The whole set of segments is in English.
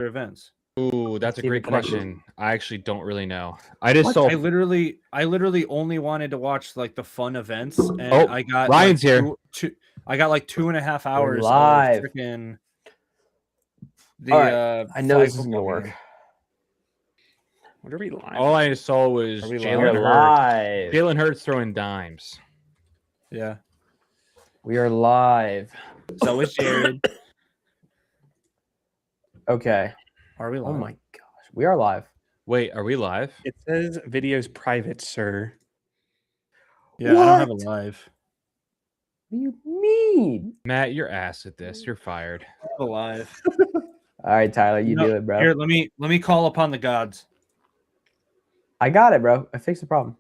events? Ooh, that's a See if great it connects. question. I actually don't really know. I just What? saw. I literally only wanted to watch like the fun events, and Oh, I got Ryan's like, here. I got like 2.5 hours live. of freaking the. All right. I know flag this isn't gonna football work. game. What are we live? All I saw was Are we Jalen We're live? Hurts. live. Jalen Hurts throwing dimes. Yeah. We are live. So is Jared. Okay. Are we live? Oh my gosh. We are live. Wait, are we live? It says videos private, sir. Yeah, I don't have a What? live. What do you mean? Matt, you're ass at this. You're fired. I have a live. All right, Tyler, you No, do it, bro. Here, let me call upon the gods. I got it, bro. I fixed the problem.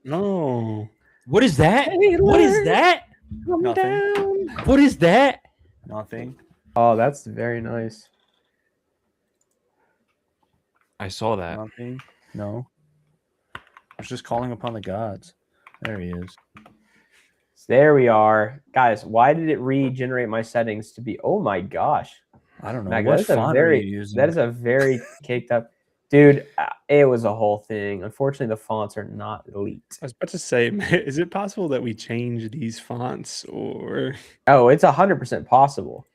No. What is that? What is that? Nothing. What is that? Nothing. Oh, that's very nice. I saw that. Nothing. No. I was just calling upon the gods. There he is. So there we are. Guys, why did it regenerate my settings to be oh my gosh. I don't know. Mac, What that is a font are very you using? that is a very caked up dude. It was a whole thing. Unfortunately, the fonts are not elite. I was about to say, is it possible that we change these fonts or? Oh, it's 100% possible.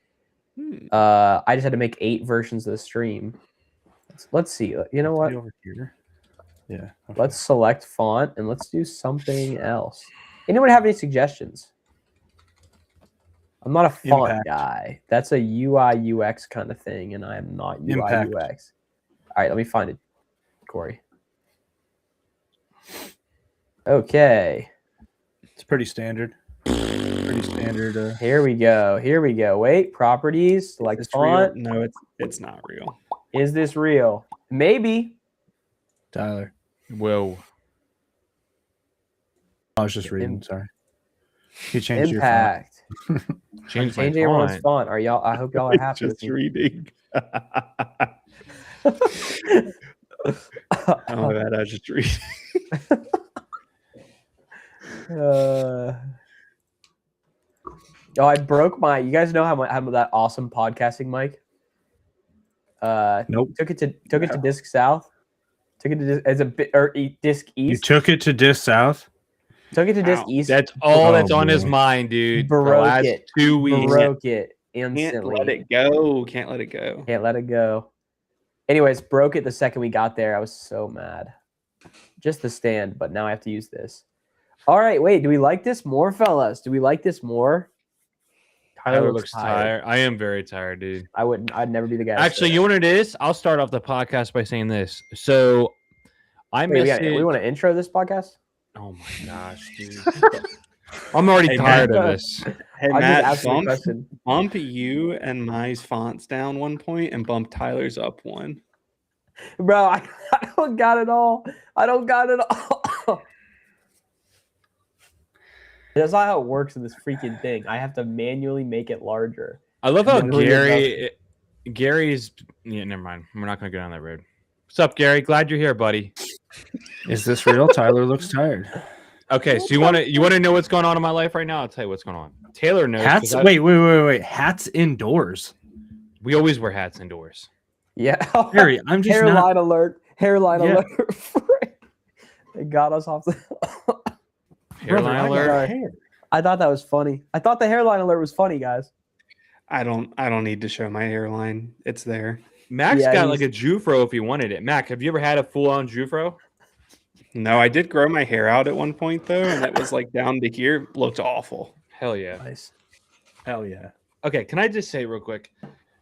Hmm. I just had to make 8 versions of the stream. Let's see. You know what? Over here. Yeah. Okay. Let's select font and let's do something else. Anyone have any suggestions? I'm not a font Impact. guy. That's a UI UX kind of thing, and I am not UI Impact. UX. All right, let me find it, Corey. Okay, It's pretty standard. Pretty standard. here we go. Here we go. Wait, properties, select Is this real? font. No, it's not real. Is this real? Maybe. Tyler. Whoa. I was just reading. Sorry. You changed Impact. Change my Changing everyone's font. font. Are y'all? I hope y'all are happy with Just me. reading. Oh, that I was just reading. Oh, I broke my. You guys know how that awesome podcasting mic? Nope. Took it to Disc South. Took it to as a bit or Disc You East. took it to Disc South? Took it to Disc Ow. East. That's all Oh, that's on his boy. mind, dude. Broke the last it. 2 weeks. Broke it Can't instantly. let it go. Can't let it go. Can't let it go. Anyways, broke it the second we got there. I was so mad. Just the stand, but now I have to use this. All right, wait. Do we like this more, fellas? Do we like this more? Tyler looks tired. I am very tired, dude. I'd never be the guy. to Actually, say you know what it is? I'll start off the podcast by saying this. So I that. Wait, messaged. we want to intro this podcast. Oh my gosh, dude. I'm already Hey, tired Matt. of this. Hey, I just Matt, asked you a bump, question. bump you and my fonts down 1 point and bump Tyler's up 1. Bro, I don't got it all. I don't got it all. That's not how it works in this freaking thing. I have to manually make it larger. I love how Really Gary's. Yeah, never mind. We're not gonna go down that road. What's up, Gary? Glad you're here, buddy. Is this real? Tyler looks tired. Okay, so you want to know what's going on in my life right now? I'll tell you what's going on. Taylor knows. 'cause Hats? Wait. Hats indoors. We always wear hats indoors. Yeah. Harry, I'm just Hairline not. alert. Hairline Yeah. alert. They got us off the. Hairline Brother, I got alert. hair. I thought that was funny. I thought the hairline alert was funny, guys. I don't need to show my hairline. It's there. Mac's Yeah, got like a Jufro if he wanted it. Mac, have you ever had a full-on Jufro? No, I did grow my hair out at one point though, and it was like down to here. Looked awful. Hell yeah. Nice. Hell yeah. Okay, can I just say real quick?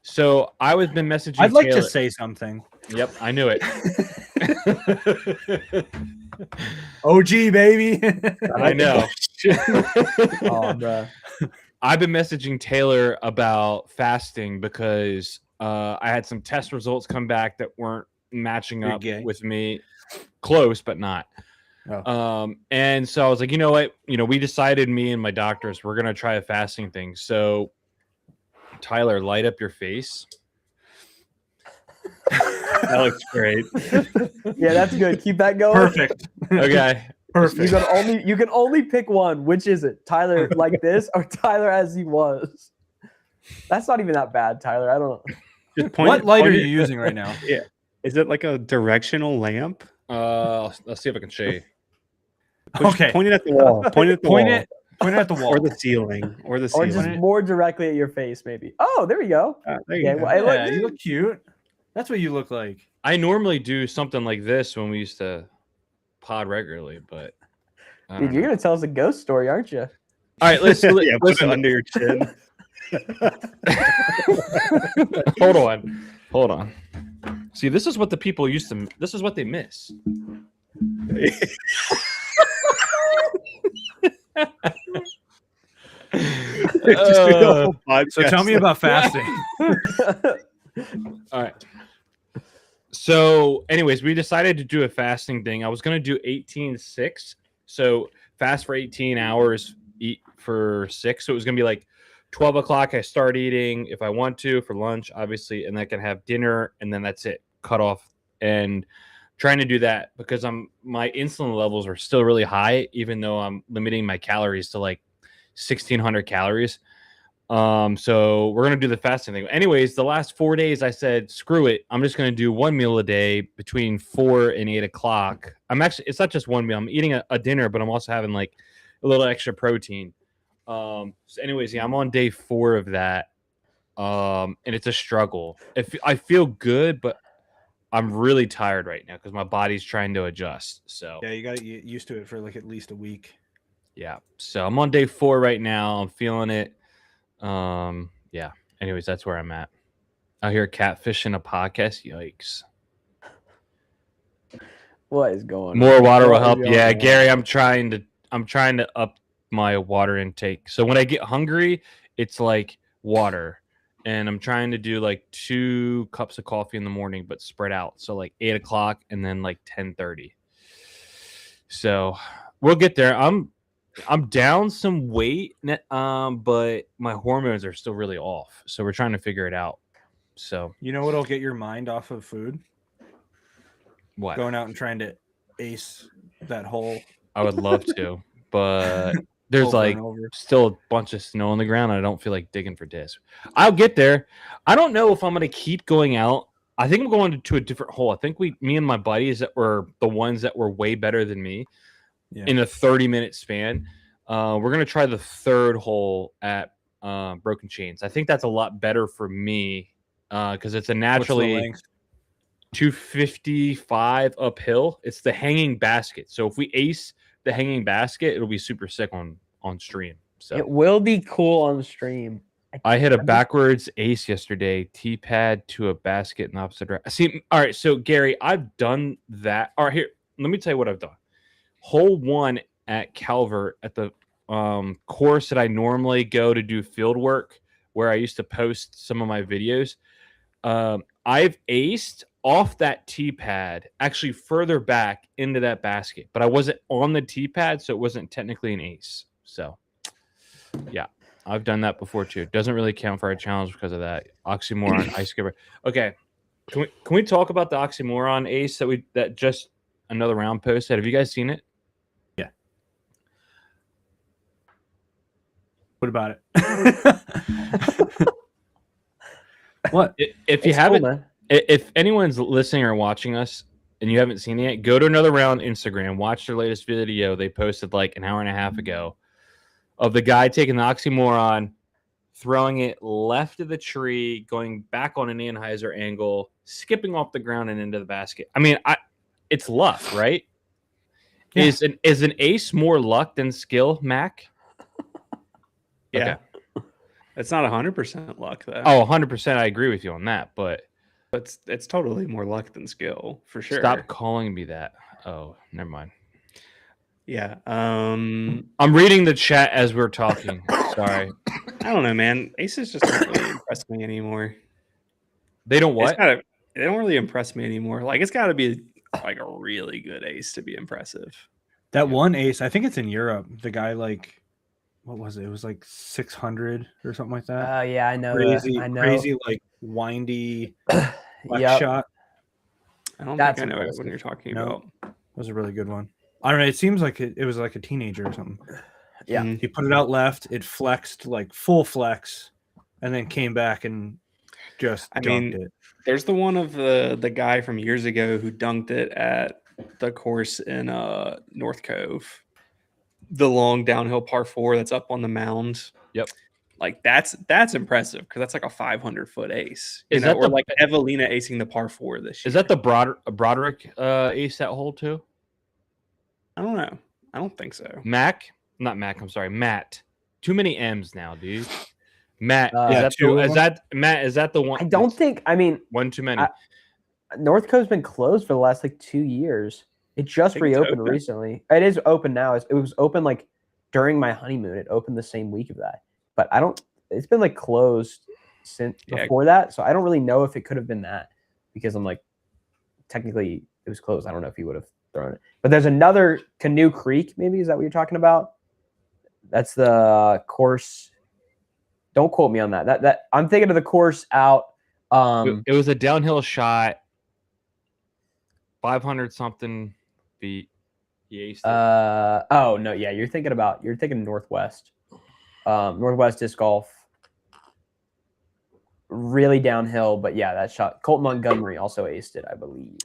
So I was been messaging. I'd like Taylor. to say something. Yep, I knew it. OG baby. I know. Oh, bro. I've been messaging Taylor about fasting because I had some test results come back that weren't matching You're up gay. with me. Close, but not. Oh. And so I was like, you know what? We decided, me and my doctors, we're gonna try a fasting thing. So Tyler, light up your face. That looks great. Yeah, that's good. Keep that going. Perfect. Okay. Perfect. You can only pick one. Which is it? Tyler like this or Tyler as he was? That's not even that bad, Tyler. I don't know. Just point What it- light are point you it- using right now? Yeah. Is it like a directional lamp? Let's see if I can show you. Okay. Point it at the wall. Point it at the Point wall. it. Point it at the wall. Or the ceiling. Or the Or ceiling. just more directly at your face, maybe. Oh, there we go. There you Okay, go. well, I look Yeah, you good. look cute. That's what you look like. I normally do something like this when we used to pod regularly, but I Dude, don't you're know. gonna tell us a ghost story, aren't you? All right, let's Yeah, put it listen. under your chin. Hold on. See, this is what the people used to. This is what they miss. Just do the whole So tell podcast me like- about fasting. All right. So, anyways, we decided to do a fasting thing. I was going to do 18-6. So, fast for 18 hours, eat for 6. So, it was going to be like 12 o'clock. I start eating if I want to for lunch, obviously, and I can have dinner, and then that's it, cut off. And trying to do that because my insulin levels are still really high, even though I'm limiting my calories to like 1,600 calories. So we're gonna do the fasting thing. Anyways, the last 4 days I said, screw it. I'm just gonna do one meal a day between 4 and 8 o'clock. It's not just one meal. I'm eating a dinner, but I'm also having like a little extra protein. So anyways, yeah, I'm on day 4 of that. And it's a struggle. I feel good, but I'm really tired right now because my body's trying to adjust. So Yeah, you got to get used to it for like at least a week. yeah. So I'm on day 4 right now. I'm feeling it. Yeah. Anyways, that's where I'm at. Out here catfishing a podcast. Yikes. What is going on? More water will What is help. going Yeah, on? Gary, I'm trying to up my water intake. So when I get hungry, it's like water. And I'm trying to do like 2 cups of coffee in the morning, but spread out. So like 8 o'clock and then like 10:30. So we'll get there. I'm down some weight, but my hormones are still really off. So we're trying to figure it out. So You know what'll get your mind off of food? what? Going out and trying to ace that hole. I would love to, but there's over like and over. still a bunch of snow on the ground. And I don't feel like digging for discs. I'll get there. I don't know if I'm going to keep going out. I think I'm going to a different hole. I think me and my buddies that were the ones that were way better than me Yeah. in a 30-minute span. We're going to try the 3rd hole at Broken Chains. I think that's a lot better for me because it's a What's the naturally length? 255 uphill. It's the hanging basket. So if we ace the hanging basket, it'll be super sick on stream. So It will be cool on stream. I hit a backwards ace yesterday, T-pad to a basket in the opposite direction. See, all right. So Gary, I've done that. All right, here, let me tell you what I've done. Hole 1 at Calvert at the course that I normally go to do field work, where I used to post some of my videos. I've aced off that T-pad, actually further back into that basket, but I wasn't on the T-pad, so it wasn't technically an ace. So, yeah, I've done that before too. Doesn't really count for our challenge because of that oxymoron ice skipper. Okay, can we talk about the oxymoron ace that just another round posted? Have you guys seen it? What about it? What? If you It's cool, haven't, man. if anyone's listening or watching us and you haven't seen it yet, go to Another Round Instagram, watch their latest video they posted like an hour and a half ago of the guy taking the oxymoron, throwing it left of the tree, going back on an Anheuser angle, skipping off the ground and into the basket. I mean, it's luck, right? Yeah. Is an ace more luck than skill, Mac? Yeah. It's not 100% luck though. Oh, 100%. I agree with you on that, but It's totally more luck than skill for sure. stop calling me that. Oh, never mind. Yeah. I'm reading the chat as we're talking. Sorry. I don't know, man. Aces just don't really impress me anymore. They don't It's what? they don't really impress me anymore. Like it's got to be like a really good ace to be impressive. That one ace, I think it's in Europe. The guy, like, what was it? It was like 600 or something like that. Yeah, I know. Crazy, I know. crazy, like windy flex Yep. shot. I don't That's think I know what impressive. you're talking No. about. That was a really good one. I don't know. It seems like it was like a teenager or something. Yeah. Mhm. He put it out left. It flexed like full flex, and then came back and just I dunked mean, it. There's the one of the guy from years ago who dunked it at the course in North Cove. The long downhill par 4 that's up on the mound. Yep. Like that's impressive because that's like a 500-foot ace. Is that or the- like Evelina acing the par 4 this year? Is that the Broderick ace that hole too? I don't know. I don't think so. Not Mac. I'm sorry, Matt. Too many M's now, dude. Matt, Yeah, is that the one? I don't think. I mean, one too many. North Cove's been closed for the last like 2 years. It just think it's reopened open. recently. It is open now. It was open like during my honeymoon. It opened the same week of that. But I don't. It's been like closed since Yeah. before that. So I don't really know if it could have been that because I'm like, technically it was closed. I don't know if he would have thrown it. But there's another Canoe Creek. Maybe is that what you're talking about? That's the course. Don't quote me on that. That I'm thinking of the course out. It was a downhill shot, 500 something feet. He aced it. Oh no, yeah, you're thinking Northwest. Northwest disc golf. Really downhill, but yeah, that shot. Colt Montgomery also aced it, I believe.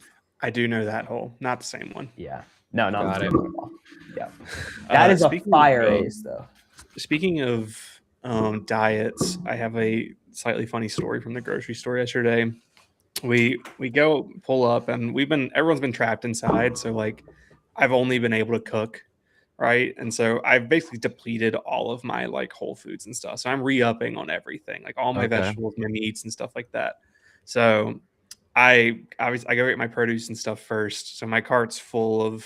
I do know that hole, not the same one. Yeah. No, not Got the it. same one. Yeah. That is a Speaking fire of, ace though. Speaking of diets, I have a slightly funny story from the grocery store yesterday. We go pull up and everyone's been trapped inside, so like I've only been able to cook, right? And so I've basically depleted all of my like Whole Foods and stuff. So I'm re-upping on everything, like all my Okay. vegetables, my meats and stuff like that. So I go get my produce and stuff first. So my cart's full of,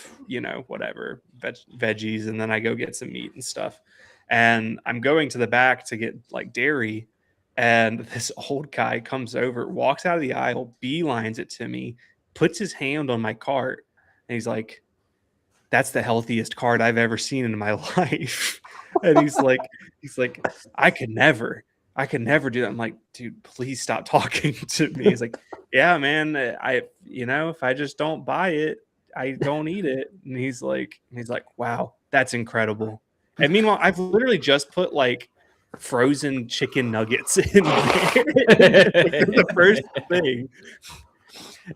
whatever, veggies, and then I go get some meat and stuff. And I'm going to the back to get like dairy. And this old guy comes over, walks out of the aisle, beelines it to me, puts his hand on my cart, and he's like, "That's the healthiest cart I've ever seen in my life." And he's like, I could never do that. I'm like, dude, please stop talking to me. He's like, yeah, man, if I just don't buy it, I don't eat it. And he's like, wow, that's incredible. And meanwhile, I've literally just put like frozen chicken nuggets in there. The first thing.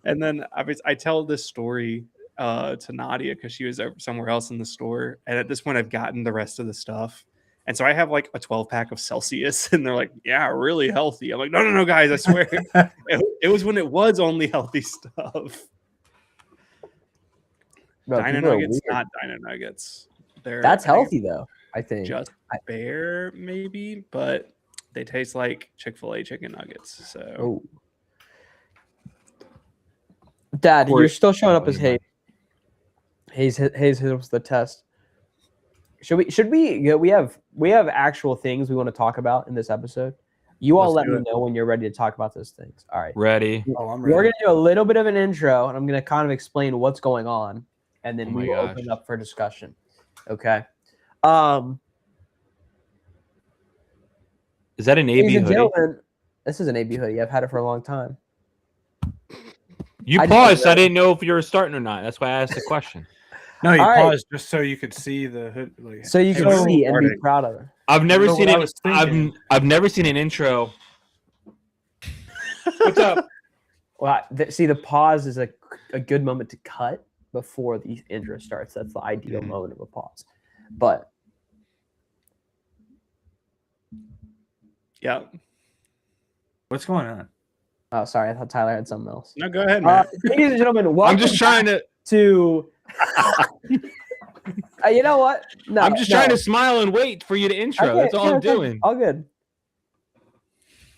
And then I tell this story to Nadia because she was over somewhere else in the store. And at this point, I've gotten the rest of the stuff. And so I have like a 12-pack of Celsius, and they're like, yeah, really healthy. I'm like, no, guys, I swear. It was when it was only healthy stuff. Bro, Dino people are Nuggets, weird. not Dino Nuggets. That's healthy though, I think. Just Bear, maybe, but they taste like Chick-fil-A chicken nuggets. So Oh. Dad, Or- you're still showing up Oh, as you're Hayes. Hayes was the test. Should we have actual things we want to talk about in this episode? You all Let's let do me it. know when you're ready to talk about those things. All right. Ready? Oh, I'm We're ready. gonna do a little bit of an intro, and I'm gonna kind of explain what's going on, and then Oh my we will gosh. open up for discussion. Okay. Is that an AB Ladies and hoodie? gentlemen, this is an AB hoodie. I've had it for a long time. You I paused. didn't I didn't know if you were starting or not. That's why I asked the question. No, you All right. paused just so you could see the hood. Like, So you hey, can we're see and be recording. proud of it. I've never know seen what I it. was thinking. I've never seen an intro. What's up? Well, see, the pause is a good moment to cut before the intro starts. That's the ideal Mhm. moment of a pause. But yeah. What's going on? oh, sorry, I thought Tyler had something else. No, go ahead, man. Ladies and gentlemen, welcome I'm just trying to. to. You know what? No, I'm just trying to smile and wait for you to intro. Okay, That's all yeah, I'm okay, doing. All good.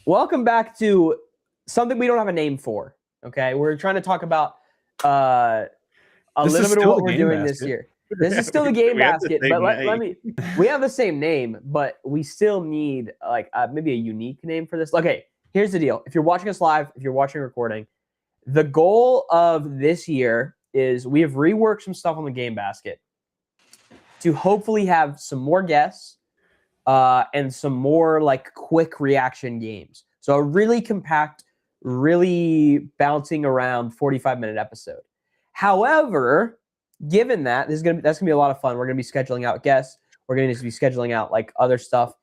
Welcome back to something we don't have a name for. Okay, we're trying to talk about a This little is bit of still what the we're game doing this basket. year. This is still the game We have the basket, same but let name. me. We have the same name, but we still need like maybe a unique name for this. Okay, here's the deal: if you're watching us live, if you're watching a recording, the goal of this year is we have reworked some stuff on the game basket to hopefully have some more guests and some more like quick reaction games. So a really compact, really bouncing around 45-minute episode. However, given that that's gonna be a lot of fun. We're gonna be scheduling out guests. We're gonna be scheduling out like other stuff.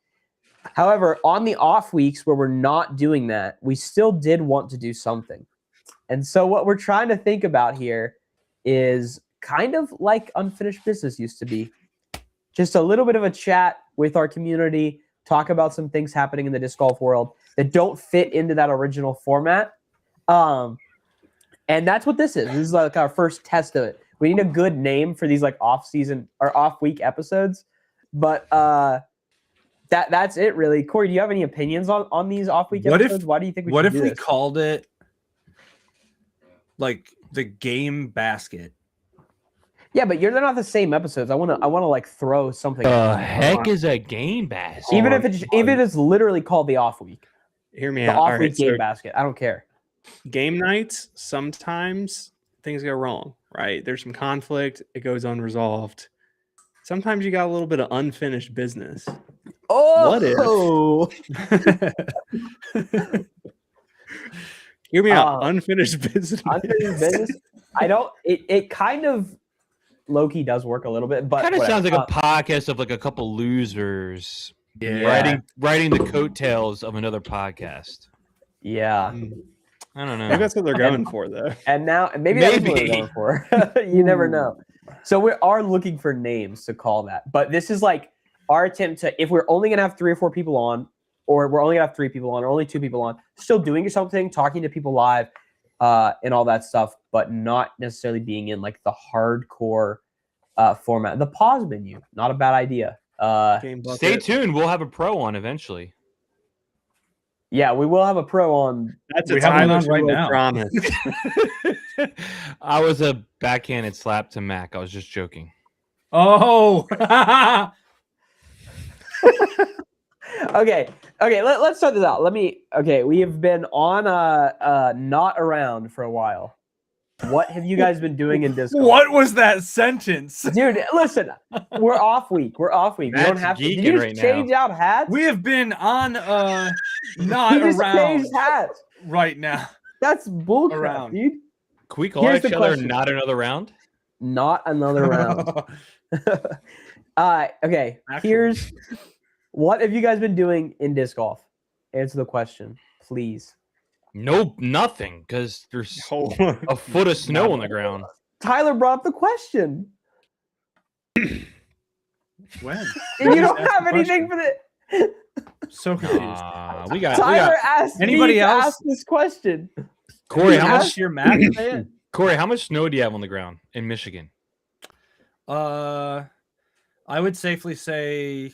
However, on the off weeks where we're not doing that, we still did want to do something. And so what we're trying to think about here is kind of like Unfinished Business used to be. Just a little bit of a chat with our community, talk about some things happening in the disc golf world that don't fit into that original format. And that's what this is. This is like our first test of it. We need a good name for these like off-season or off-week episodes. But that's it really. Corey, do you have any opinions on these off-week episodes? Why do you think we what should if do we this? called it like the game basket? Yeah, but they're not the same episodes. I wanna like throw something. The heck is a game basket? even if it's literally called the off week, Hear me the out. off All week right, game so basket. I don't care. game nights, sometimes things go wrong, right? There's some conflict, it goes unresolved. Sometimes you got a little bit of unfinished business. What if- Hear me out. Unfinished business. Unfinished business. I don't. It kind of low-key does work a little bit, but Kind of whatever. sounds like a podcast of like a couple losers Yeah. riding the coattails of another podcast. Yeah. I don't know. Maybe that's what they're going for, though. And now maybe that's what Maybe. we're going for. You never know. So we are looking for names to call that. But this is like our attempt to, if we're only gonna have 3 or 4 people on, or we're only gonna have 3 people on, or only 2 people on, still doing something, talking to people live, and all that stuff, but not necessarily being in like the hardcore format. The pause menu, not a bad idea. Game bucket. Stay tuned. We'll have a pro on eventually. Yeah, we will have a pro on. That's a We have one Tyler on right Sewell now. promise. I was a backhanded slap to Mac. I was just joking. Oh, Okay, let's start this out. We have been on not around for a while. What have you guys been doing in Discord? what was that sentence? Dude, listen, we're off week. We don't Matt's have to. Did geeking you just right now. change out hats? We have been on not You just around changed hats. right now. That's bullcrap, Around. dude. Can we call Here's each the other question. not another round? Not another round. Okay. Actual. Here's what have you guys been doing in disc golf? Answer the question, please. Nope, nothing, because there's Hold a foot of snow on the ground. Tyler brought up the question. When? And you don't Ask have the anything for the So confused. We got Tyler asked Anybody me to else? ask this question. Corey. How How much much? your math say it? Corey, how much snow do you have on the ground in Michigan? I would safely say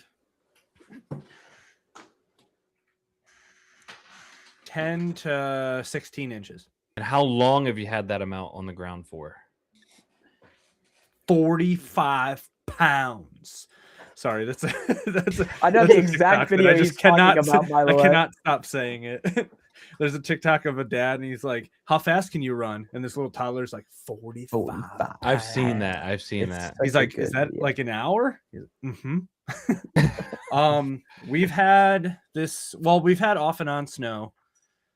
10 to 16 inches. And how long have you had that amount on the ground for? 45 pounds. Sorry, that's a, I know that's the a exact TikTok that video I he's just cannot talking about, say- by the I way. cannot stop saying it. There's a TikTok of a dad and he's like, "How fast can you run?" And this little toddler's like 45. I've seen that. I've seen It's that. He's such a like, "Is good that video. like an hour?" Mm-hmm. We've had this. Well, we've had off and on snow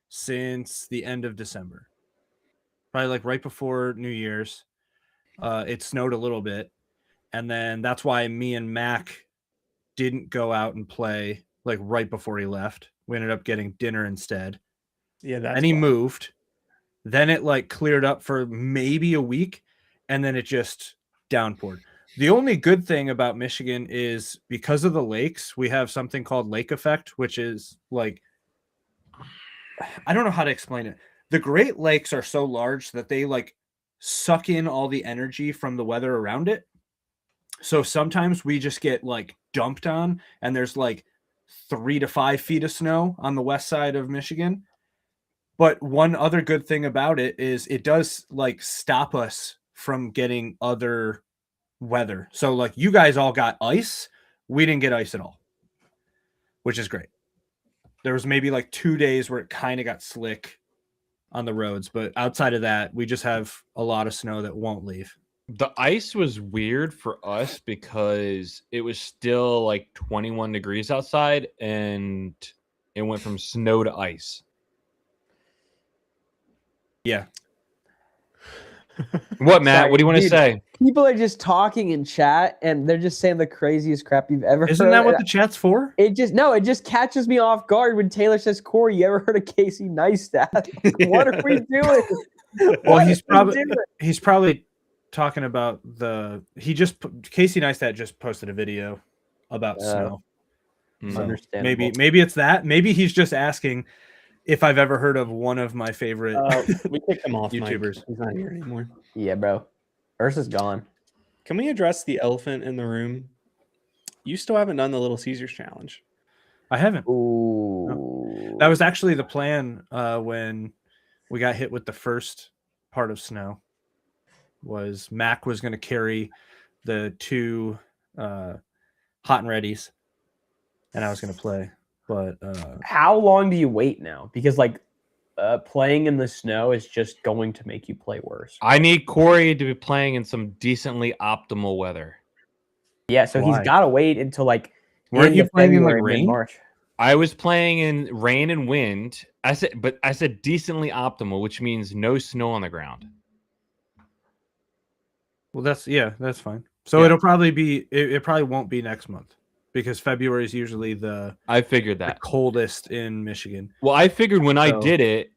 since the end of December, probably like right before New Year's. It snowed a little bit, and then that's why me and Mac didn't go out and play like right before he left. We ended up getting dinner instead. Yeah, that's And he why. moved. Then it like cleared up for maybe a week, and then it just downpoured. The only good thing about Michigan is because of the lakes, we have something called lake effect, which is like, I don't know how to explain it. The Great Lakes are so large that they like suck in all the energy from the weather around it. So sometimes we just get like dumped on, and there's like 3 to 5 feet of snow on the west side of Michigan. But one other good thing about it is it does like stop us from getting other weather. So like you guys all got ice. We didn't get ice at all, which is great. There was maybe like 2 days where it kind of got slick on the roads, but outside of that, we just have a lot of snow that won't leave. The ice was weird for us because it was still like 21 degrees outside and it went from snow to ice. Yeah. What, Matt? Sorry, What do you want to dude. say? People are just talking in chat and they're just saying the craziest crap you've ever Isn't heard. that what the chat's for? It just catches me off guard when Taylor says, Corey, you ever heard of Casey Neistat? What are we doing? Well, What he's are we probably doing? talking about Casey Neistat just posted a video about snow. Mm. So Understandable. maybe it's that. Maybe he's just asking if I've ever heard of one of my favorite We kicked him off, YouTubers. Mike. He's not here anymore. Yeah, bro. Ursa's gone. Can we address the elephant in the room? You still haven't done the Little Caesars challenge. I haven't. Ooh. That was actually the plan when we got hit with the first part of snow. Was Mac was going to carry the two hot and readies, and I was going to play. But How long do you wait now? Because playing in the snow is just going to make you play worse. I need Corey to be playing in some decently optimal weather. Yeah, so he's Why? got to wait until Weren't end you of playing in, like, February, rain? March. I was playing in rain and wind. I said decently optimal, which means no snow on the ground. Well, that's fine. So Yeah. it'll probably be it probably won't be next month because February is usually the I figured that. coldest in Michigan. Well, I figured when I So- did it,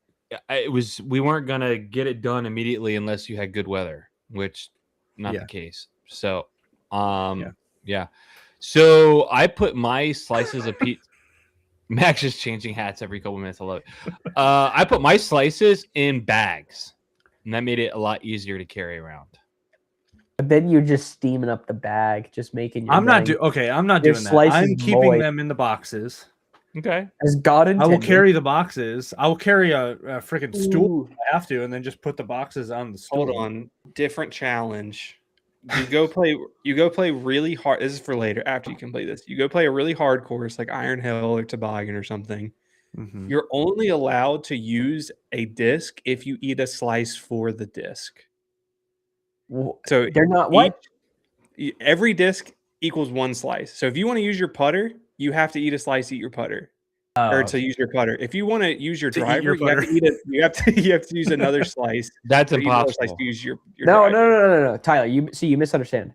we weren't gonna get it done immediately unless you had good weather, which not Yeah. the case. So, Yeah. yeah. So I put my slices of pizza. Max is changing hats every couple minutes. I love it. I put my slices in bags, and that made it a lot easier to carry around. But then you're just steaming up the bag, just making your I'm not bag I'm not Your doing that. slice I'm is keeping moist. them in the boxes. Okay. as God I intended. will carry the boxes. I will carry a freaking stool Ooh, if I have to, and then just put the boxes on the stool. hold on. Different challenge. You go play really hard. This is for later after you complete this. You go play a really hard course like Iron Hill or Toboggan or something. Mhm. You're only allowed to use a disc if you eat a slice for the disc. Well, So they're not what? every disc equals one slice. So if you want to use your putter, you have to eat a slice, eat your putter, or to use your putter. If you want to use your To eat driver, your you have to putter. eat it. You have to use another slice. That's or eat another slice impossible. to use your No, driver. no, Tyler, you misunderstand.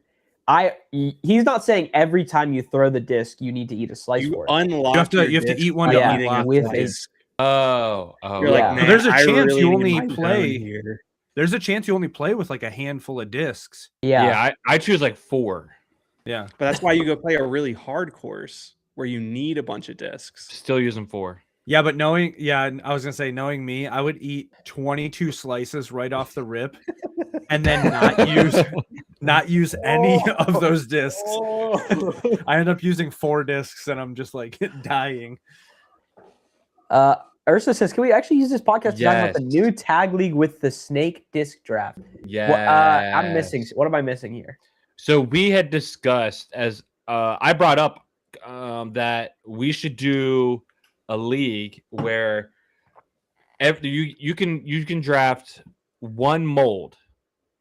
He's not saying every time you throw the disc you need to eat a slice You for it. unlock. You have to disc eat one by to eating unlock a the slice. Oh, You're Yeah. like, So man, there's a I chance really you need only my zone play- here. There's a chance you only play with like a handful of discs. yeah. I choose like 4. Yeah. But that's why you go play a really hard course where you need a bunch of discs. Still using 4. Yeah, but I was gonna say, knowing me, I would eat 22 slices right off the rip, and then not use any of those discs. I end up using 4 discs, and I'm just like dying. Ursa says, can we actually use this podcast to talk about the Yes. new tag league with the snake disc draft? Yeah. I'm missing. What am I missing here? So we had discussed, as I brought up, that we should do a league where you can draft one mold,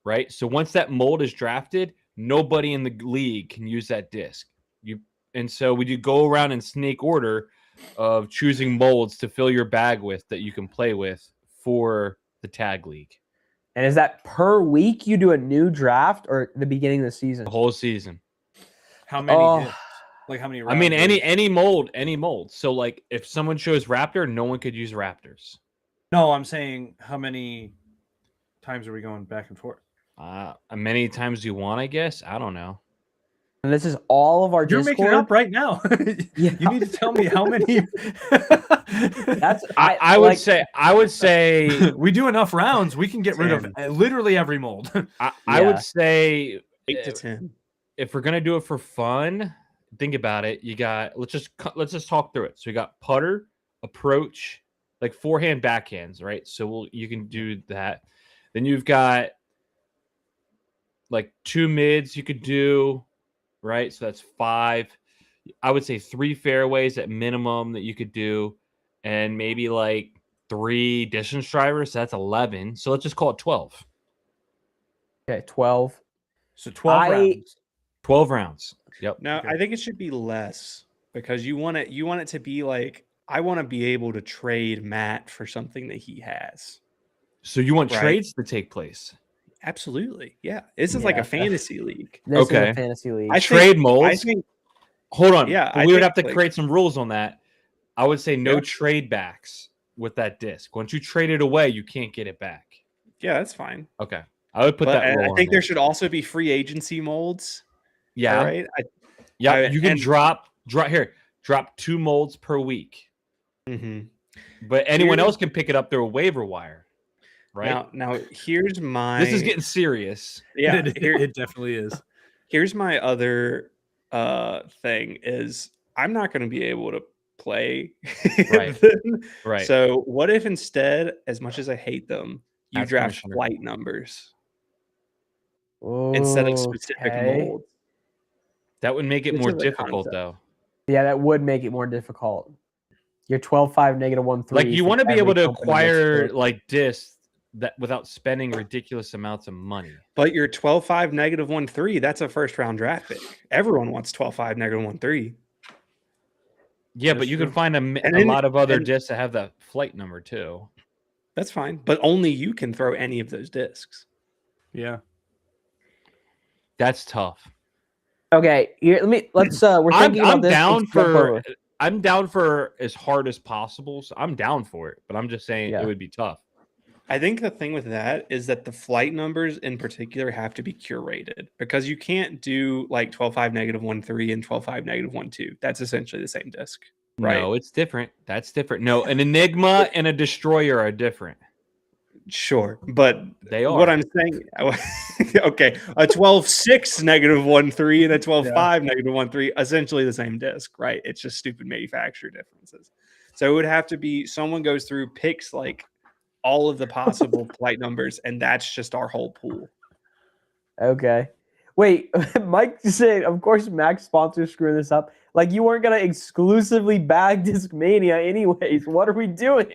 right? So once that mold is drafted, nobody in the league can use that disc. And so we do go around in snake order of choosing molds to fill your bag with that you can play with for the tag league And is that per week you do a new draft or the beginning of the season? the whole season. How many? Oh. discs? Like how many? I mean, rounds? any mold. So like, if someone chose Raptor, no one could use Raptors. No, I'm saying how many times are we going back and forth? Many times you want, I guess. I don't know. And this is all of our You're Discord. making it up right now. Yeah. You need to tell me how many. That's I would say we do enough rounds. We can get rid of 10. literally every mold. I Yeah. would say 8 to 10. if we're gonna do it for fun, think about it. You got let's just talk through it. So you got putter, approach, like forehand, backhands, right? So you can do that. Then you've got like 2 mids you could do, right? So that's 5. I would say 3 fairways at minimum that you could do, and maybe like 3 distance drivers. So that's 11. So let's just call it 12. Okay, 12. So 12 I- rounds. 12 rounds. Yep. No, Okay. I think it should be less because you want it to be like I want to be able to trade Matt for something that he has. So you want Right. trades to take place? Absolutely. Yeah. This is like Yeah. a fantasy league. This is Okay. a fantasy league. I Trade think- molds. I think Hold on. Yeah, but I we would think, have to like- create some rules on that. I would say no Yeah. trade backs with that disc. Once you trade it away, you can't get it back. yeah, that's fine. Okay. I would put But that rule I on think there. there should also be free agency molds. Yeah. All right. Yeah. I- You can and- drop 2 molds per week. Mhm. But anyone Here's- else can pick it up through a waiver wire. Right? Now here's my. This is getting serious. yeah. It definitely is. Here's my other thing is I'm not going to be able to play. Right. them. Right. So what if instead, as much as I hate them, you Ask draft Commissioner. flight numbers instead of specific Okay. molds? That would make it This more is a difficult, concept. though. Yeah, that would make it more difficult. You're 12-5, -1-3. Like you for want to be every able to company that's acquire good. like discs that without spending ridiculous amounts of money. But you're 12-5 -1-3. That's a first round draft pick. Everyone wants 12-5 -1-3. Yeah, but That's you true. can find And a then- lot of other and- discs that have that flight number too. That's fine. But only you can throw any of those discs. Yeah. That's tough. Okay, here let's we're I'm, thinking about I'm this. down Let's jump for over. I'm down for as hard as possible. So I'm down for it, but I'm just saying Yeah. it would be tough. I think the thing with that is that the flight numbers in particular have to be curated because you can't do like 12-5 -1-3 and 12-5 -1-2. That's essentially the same disc. Right. No, it's different. That's different. No, an Enigma and a Destroyer are different. Sure. But They are. what I'm saying, okay, a 12-6 -1-3 and a 12-5 -1-3, essentially the same disc, right? It's just stupid manufacturer differences. So it would have to be someone goes through, picks like all of the possible flight numbers, and that's just our whole pool. Okay. Wait, Mike said, of course, Mac's sponsors screwing this up. Like, you weren't going to exclusively bag Discmania anyways. What are we doing?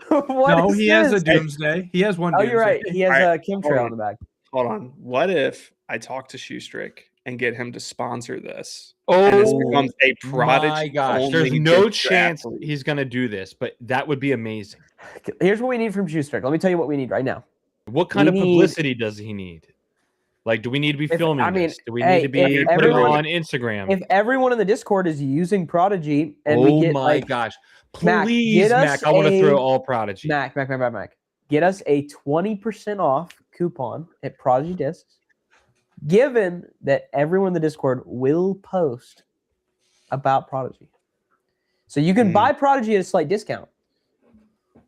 What No, is he has a this? doomsday. He has one. Oh, you're right. doomsday. He has All a right, chemtrail hold on on. the back. Hold on. What if I talk to Shoestrick and get him to sponsor this? Oh And this becomes a Prodigy. my gosh! There's only no disc draft chance league. he's gonna do this, but that would be amazing. Here's what we need from Shoestrick. Let me tell you what we need right now. What kind We of need- publicity does he need? Like, do we need to be If- filming I mean, this? Do we hey, need to be if putting it everyone- on Instagram? If everyone in the Discord is using Prodigy and we Oh get my like gosh! Mac, Please, get us Mac, I want to a- throw all Prodigy. Mac, get us a 20% off coupon at Prodigy Discs, given that everyone in the Discord will post about Prodigy. So you can Hmm. buy Prodigy at a slight discount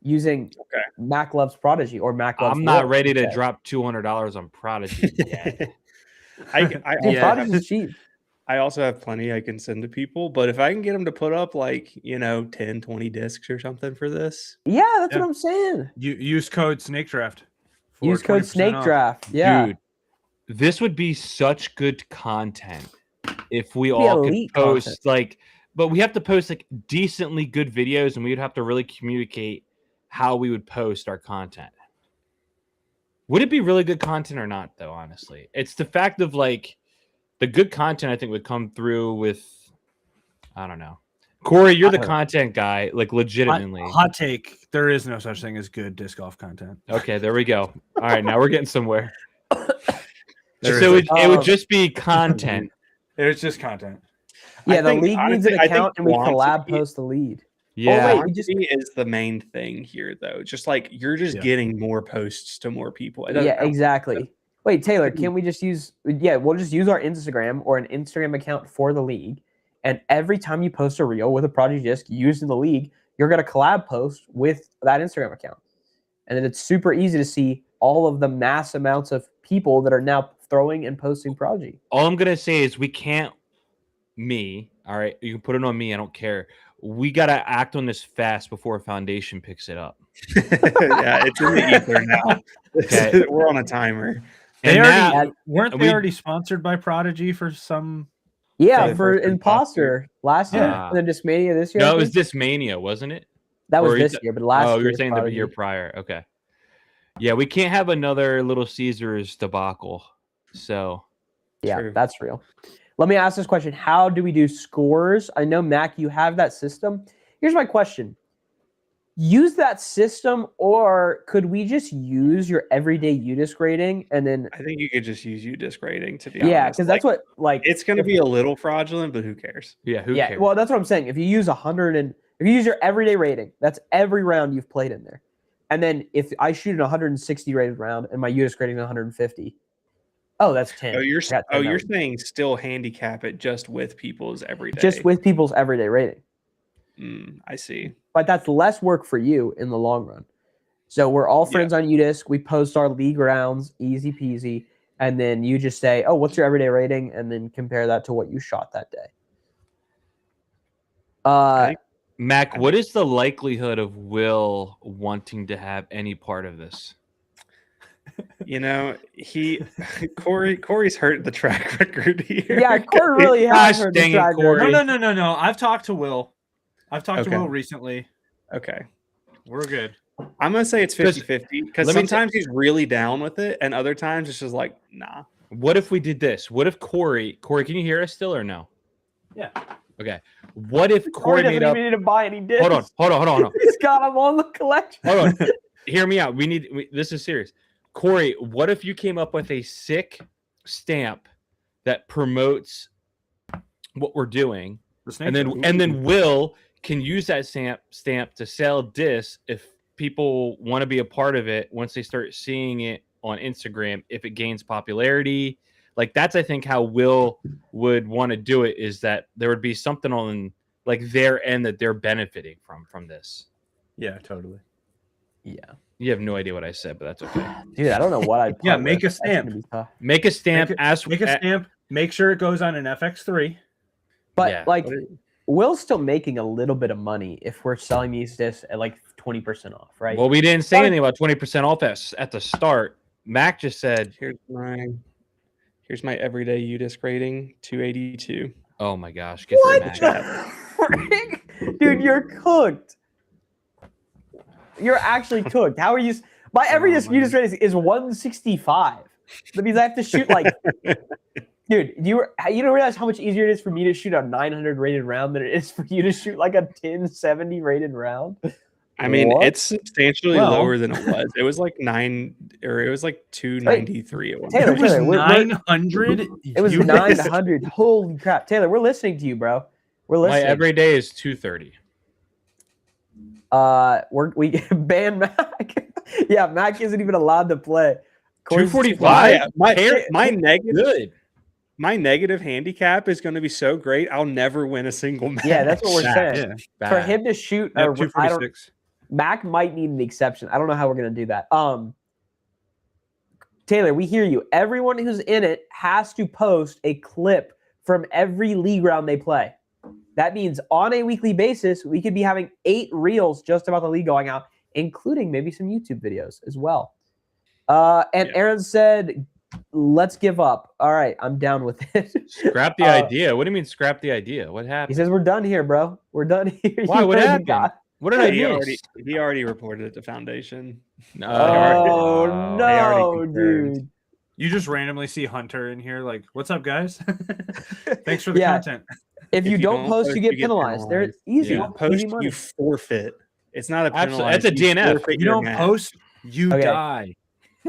using Okay. Mac Loves Prodigy or Mac Loves I'm not Lore ready to instead. drop $200 on Prodigy yet. I Dude, Yeah. Prodigy's cheap. I also have plenty I can send to people, but if I can get them to put up like, 10, 20 discs or something for this, Yeah, that's Yeah. what I'm saying. Use code Snake Draft. for Use code 20% Snake off. Draft. Yeah. Dude, this would be such good content if we Be all could elite post content. like, but we have to post like decently good videos, and we would have to really communicate how we would post our content. Would it be really good content or not, though? Honestly, it's the fact of like the good content I think would come through with, I don't know. Corey, you're the I don't know. content guy, like legitimately. Hot take: there is no such thing as good disc golf content. Okay, there we go. All right, now we're getting somewhere. There So is it would Um, just be content. It's just content. Yeah, I the think- league needs an honestly, I think account and we collab quantity- post the lead. Yeah. wait, we quantity is the main thing here, though. Just like you're just Yeah. getting more posts to more people. It doesn't Yeah, matter. exactly. Wait, Taylor, can we just use we'll just use our Instagram or an Instagram account for the league. And every time you post a reel with a Prodigy disc used in the league, you're gonna collab post with that Instagram account. And then it's super easy to see all of the mass amounts of people that are now throwing and posting Prodigy. All I'm gonna say is we can't. Me, all right. You can put it on me. I don't care. We gotta act on this fast before a foundation picks it up. Yeah, it's in the ether now. Okay. We're on a timer. They And already now, weren't they we- already sponsored by Prodigy for some? Yeah, the for first Imposter last year. Ah. And then Discmania this year. no, I it was think? this Mania, wasn't it? That was or you this th- year, but last Oh, year. you're was saying the Prodigy. year prior. Okay. Yeah, we can't have another Little Caesars debacle. So Yeah, True. that's real. Let me ask this question. How do we do scores? I know, Mac, you have that system. Here's my question. use that system, or could we just use your everyday UDisc rating and then I think you could just use UDisc rating, to be yeah, honest. because that's what like It's going to be a little fraudulent, but who cares? Yeah, who yeah. cares? Well, that's what I'm saying. If you use 100 and if you use your everyday rating, that's every round you've played in there. And then if I shoot an 160 rated round and my UDisc rating is 150, oh, that's 10. Oh, you're I got 10 that you're week. saying still handicap it just with people's everyday. Just with people's everyday rating. I see. But that's less work for you in the long run. So we're all friends on UDisc. We post our league rounds, easy peasy. And then you just say, oh, what's your everyday rating? And then compare that to what you shot that day. Mac, what is the likelihood of Will wanting to have any part of this? You know, Corey's hurt the track record here. Yeah, Corey really has Gosh heard dang the it, track Corey. record. No. I've talked to Will. I've talked to Okay. Will recently. Okay. We're good. I'm going to say it's 50-50 because let me sometimes he's really down with it and other times it's just like, nah. What if we did this? What if Corey, can you hear us still or no? Yeah. Okay. What if Corey Corey doesn't made up? even need to buy any discs. Hold on. He's got them on the collection. Hold on. Hear me out. This is serious. Corey, what if you came up with a sick stamp that promotes what we're doing, The snake and then Will can use that stamp to sell discs if people want to be a part of it once they start seeing it on Instagram, if it gains popularity. Like that's I think how Will would want to do it, is that there would be something on like their end that they're benefiting from this. Yeah, totally. Yeah. You have no idea what I said, but that's okay. Dude, I don't know what I'd Yeah, put make with. a stamp. That's gonna be tough. Make a stamp. Make a stamp. Make sure it goes on an FX3. But Yeah. like Will's still making a little bit of money if we're selling these discs at like 20% off, right? Well, we didn't say anything about 20% off at the start. Mac just said, Here's my everyday UDisc rating, 282. "Oh my gosh, get What Mac." the frick? Dude, you're cooked. You're actually cooked. How are you? My every disc man. UDisc rating is 165. That means I have to shoot like, dude. You don't realize how much easier it is for me to shoot a 900 rated round than it is for you to shoot like a 1070 rated round. I mean, What? it's substantially Well- lower than it was. It was like 293 at one Taylor, point. It was Taylor, we're- 900. It was You- 900. Holy crap, Taylor, we're listening to you, bro. We're My listening. every day is 230. We ban Mac. Yeah, Mac isn't even allowed to play. Corey's- 245. My negative Good. my negative handicap is going to be so great. I'll never win a single match. Yeah, that's what we're Bad. saying. Yeah. For him to shoot, Yeah, or I don't. 246. Mac might need an exception. I don't know how we're gonna do that. Taylor, we hear you. Everyone who's in it has to post a clip from every league round they play. That means on a weekly basis, we could be having 8 reels just about the league going out, including maybe some YouTube videos as well. And Yeah. Aaron said, let's give up. All right, I'm down with it. Scrap the idea. What do you mean scrap the idea? What He happened? says, we're done here, bro. We're done here. Why? You What heard the happened? guy. What did I he miss? already reported it to Foundation. No. Oh, already no, confirmed. dude. You just randomly see Hunter in here, like, "What's up, guys? Thanks for the Yeah. content." If you don't post, you get penalized. They're easy. You don't post, Easy money. you forfeit. It's not a Absolutely. penalty. That's a DNF. You don't post, you Okay. die.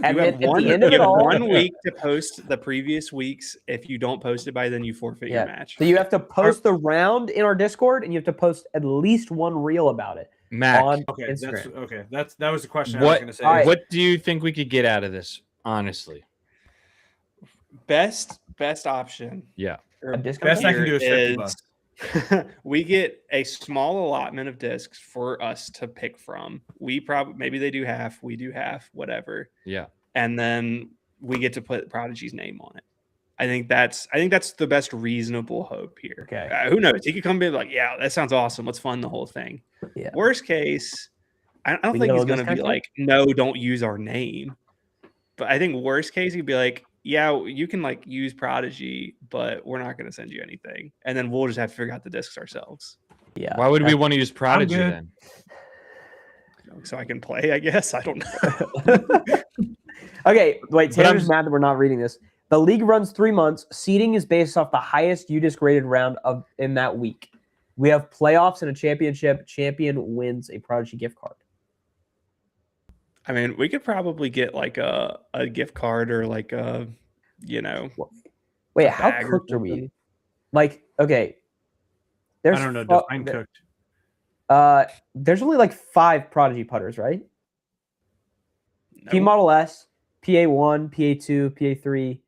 At, You at- have at one, the end of you it have all, 1 week to post the previous weeks. If you don't post it by then, you forfeit Yeah. your match. so you have to post the round in our Discord, and you have to post at least one reel about it Mac, on Okay, Instagram. that was the question I was what, going to say. All right. what do you think we could get out of this, honestly? Best option. Yeah. or A disc Best I can here do is $50. we get a small allotment of discs for us to pick from. Maybe they do half, we do half, whatever. Yeah. And then we get to put Prodigy's name on it. I think that's the best reasonable hope here. Okay. Who knows? He could come in like, yeah, that sounds awesome. Let's fund the whole thing. Yeah. Worst case, I don't We think get a he's little going to be discount like, no, don't use our name. But I think worst case, he'd be like, yeah, you can like use Prodigy, but we're not going to send you anything. And then we'll just have to figure out the discs ourselves. Yeah. Why would we want to use Prodigy good. then? So I can play, I guess. I don't know. Okay, wait. But I'm- Taylor's mad that we're not reading this. The league runs 3 months. Seeding is based off the highest UDisc rated round in that week. We have playoffs and a championship. Champion wins a Prodigy gift card. I mean, we could probably get like a gift card or like a, you know, Wait, a how bag or cooked are we? something. like, okay, I don't know. Define cooked. There's only like 5 Prodigy putters, right? No. P Model S, PA1, PA2, PA3,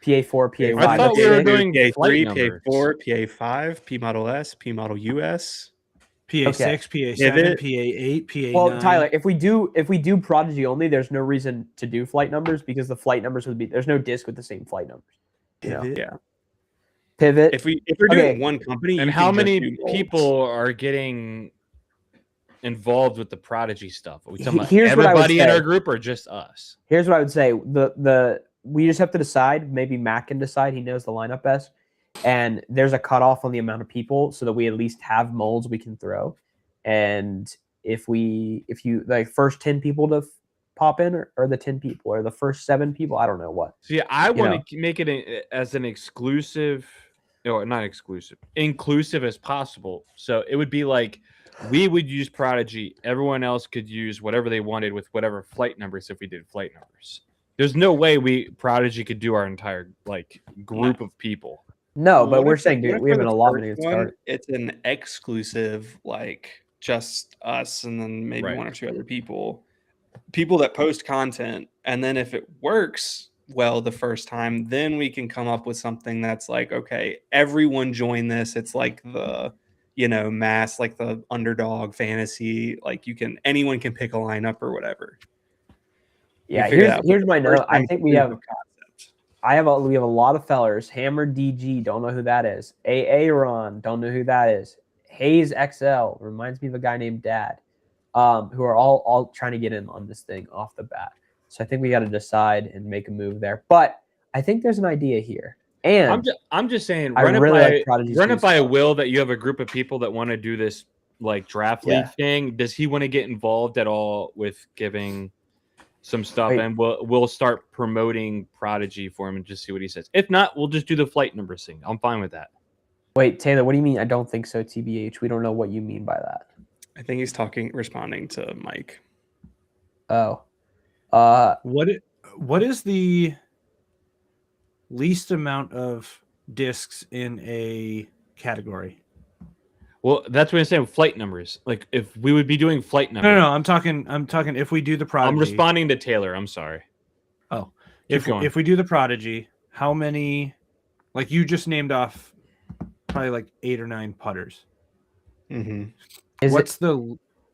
PA4, PA5. I thought That's we were it. doing PA3, flight numbers. PA4, PA5, P Model S, P Model US. PA6, PA7, Pivot. PA8, PA9. Well, Tyler, if we do Prodigy only, there's no reason to do flight numbers because the flight numbers would be there's no disc with the same flight numbers. You know? Pivot. Yeah. Pivot. If we're Okay. doing one company, And you how can just many do molds. people are getting involved with the Prodigy stuff? Are we talking about Here's what I would everybody in say. our group or just us? Here's what I would say: we just have to decide. Maybe Matt can decide. He knows the lineup best. And there's a cutoff on the amount of people, so that we at least have molds we can throw. And if you like first 10 people to pop in, or the 10 people, or the first 7 people, I don't know what. See, I You want to make it as an exclusive, or not exclusive, inclusive as possible. So it would be like we would use Prodigy. Everyone else could use whatever they wanted with whatever flight numbers if we did flight numbers. There's no way Prodigy could do our entire like group of people. No, but What we're if- saying, what dude, if we have for an the allotment first to one, start. It's an exclusive, like just us, and then maybe Right. 1 or 2 other people that post content. And then if it works well the first time, then we can come up with something that's like, okay, everyone join this. It's like the, mass, like the underdog fantasy. Like anyone can pick a lineup or whatever. Yeah, figure that out. here's my First note. I time think we proof have of concept. we have a lot of fellers. Hammer DG, don't know who that is. Aaron, don't know who that is. Hayes XL reminds me of a guy named Dad, who are all trying to get in on this thing off the bat. So I think we got to decide and make a move there. But I think there's an idea here. And I'm just saying, I run it really by, like Prodigy's run it new by a stuff. Will that you have a group of people that want to do this like draft league Yeah. thing. Does he want to get involved at all with giving some stuff? Wait. And we'll start promoting Prodigy for him and just see what he says. If not, we'll just do the flight numbers thing. I'm fine with that. wait, Taylor, what do you mean? I don't think so, TBH. We don't know what you mean by that. I think he's responding to Mike. Oh. What is the least amount of discs in a category? Well, that's what I'm saying. Flight numbers. Like if we would be doing flight numbers. No, I'm talking if we do the Prodigy. I'm responding to Taylor. I'm sorry. Oh, Keep going. if we do the Prodigy, how many? Like you just named off, probably like 8 or 9 putters. Mm-hmm.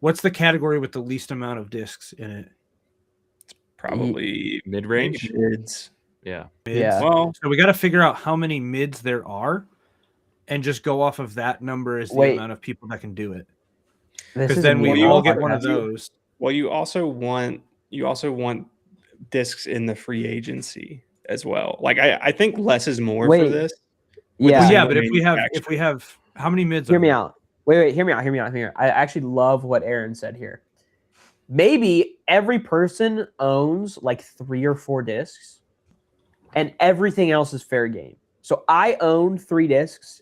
What's the category with the least amount of discs in it? Probably Mid range. mids. Yeah. Mids? Yeah. Well, So we got to figure out how many mids there are, and just go off of that number as the Wait. amount of people that can do it. This Because is then we you all all get have one of to- those. well, you also want discs in the free agency as well. Like I think less is more for Wait. this. Yeah. Well, yeah, single but if we have how many mids? Hear are me there? out. Wait, hear me out. I actually love what Aaron said here. Maybe every person owns like 3 or 4 discs, and everything else is fair game. So I own 3 discs.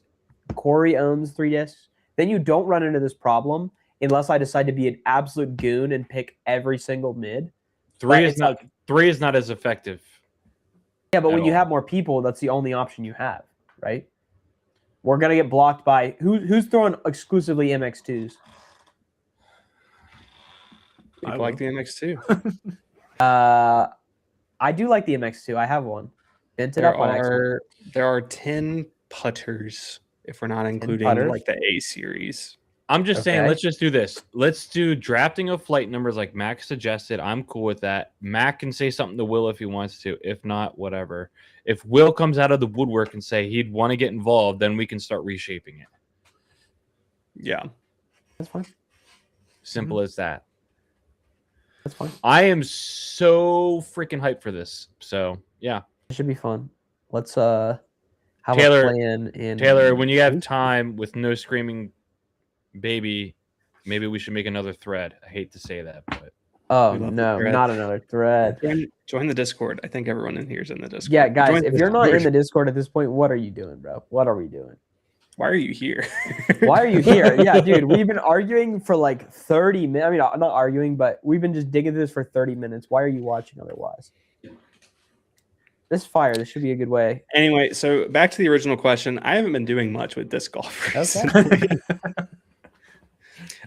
Corey owns 3 discs. Then you don't run into this problem unless I decide to be an absolute goon and pick every single mid. Three But is it's not. like- 3 is not as effective. Yeah, but At when you all. have more people, that's the only option you have, right? We're gonna get blocked by who's throwing exclusively MX2s. People I like will. the MX2. I do like the MX2. I have one. Bent it There up on X1. are 10 putters if we're not including putters? like the A series. I'm just saying, Okay. let's just do this. Let's do drafting of flight numbers like Mac suggested. I'm cool with that. Mac can say something to Will if he wants to. If not, whatever. If Will comes out of the woodwork and say he'd want to get involved, then we can start reshaping it. Yeah. That's fine. Simple as that. That's fine. I am so freaking hyped for this. So yeah, It should be fun. Let's have Taylor- a plan in Taylor, when you have time with no screaming baby, maybe we should make another thread. I hate to say that, but Oh We love the no, thread. not another thread. Join the Discord. I think everyone in here is in the Discord. Yeah, guys, Join if the you're not in Discord. the Discord at this point, what are you doing, bro? What are we doing? Why are you here? Why are you here? Yeah, dude, we've been arguing for like 30 minutes. I mean, I'm not arguing, but we've been just digging through this for 30 minutes. Why are you watching otherwise? This is fire. This should be a good way. Anyway, so back to the original question. I haven't been doing much with disc golf Okay. recently.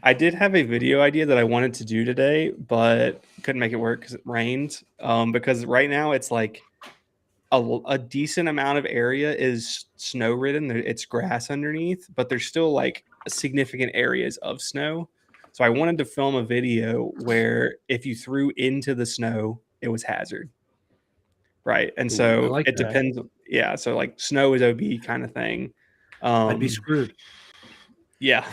I did have a video idea that I wanted to do today, but couldn't make it work because it rained. Because right now it's like a decent amount of area is snow ridden. It's grass underneath, but there's still like significant areas of snow. So I wanted to film a video where if you threw into the snow, it was hazard. Right. And Ooh, I so like it that. depends. Yeah. So like snow is OB kind of thing. I'd be screwed. Yeah.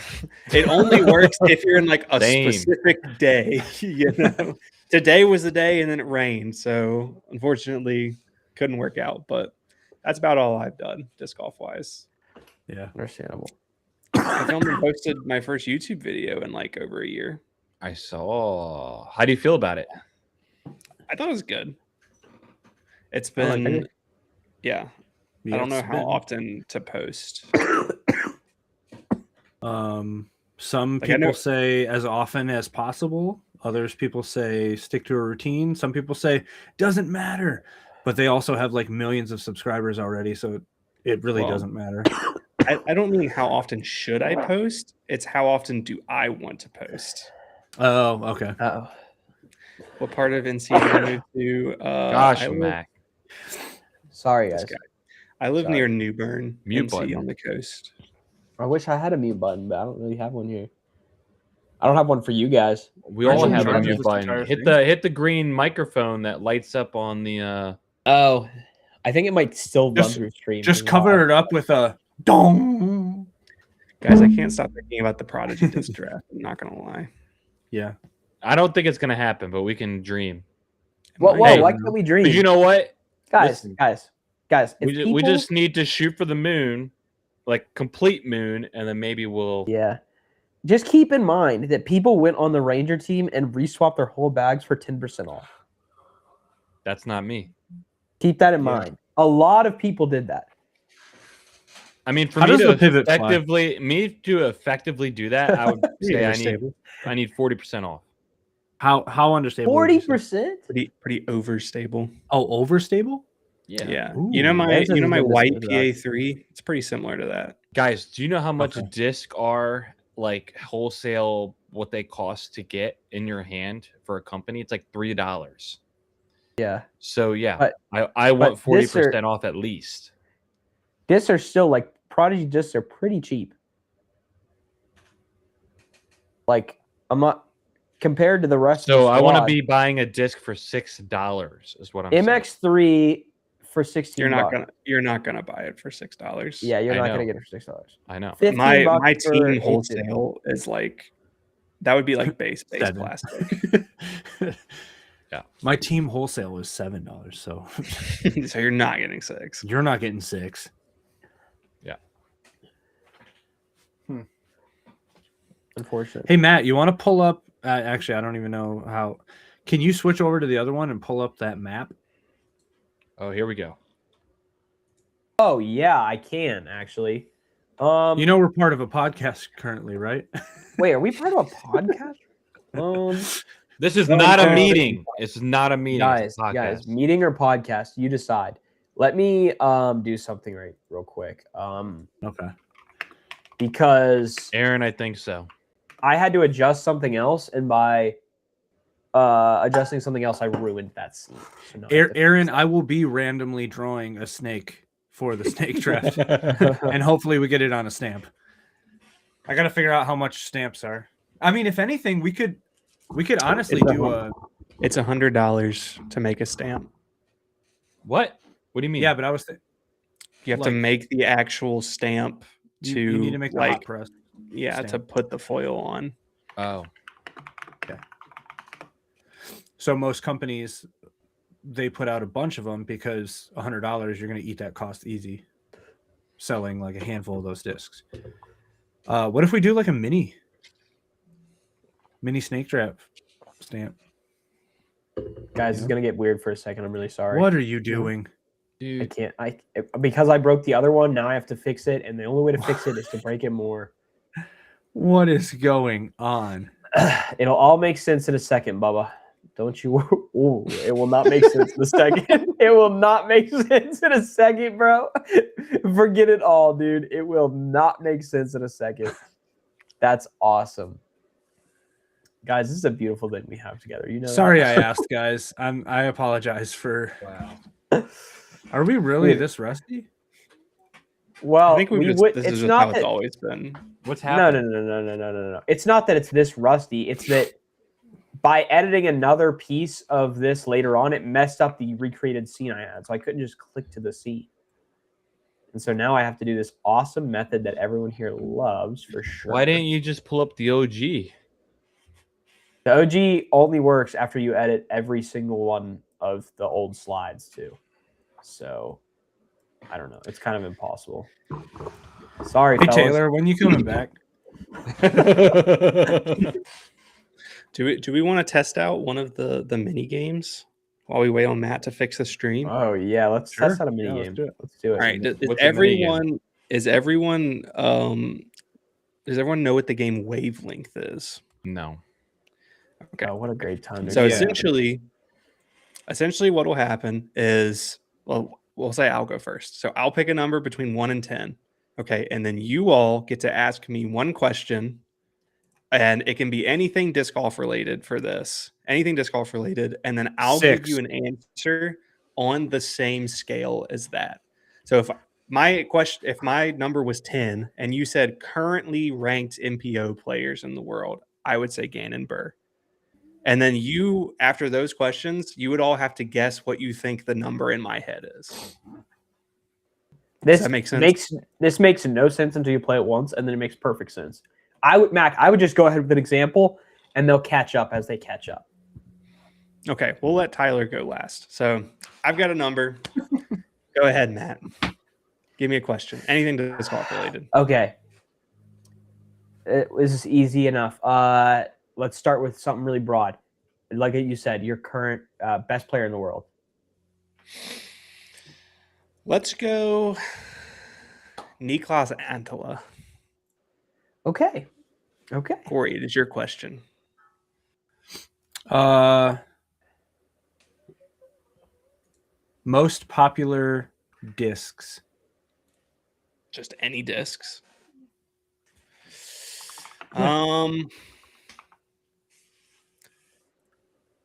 It only works if you're in like a Same. specific day. You know, today was the day and then it rained. So unfortunately couldn't work out. But that's about all I've done disc golf wise. Yeah. Understandable. I filmed and posted my first YouTube video in like over a year. I saw. How do you feel about it? I thought it was good. It's I like been, it. yeah. I don't know how often to post. Some Like, I people know- say as often as possible. Others people say stick to a routine. Some people say doesn't matter, but they also have like millions of subscribers already, so it really Well, doesn't matter. I don't mean how often should I post. It's how often do I want to post. Oh, okay. Uh-oh. What part of NC did I move to? Gosh, I live, Mac. Sorry, this guys. guy. I live Sorry. near New Bern, Mute NC button. on the coast. I wish I had a mute button, but I don't really have one here. I don't have one for you guys. We Aren't all you in have a charge of mute this button. entire Hit thing? the green microphone that lights up on the. Oh, I think it might still run Just- through stream. Just cover it up with a dong. Guys, I can't stop thinking about the Prodigy disc draft. I'm not gonna lie. Yeah. I don't think it's gonna happen, but we can dream. Whoa, Hey, why can't we dream? But you know what? guys, listen. guys. If We people, just need to shoot for the moon, like complete moon, and then maybe we'll. yeah. Just keep in mind that people went on the Ranger team and reswapped their whole bags for 10% off. That's not me. Keep that in Yeah. mind. A lot of people did that. I mean, for How me does to the pivot fly? effectively do that, I would Pretty say understable. I need 40% off. How understable? would you say? 40%? Pretty overstable. Oh, overstable? Yeah. Ooh, you know my that's as my good as white good, PA3? It's pretty similar to that. Guys, do you know how much Okay. disc are like wholesale? What they cost to get in your hand for a company? It's like $3. Yeah. So yeah, But- I want but this 40% off at least. Discs are still like Prodigy discs are pretty cheap. Like I'm not compared to the rest of So the I want to squad, be buying a disc for $6. Is what I'm saying. MX3 for 16 You're not gonna buy it for $6. Yeah, you're I not know. gonna get it for $6. I know. 15 My bucks for team A2. wholesale is like that would be like base Seven. plastic. Yeah. My team wholesale is $7, so So you're not getting 6. you're not getting 6. Unfortunately. Hey Matt, you want to pull up? Actually, I don't even know how. Can you switch over to the other one and pull up that map? Oh, here we go. Oh yeah, I can actually. You know we're part of a podcast currently, right? Wait, are we part of a podcast? This is Oh, not a okay. meeting. It's not a meeting. guys, It's a guys, podcast. meeting or podcast, you decide. Let me do something real quick. Okay. Because Aaron, I think so. I had to adjust something else, and by adjusting something else, I ruined that scene. So now I have to Aaron, fix I will be randomly drawing a snake for the snake draft, and hopefully we get it on a stamp. I got to figure out how much stamps are. I mean, if anything, we could honestly do a It's $100 to make a stamp. What? What do you mean? yeah, but I was You have to Like- make the actual stamp to you need to make the hot like press. to stamp. put the foil on. Oh, So most companies they put out a bunch of them because $100 you're going to eat that cost easy. Selling like a handful of those discs. What if we do like a mini snake trap stamp? Guys, it's gonna get weird for a second. I'm really sorry. What are you doing? I can't. Because I broke the other one. Now I have to fix it, and the only way to fix it is to break it more. What is going on? It'll all make sense in a second, Bubba. Don't you? Ooh, it will not make sense in a second. It will not make sense in a second, bro. Forget it all, dude. It will not make sense in a second. That's awesome, guys. This is a beautiful thing we have together. You know. Sorry, that? I asked, guys. I apologize for. Wow. Are we really Dude. this rusty? Well, I think we this would. is It's just not how that. it's always been. What's No. happening? No. It's not that it's this rusty. It's that by editing another piece of this later on, it messed up the recreated scene I had. So I couldn't just click to the scene. And so now I have to do this awesome method that everyone here loves for sure. Why didn't you just pull up the OG? The OG only works after you edit every single one of the old slides too. So I don't know. It's kind of impossible. Sorry, Hey fellas. Taylor, when you coming back? Do we want to test out one of the mini games while we wait on Matt to fix the stream? Oh yeah, let's Sure. test out a mini Yeah, let's game. do it. Let's do it. All right. Does What's a mini game? everyone know what the game Wavelength is? No. Okay. Oh, what a great time. to So do that. essentially what will happen is, well, we'll say I'll go first. So I'll pick a number between 1 and 10. Okay. And then you all get to ask me one question, and it can be anything disc golf related for this, anything disc golf related. And then I'll give you 6. an answer on the same scale as that. So if my number was 10 and you said currently ranked MPO players in the world, I would say Gannon Burr. And then you, after those questions, you would all have to guess what you think the number in my head is. This that make sense? makes no sense until you play it once, and then it makes perfect sense. I would just go ahead with an example, and they'll catch up as they catch up. Okay, we'll let Tyler go last. So I've got a number. Go ahead, Matt. Give me a question. Anything disc golf related. Okay. This is easy enough. Let's start with something really broad. Like you said, your current best player in the world. Let's go Niklas Antila. Okay. Okay. Corey, it is your question. Most popular discs. Just any discs.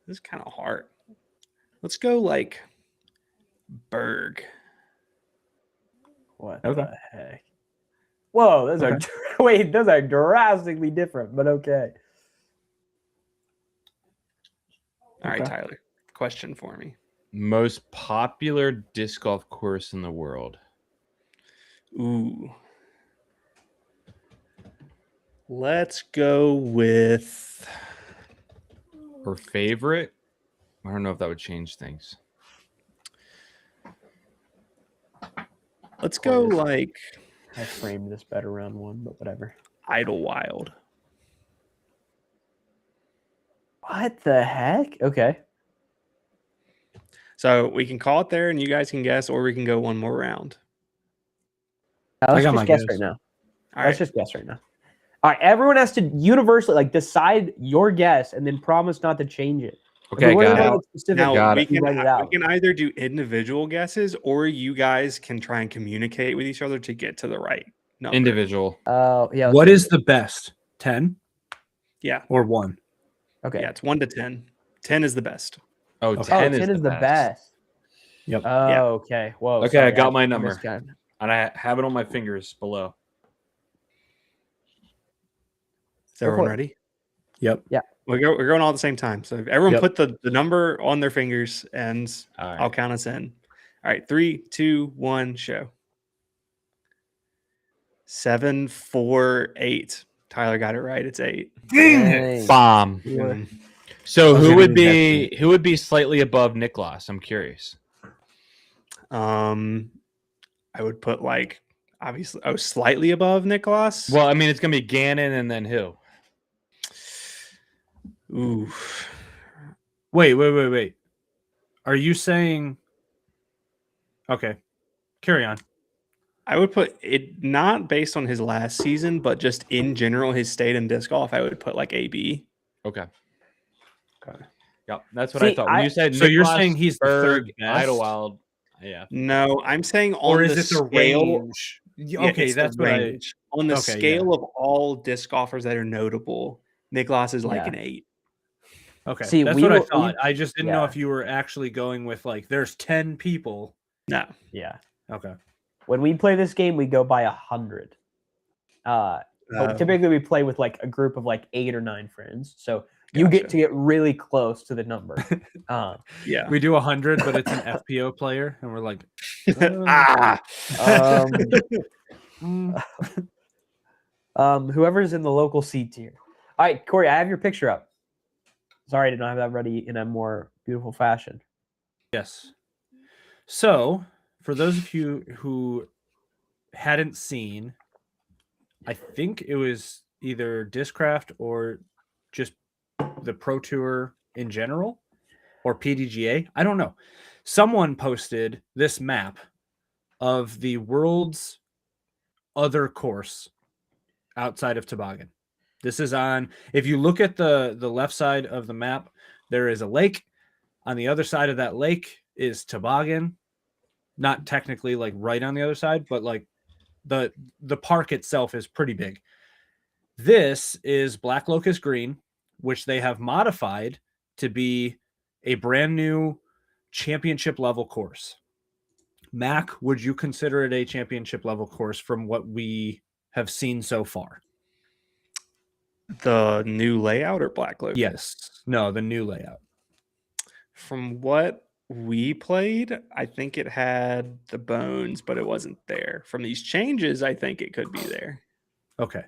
This is kind of hard. Let's go like Berg. What Okay. the heck? Whoa, those are wait, those are drastically different, but okay. All right, Okay. Tyler. Question for me. Most popular disc golf course in the world. Ooh. Let's go with Or favorite? I don't know if that would change things. let's go like I framed this better round one, but whatever. Idlewild. What the heck? Okay. So we can call it there and you guys can guess, or we can go one more round. Let's got just my guess guess. right now. All Let's right. just guess right now. All right, everyone has to universally decide your guess and then promise not to change it. Okay, If got we're it. specific, Now Got we it. you write it out. can either do individual guesses, or you guys can try and communicate with each other to get to the right number. Individual. Oh, yeah. What is the best? 10 Yeah, or 1? Okay. yeah, it's 1 to 10. 10 is the best. Oh, Okay. 10, 10 is the best. Yep. Oh, Yeah. okay. Whoa. Okay, I got my number. misguided. And I have it on my fingers below. Is Go everyone for it. ready? Yep. We're going all at the same time. So if everyone Yep. put the number on their fingers, and All right. I'll count us in. All right, 3, 2, 1, show. 7, 4, 8. Tyler got it right. It's 8. Dang. Bomb. Sure. Mm. So I was who gonna would do be slightly above Niklas? I'm curious. I would put like obviously slightly above Nicholas. Well, I mean, it's gonna be Gannon and then who? Ooh. Wait. Are you saying? Okay. Carry on. I would put it not based on his last season, but just in general, his state in disc golf. I would put like AB. Okay. Okay. Yep. That's what I See, thought. When you said So you're Nicklas saying he's the third Berg, best? Idlewild. Yeah. No, I'm saying on Or is the it the scale. range? Yeah, Okay, it's the that's what range. On the Okay, scale of all disc golfers that are notable, Nicklas is like Yeah. an 8. Okay, See, that's we what I will- thought. we- I just didn't know yeah. if you were actually going with like there's 10 people. No. Yeah. Okay. When we play this game, we go by 100. But typically we play with like a group of like 8 or 9 friends. So you get Gotcha. to get really close to the number. Yeah. We do 100, but it's an FPO player, and we're like, Ah. um, whoever's in the local C tier. All right, Corey, I have your picture up. Sorry, I did not have that ready in a more beautiful fashion. yes. So, for those of you who hadn't seen, I think it was either Discraft or just the Pro Tour in general or PDGA. I don't know. Someone posted this map of the world's other course outside of Toboggan. This is on, if you look at the left side of the map, there is a lake. On the other side of that lake is Toboggan. Not technically like right on the other side, but like the park itself is pretty big. This is Black Locust Green, which they have modified to be a brand new championship level course. Mac, would you consider it a championship level course from what we have seen so far? The new layout or Black Locust? Yes. No, the new layout. From what we played, I think it had the bones, but it wasn't there. From these changes, I think it could be there. Okay.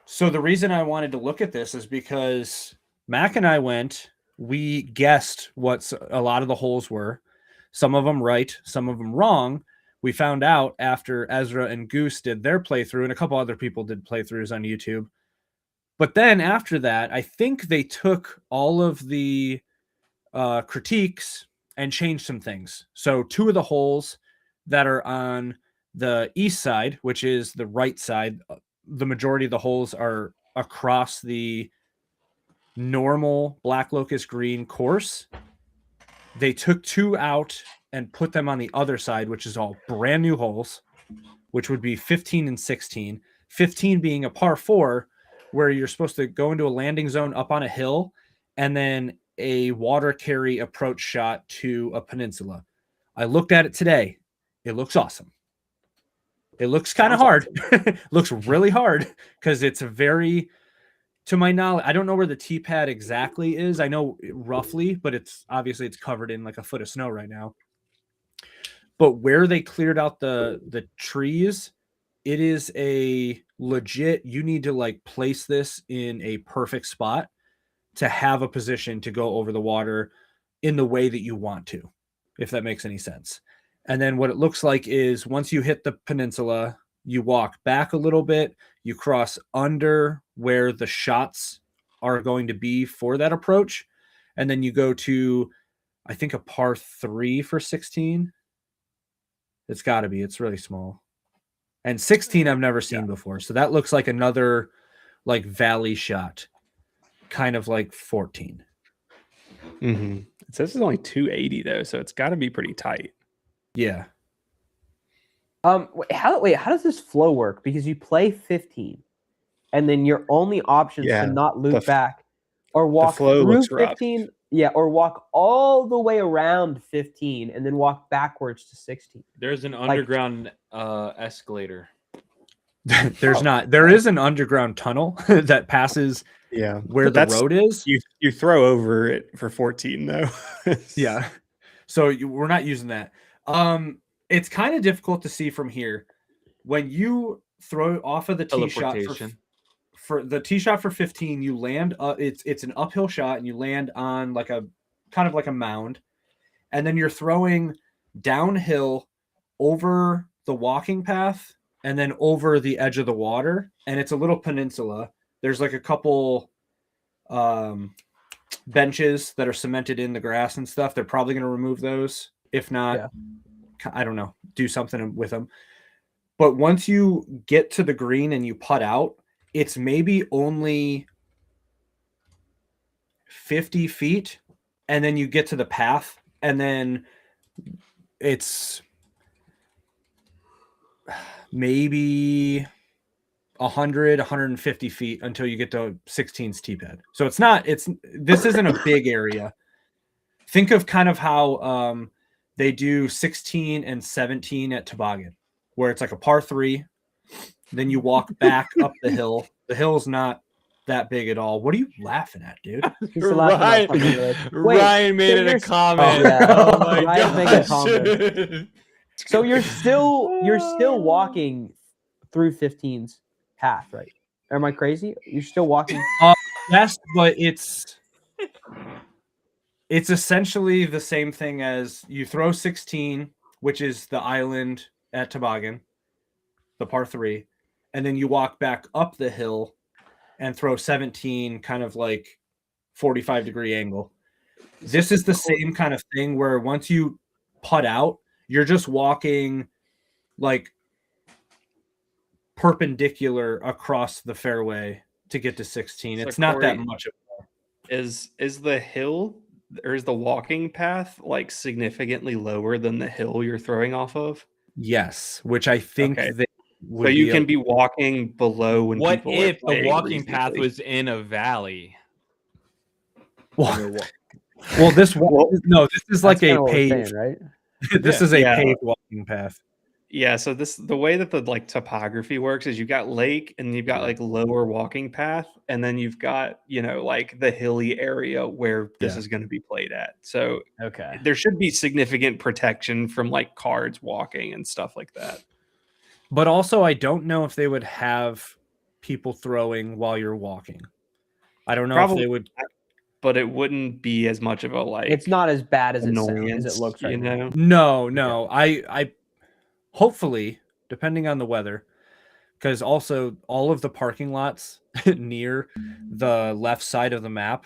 So the reason I wanted to look at this is because Mac and I we guessed what a lot of the holes were. Some of them right, some of them wrong. We found out after Ezra and Goose did their playthrough, and a couple other people did playthroughs on YouTube. But then after that, I think they took all of the critiques and changed some things. So 2 of the holes that are on the east side, which is the right side, the majority of the holes are across the normal Black Locust Green course. They took 2 out and put them on the other side, which is all brand new holes, which would be 15 and 16. 15 being a par 4, where you're supposed to go into a landing zone up on a hill and then a water carry approach shot to a peninsula. I looked at it today. It looks awesome. It looks kind of hard. Looks really hard because it's a very, to my knowledge, I don't know where the tee pad exactly is. I know roughly, but it's obviously it's covered in like a foot of snow right now. But where they cleared out the trees, it is a legit, you need to like place this in a perfect spot to have a position to go over the water in the way that you want to, if that makes any sense. And then what it looks like is once you hit the peninsula, you walk back a little bit, you cross under where the shots are going to be for that approach, and then you go to, I think, a par 3 for 16. It's got to be. It's really small. And 16 I've never seen before. So that looks like another like valley shot, kind of like 14. Mm-hmm. It says it's only 280 though, so it's got to be pretty tight. Yeah. How does this flow work? Because you play 15, and then your only options Yeah, to not loop the f- back or walk flow through looks rough. 15. Yeah, or walk all the way around 15 and then walk backwards to 16. There's an underground escalator. There's not. There is an underground tunnel that passes Yeah, where but the that's- road is. You throw over it for 14 though. Yeah. So we're not using that. It's kind of difficult to see from here. When you throw off of the tee shot Teleportation. for the tee shot for 15, you land it's an uphill shot and you land on like a kind of like a mound. And then you're throwing downhill over the walking path and then over the edge of the water, and it's a little peninsula. There's like a couple benches that are cemented in the grass and stuff. They're probably going to remove those. If not, I don't know, do something with them. But once you get to the green and you putt out, it's maybe only 50 feet, and then you get to the path, and then it's maybe 150 feet until you get to 16's tee pad. So this isn't a big area. Think of kind of how they do 16 and 17 at Toboggan, where it's like a par 3, then you walk back up the hill. The hill's not that big at all. What are you laughing at, dude? He's still laughing at something really- Wait, Ryan made so it a you're- comment. Oh, yeah. Oh my Ryan's making a gosh. comment. So you're still walking through 15's path, right? Am I crazy? You're still walking. Yes, but it's essentially the same thing as you throw 16, which is the island at Toboggan, the par 3, and then you walk back up the hill and throw 17, kind of like 45-degree angle. This is the same kind of thing where once you putt out, you're just walking like perpendicular across the fairway to get to 16. So It's not that Corey, much of Is the hill or is the walking path like significantly lower than the hill you're throwing off of? yes, which I think Okay. they would So you can able- be walking below when What people are if the playing walking path reasonably. was in a valley? well, this is like That's a kinda what we're paved. saying, right? This is a Yeah. paved walking path. Yeah, so the way that the like topography works is you've got lake and you've got like lower walking path, and then you've got, like the hilly area where this Yeah. is going to be played at. So Okay. there should be significant protection from like cards walking and stuff like that. But also, I don't know if they would have people throwing while you're walking. I don't know if Probably they would. But it wouldn't be as much of a like It's not as bad as it sounds, annoyance, as it looks right now. No. I hopefully, depending on the weather, because also all of the parking lots near the left side of the map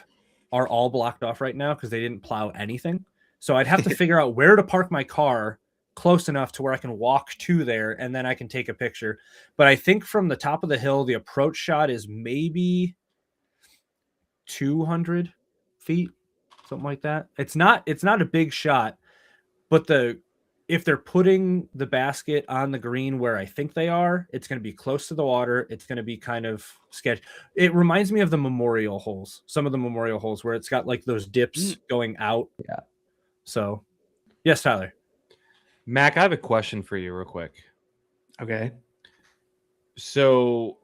are all blocked off right now because they didn't plow anything. So I'd have to figure out where to park my car close enough to where I can walk to there and then I can take a picture. But I think from the top of the hill, the approach shot is maybe 200 feet, something like that. It's not a big shot, but if they're putting the basket on the green where I think they are, it's going to be close to the water. It's going to be kind of sketchy. It reminds me of the memorial holes, some of the memorial holes where it's got like those dips going out. Yeah. So, yes, Tyler. Mac, I have a question for you real quick. Okay. So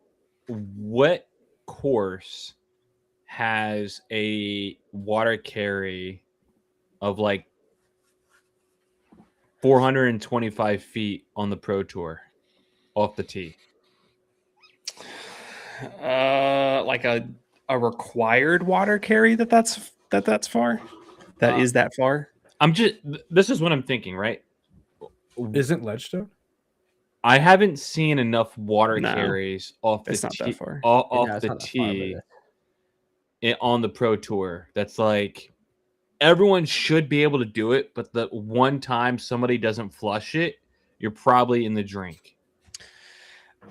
what course has a water carry of like 425 feet on the Pro Tour off the tee? Like a required water carry that's far? That is that far? This is what I'm thinking, right? Isn't Ledgestone? I haven't seen enough water No, carries off the it's not that tee, far. off Yeah, it's the not that far, but tee on the Pro Tour. That's like everyone should be able to do it, but the one time somebody doesn't flush it, you're probably in the drink.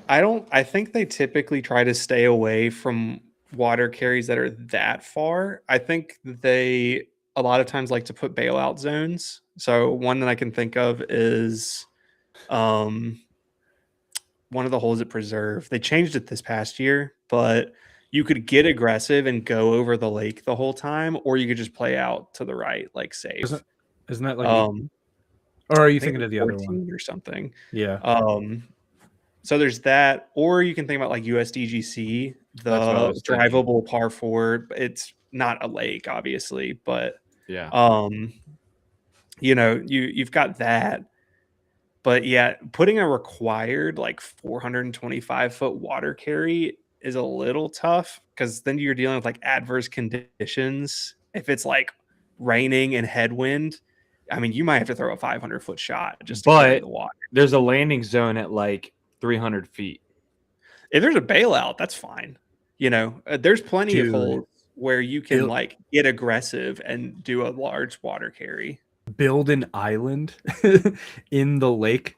I think they typically try to stay away from water carries that are that far. I think they a lot of times like to put bailout zones. So one that I can think of is one of the holes at Preserve. They changed it this past year, but you could get aggressive and go over the lake the whole time, or you could just play out to the right, like safe. Isn't that like, Or or are you thinking of the other one? or something? Yeah. So there's that, or you can think about like USDGC, That's what I the was thinking. drivable par 4. It's not a lake, obviously, but Yeah. you've got that. But yeah, putting a required like 425-foot water carry is a little tough because then you're dealing with like adverse conditions. If it's like raining and headwind, I mean, you might have to throw a 500-foot shot just to clear But the water. there's a landing zone at like 300 feet. If there's a bailout, that's fine. There's plenty of Dude. holes where you can It- like get aggressive and do a large water carry. build an island in the lake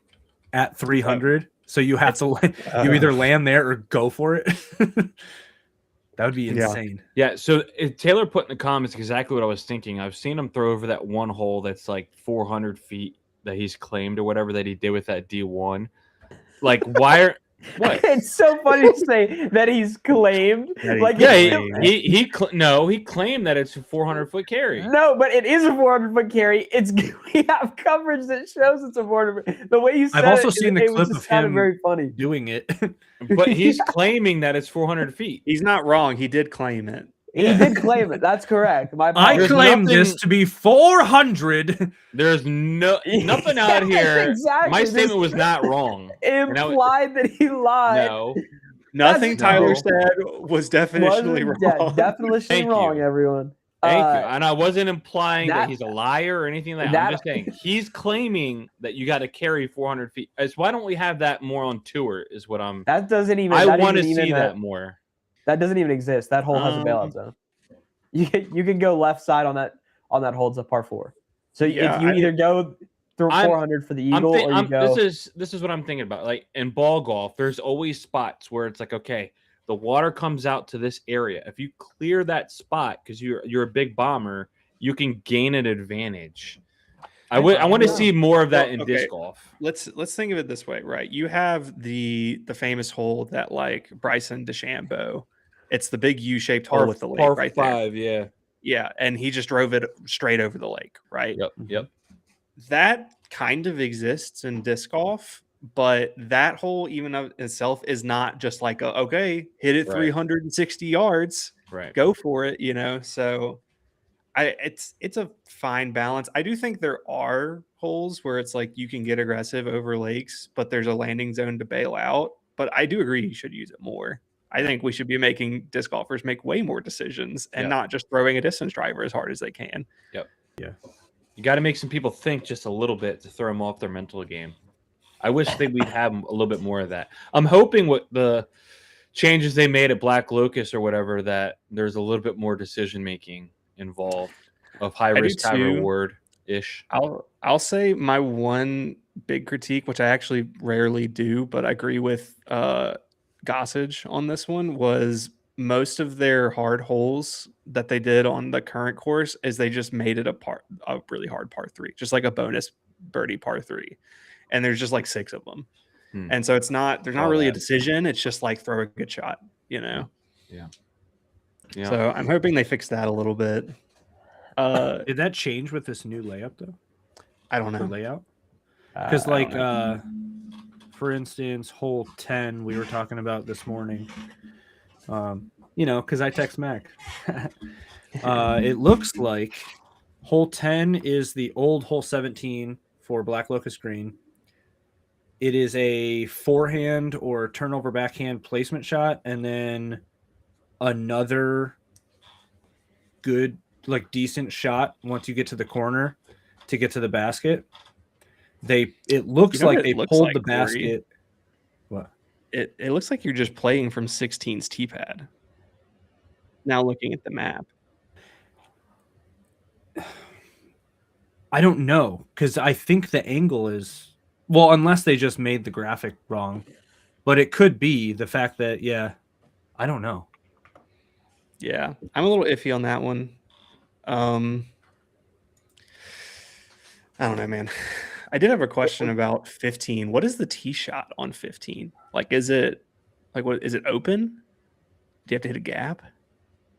at 300. So you have to you either land there or go for it. That would be Yeah. insane. Yeah, so Taylor put in the comments exactly what I was thinking. I've seen him throw over that one hole that's like 400 feet that he's claimed or whatever that he did with that D1. Like, why are what? It's so funny to say that he's claimed. That he Like, Yeah, it's- he claimed that it's a 400-foot carry. no, but it is a 400-foot carry. It's we have coverage that shows it's a 400. The way you said I've also it, seen the it clip just of sounded him very funny. doing it. But he's claiming that it's 400 feet. He's not wrong. He did claim it. He did claim it. That's correct. My I apologies. There's claim this nothing- to be 400. There's nothing out Yes, here. exactly. My There's- statement was not wrong. Implied that he lied. No. Nothing That's Tyler no. said was definitionally Wasn't- yeah, wrong. definitionally Thank wrong, you. everyone. Thank you. And I wasn't implying that that- he's a liar or anything like that. I'm that- just saying he's claiming that you got to carry 400 feet. Why don't we have that more on tour? Is what I'm. That doesn't even. I that want to isn't see even that more. That doesn't even exist. That hole has a bailout zone. You can go left side on that hole. It's a par 4. So Yeah, if you I- either go through I'm- 400 for the eagle, or you go. This is what I'm thinking about. Like in ball golf, there's always spots where it's like, okay, the water comes out to this area. If you clear that spot because you're a big bomber, you can gain an advantage. I want to see more of that Well, in okay. disc golf. Let's think of it this way, right? You have the famous hole that like Bryson DeChambeau. It's the big U-shaped hole with the lake right there. Yeah. Yeah, and he just drove it straight over the lake, right? Yep. That kind of exists in disc golf, but that hole even of itself is not just like okay, hit it Right. 360 yards, Right. go for it, you know. So it's a fine balance. I do think there are holes where it's like you can get aggressive over lakes, but there's a landing zone to bail out. But I do agree you should use it more. I think we should be making disc golfers make way more decisions and Yeah. not just throwing a distance driver as hard as they can. You got to make some people think just a little bit to throw them off their mental game. I wish that we'd have a little bit more of that. I'm hoping with the changes they made at Black Locust or whatever that there's a little bit more decision making involved of high do risk, high too. reward ish. I'll say my one big critique, which I actually rarely do, but I agree with Gossage on this one, was most of their hard holes that they did on the current course is they just made it a really hard par 3, just like a bonus birdie par 3, and there's just like 6 of them. And so there's not really a decision. It's just like throw a good shot, you know. Yeah. So I'm hoping they fix that a little bit. Did that change with this new layup though? I don't Or know. layout? Because I don't know. for instance, hole 10 we were talking about this morning. You know, because I text Mac. It looks like hole 10 is the old hole 17 for Black Locust Green. It is a forehand or turnover backhand placement shot, and then another good, like decent shot once you get to the corner to get to the basket. It looks You know like what they it looks pulled like, the Corey? basket. What? It looks like you're just playing from 16's tee pad. Now looking at the map. I don't know, because I think the angle is, well, unless they just made the graphic wrong, but it could be the fact that, yeah, I don't know. Yeah, I'm a little iffy on that one. I don't know, man. I did have a question about 15. What is the tee shot on 15? Like, is it open? Do you have to hit a gap?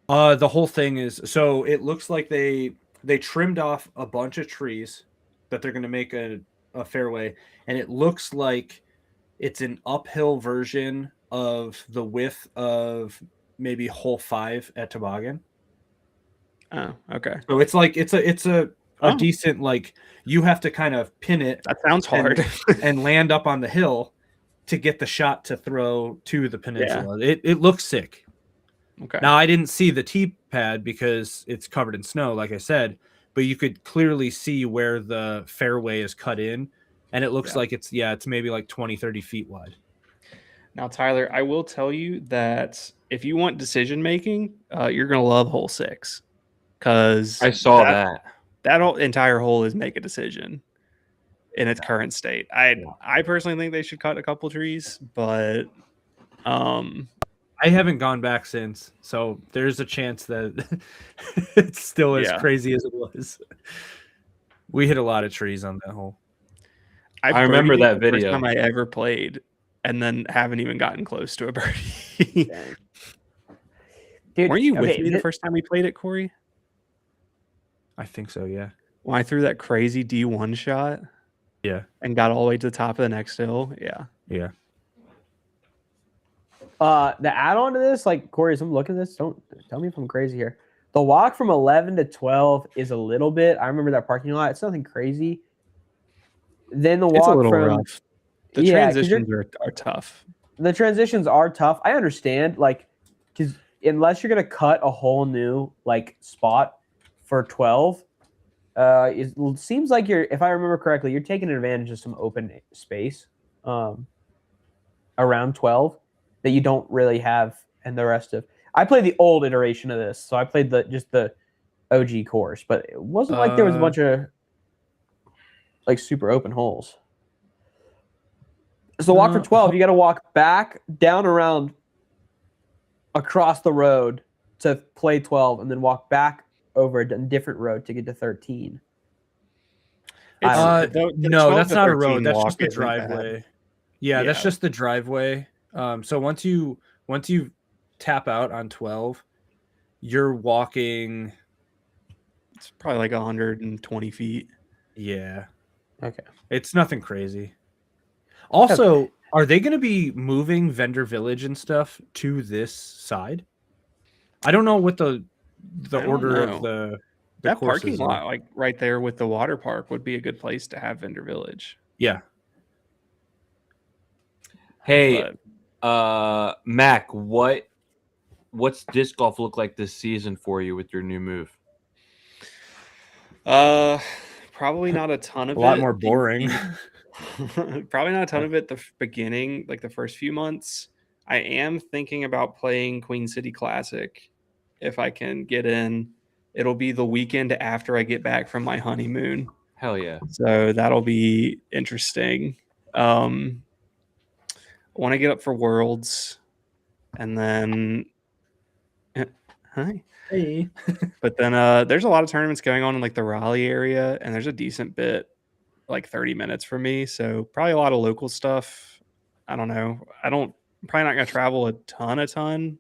The whole thing is, so it looks like they trimmed off a bunch of trees that they're going to make a fairway, and it looks like it's an uphill version of the width of maybe hole 5 at Toboggan. Oh, okay. So it's like it's a Oh. decent, like, you have to kind of pin it That sounds hard. and land up on the hill to get the shot to throw to the peninsula. It looks sick. Okay. Now, I didn't see the tee pad because it's covered in snow, like I said, but you could clearly see where the fairway is cut in, and it looks like it's maybe like 20, 30 feet wide. Now, Tyler, I will tell you that if you want decision making, you're gonna love hole 6 because I saw that. that whole entire hole is make a decision in its current state. I personally think they should cut a couple trees, but I haven't gone back since, so there's a chance that it's still as Yeah. crazy as it was. We hit a lot of trees on that hole. I remember birdied that the first video. time I ever played, and then haven't even gotten close to a birdie. Dang. Dude, Weren't you with okay, me the first time we played it, Corey? I think so, yeah. When I threw that crazy D1 shot Yeah. and got all the way to the top of the next hill. Yeah. Yeah. The add-on to this, like Corey, as I'm looking at this, don't tell me if I'm crazy here. The walk from 11 to 12 is a little bit. I remember that parking lot. It's nothing crazy. Then the walk It's a little from rough. The Yeah, 'cause transitions are tough. the transitions are tough. I understand, like, because unless you're gonna cut a whole new like spot for 12, it seems like you're, if I remember correctly, you're taking advantage of some open space around 12 that you don't really have in the rest of. I played the old iteration of this, so I played just the OG course, but it wasn't like there was a bunch of like super open holes. So walk for 12, you got to walk back down around across the road to play 12 and then walk back over a different road to get to 13. No, that's not a road. That's just the isn't bad. driveway. Yeah, that's Yeah. just the driveway. So once you tap out on 12, you're walking. It's probably like 120 feet. Yeah, Okay. it's nothing crazy. Also, are they going to be moving Vendor Village and stuff to this side? I don't know what the I don't order know. of the That courses parking are. lot, like right there with the water park, would be a good place to have Vendor Village. Yeah. Hey, But Mac, what's disc golf look like this season for you with your new move? probably not a ton of A lot it. more boring. Probably not a ton of it the beginning, like the first few months. I am thinking about playing Queen City Classic if I can get in. It'll be the weekend after I get back from my honeymoon. Hell yeah. So that'll be interesting. I want to get up for Worlds and then hi. Hey. But then there's a lot of tournaments going on in like the Raleigh area, and there's a decent bit, like 30 minutes for me. So probably a lot of local stuff. I don't know. I'm probably not gonna travel a ton,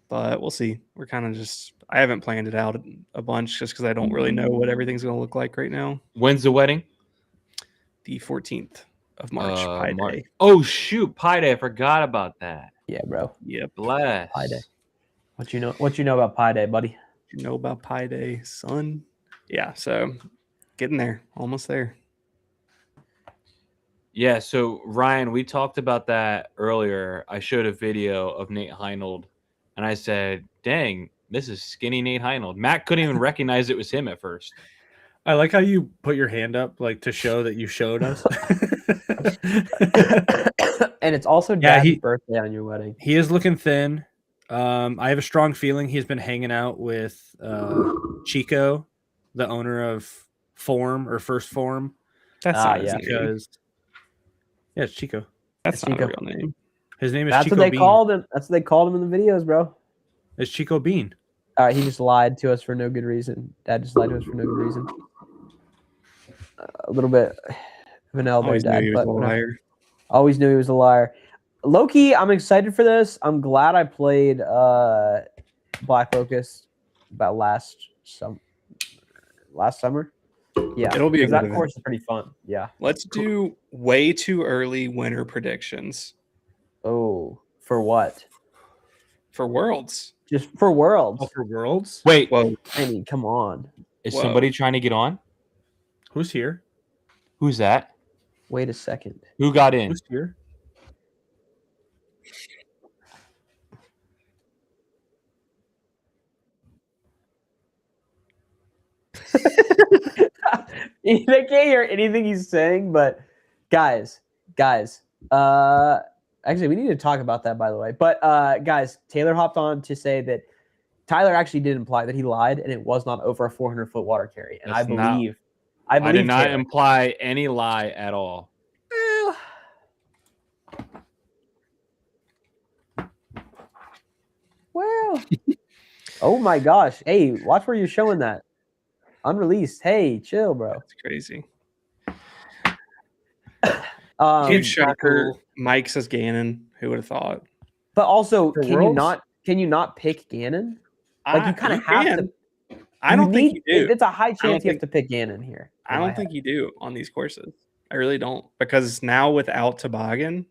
but we'll see. We're kind of just, I haven't planned it out a bunch just because I don't really know what everything's gonna look like right now. When's the wedding? The 14th of March, Pi Day. Oh shoot, Pi Day. I forgot about that. Yeah, bro. Yep. Bless. Pi Day. What you know about Pi Day, buddy? You know about Pi Day, son? Yeah. So getting there, almost there. Yeah, so Ryan, we talked about that earlier. I showed a video of Nate Heinold, and I said, dang, this is skinny Nate Heinold. Matt couldn't even recognize it was him at first. I like how you put your hand up, like to show that you showed us. And it's also Yeah, Dad's birthday on your wedding. He is looking thin. I have a strong feeling he's been hanging out with Chico, the owner of Form or First Form. That's Ah, not his yeah. name. Because yeah, it's Chico. That's It's not a Chico. real name. His name is That's Chico what they Bean. called him. That's what they called him in the videos, bro. It's Chico Bean. He just lied to us for no good reason. Dad just lied to us for no good reason. A little bit of an elbow, Always knew Dad. he was But a whatever. liar. Always knew he was a liar. Loki, I'm excited for this. I'm glad I played Black Locust about last summer. Yeah, It'll be a 'cause good that event. course is pretty fun. Yeah. Let's do way too early winter predictions Oh, for what? for Worlds. Just for Worlds. Oh, for Worlds? Wait, Well, I mean, come on. is whoa. somebody trying to get on? Who's here? Who's that? Wait a second. Who got in? Who's here? They can't hear anything he's saying, but guys, actually we need to talk about that, by the way. But guys, Taylor hopped on to say that Tyler actually did imply that he lied, and it was not over a 400-foot water carry. And That's not- I believe did not Taylor. imply any lie at all. Well, oh my gosh. Hey, watch where you're showing that. Unreleased. Hey, chill, bro. That's crazy. Um, Huge shocker. Mike says Gannon. Who would have thought? but also, For can you Worlds? not pick Gannon? Like you kind of have to. I don't think you do. It's a high don't chance you have think- to pick Gannon here. I don't think you do on these courses. I really don't, because now without Toboggan,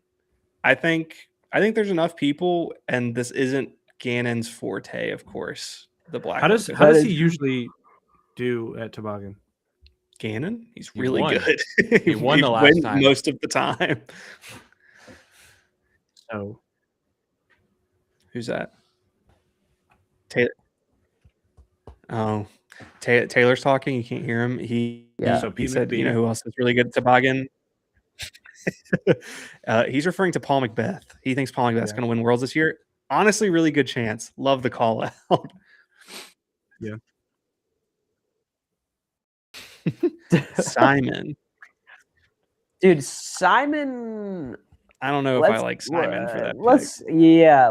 I think there's enough people, and this isn't Gannon's forte, of course. The black. How does Hawk. how does is- he usually do at Toboggan? Gannon? He's He really won. good. He won the last wins time. most of the time. So Who's that? Taylor. Oh, Taylor's talking. You can't hear him. Yeah. So He Pete said, you McBee. know who else is really good at Toboggan? He's referring to Paul Macbeth. He thinks Paul Macbeth's Yeah. going to win Worlds this year. Honestly, really good chance. Love the call out. Yeah. Simon. Dude, Simon. I don't know if I like Simon for that.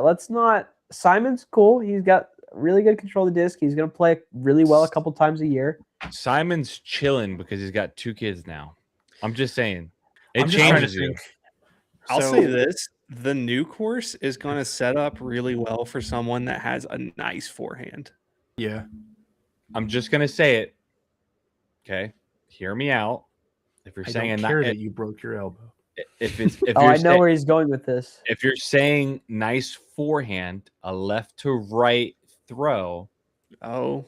Let's not. Simon's cool. He's got really good control of the disc. He's gonna play really well a couple times a year. Simon's chilling because he's got 2 kids now. I'm just saying. It I'm just trying to changes you. think. I'll So- say this: the new course is going to set up really well for someone that has a nice forehand. Yeah. I'm just gonna say it. Okay, hear me out. If you're I saying don't a care ni- that you broke your elbow. if it's if Oh, you're I know say- where he's going with this. if you're saying nice forehand, a left to right throw, Oh,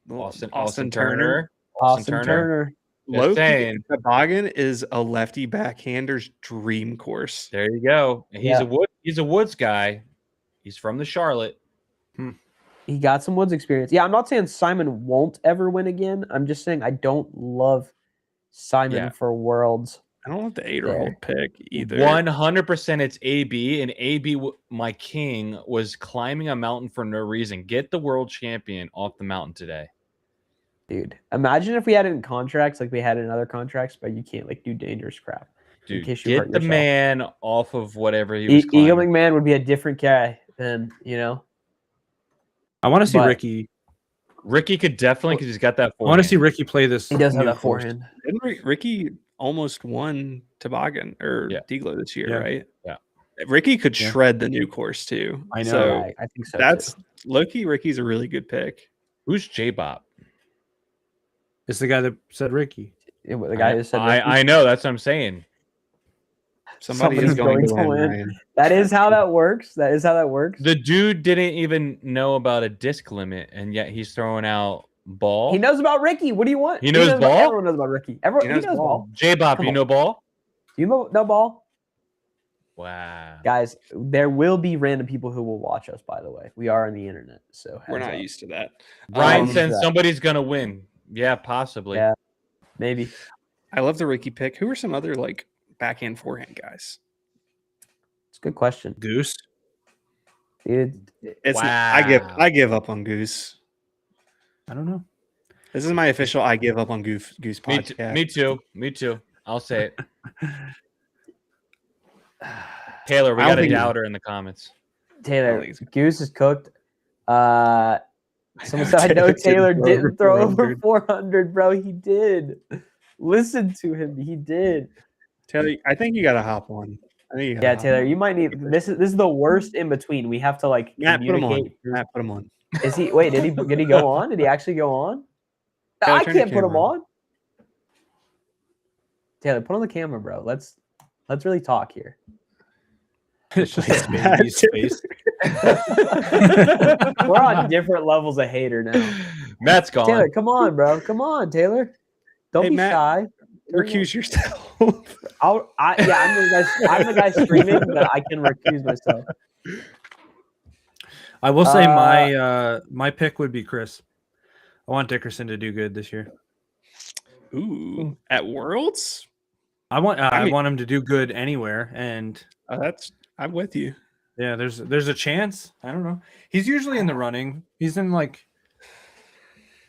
Austin Turner. Austin Turner. Just Loki saying. Toboggan is a lefty backhander's dream course. There you go. And Yeah. He's a Woods guy. He's from the Charlotte. He got some Woods experience. Yeah, I'm not saying Simon won't ever win again. I'm just saying I don't love Simon Yeah. for Worlds. I don't want the 8-year-old pick either. 100% it's AB, and AB, my king, was climbing a mountain for no reason. Get the world champion off the mountain today. Dude, imagine if we had it in contracts like we had it in other contracts, but you can't like do dangerous crap. Dude, case you get hurt the yourself. man off of whatever he was Eagle climbing. McMahon would be a different guy than, you know. I want to see But- Ricky. Ricky could definitely, because he's got that I want to forehand. see Ricky play this. He does have new that course. forehand. Didn't Ricky almost won Toboggan or Yeah. Deglo this year, Yeah. right? Yeah. Ricky could Yeah. shred the new course too. I know. So Yeah, I think so. that's too. Loki. Ricky's a really good pick. Who's J-Bop? It's the guy that said Ricky. The guy who said I know, that's what I'm saying. Somebody is Somebody's going to going to win. win. Ryan. that is how that works. That is how that works. The dude didn't even know about a disc limit, and yet he's throwing out ball. He knows about Ricky. What do you want? He knows ball? Everyone knows about Ricky. Everyone He he knows knows ball. ball. J-Bop, Come you on. know ball? Do you know ball? Wow. Guys, there will be random people who will watch us, by the way. We are on the internet. So We're heads not up. used to that. Brian Um, says yeah. somebody's gonna win. Yeah, possibly. Yeah. Maybe. I love the Ricky pick. Who are some other like backhand forehand guys? It's a good question. Goose. Dude, It's Wow. I give up on Goose. I don't know. This is my official I give up on Goose Me, podcast. me too. Me too. I'll say it. Taylor, we I don't got a think- doubter in the comments. Taylor, think it's- Goose is cooked. Someone said, I know Taylor didn't throw over 400, bro. He did. Listen to him. He did. Taylor, I think you got to hop on. I think you gotta Yeah, hop Taylor, on. you might need this is the worst in between. We have to like Matt, put him on. communicate. through- Matt, put him on. Is he wait, did he go on? Did he actually go on? Taylor, I turn your can't put him camera on. Taylor, put on the camera, bro. Let's really talk here. It's just a baby's face. We're on different levels of hater now. Matt's gone. Taylor, come on, bro. Come on, Taylor. Don't Hey, be Matt, shy. Recuse yourself. I'm the guy streaming that I can recuse myself. I will say my pick would be Chris. I want Dickerson to do good this year. Ooh, at Worlds? I want I mean- want him to do good anywhere, and I'm with you. Yeah, there's a chance. I don't know. He's usually in the running. He's in like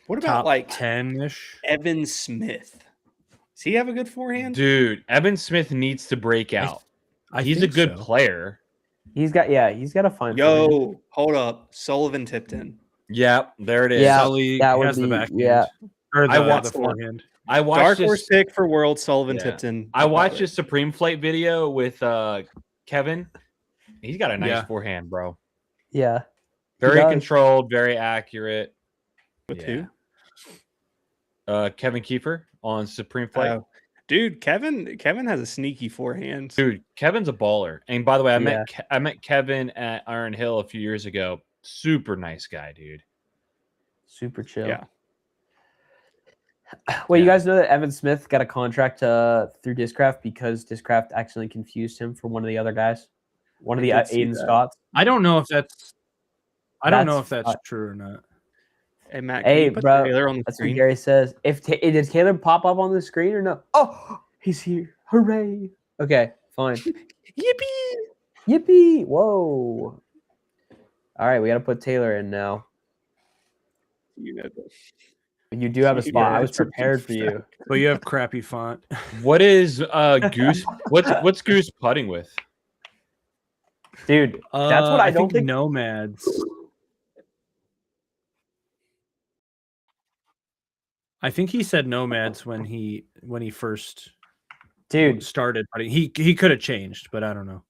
What about top like 10-ish. Evan Smith? Does he have a good forehand? Dude, Evan Smith needs to break out. He's a think good so. player. He's got a fine. forehand. Yo, hold up. Sullivan Tipton. Yep, there it is. Yeah, Sully that would has the be- backhand. yeah. Or I the, want the to- forehand. I watched Dark this, horse pick for World Sullivan Yeah. Tipton. I watched Love his Supreme Flight video with Kevin. He's got a nice Yeah. forehand, bro. Yeah. Very does. controlled, very accurate. it. With Yeah. who? Kevin Kiefer on Supreme Flight. Oh. Dude, Kevin has a sneaky forehand. Dude, Kevin's a baller. And by the way, I Yeah. met Kevin at Iron Hill a few years ago. Super nice guy, dude. Super chill. Yeah. Well, you Yeah. guys know that Evan Smith got a contract through Discraft because Discraft accidentally confused him for one of the other guys, one of I the did see Aiden that. Scotts. I don't know if that's That's if that's fine. true or not. Hey, Matt, Hey, can you put bro, Taylor on the That's what screen? Gary says. Did Taylor pop up on the screen or no? Oh, he's here! Hooray! Okay, fine. Yippee! Yippee! Whoa! All right, we got to put Taylor in now. You know this. You do have a You spot. I know was it's a prepared for big you. But you have crappy font. What is Goose? What's Goose putting with? Dude, that's what I don't think. Nomads. I think he said Nomads when he first Dude, started. But he could have changed, but I don't know.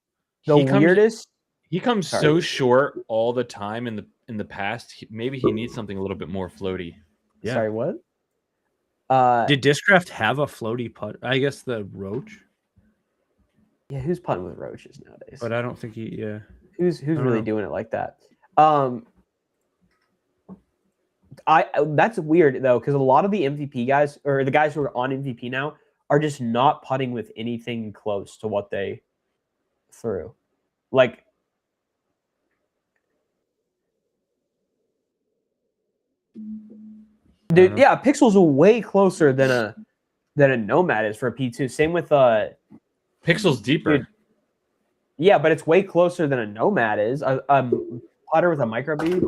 the He comes- weirdest. He comes Sorry. so short all the time in the past. Maybe he needs something a little bit more floaty. Yeah. Sorry, what? Did Discraft have a floaty putt? I guess the Roach, Yeah, who's putting with roaches nowadays? but I don't think he. Yeah. Who's don't really know. doing it like that? That's weird though, because a lot of the MVP guys or the guys who are on MVP now are just not putting with anything close to what they threw. Like, dude, know. yeah, Pixel's way closer than a Nomad is for a P2. Same with Pixels deeper. Dude. Yeah, but it's way closer than a Nomad is. A putter with a micro bead.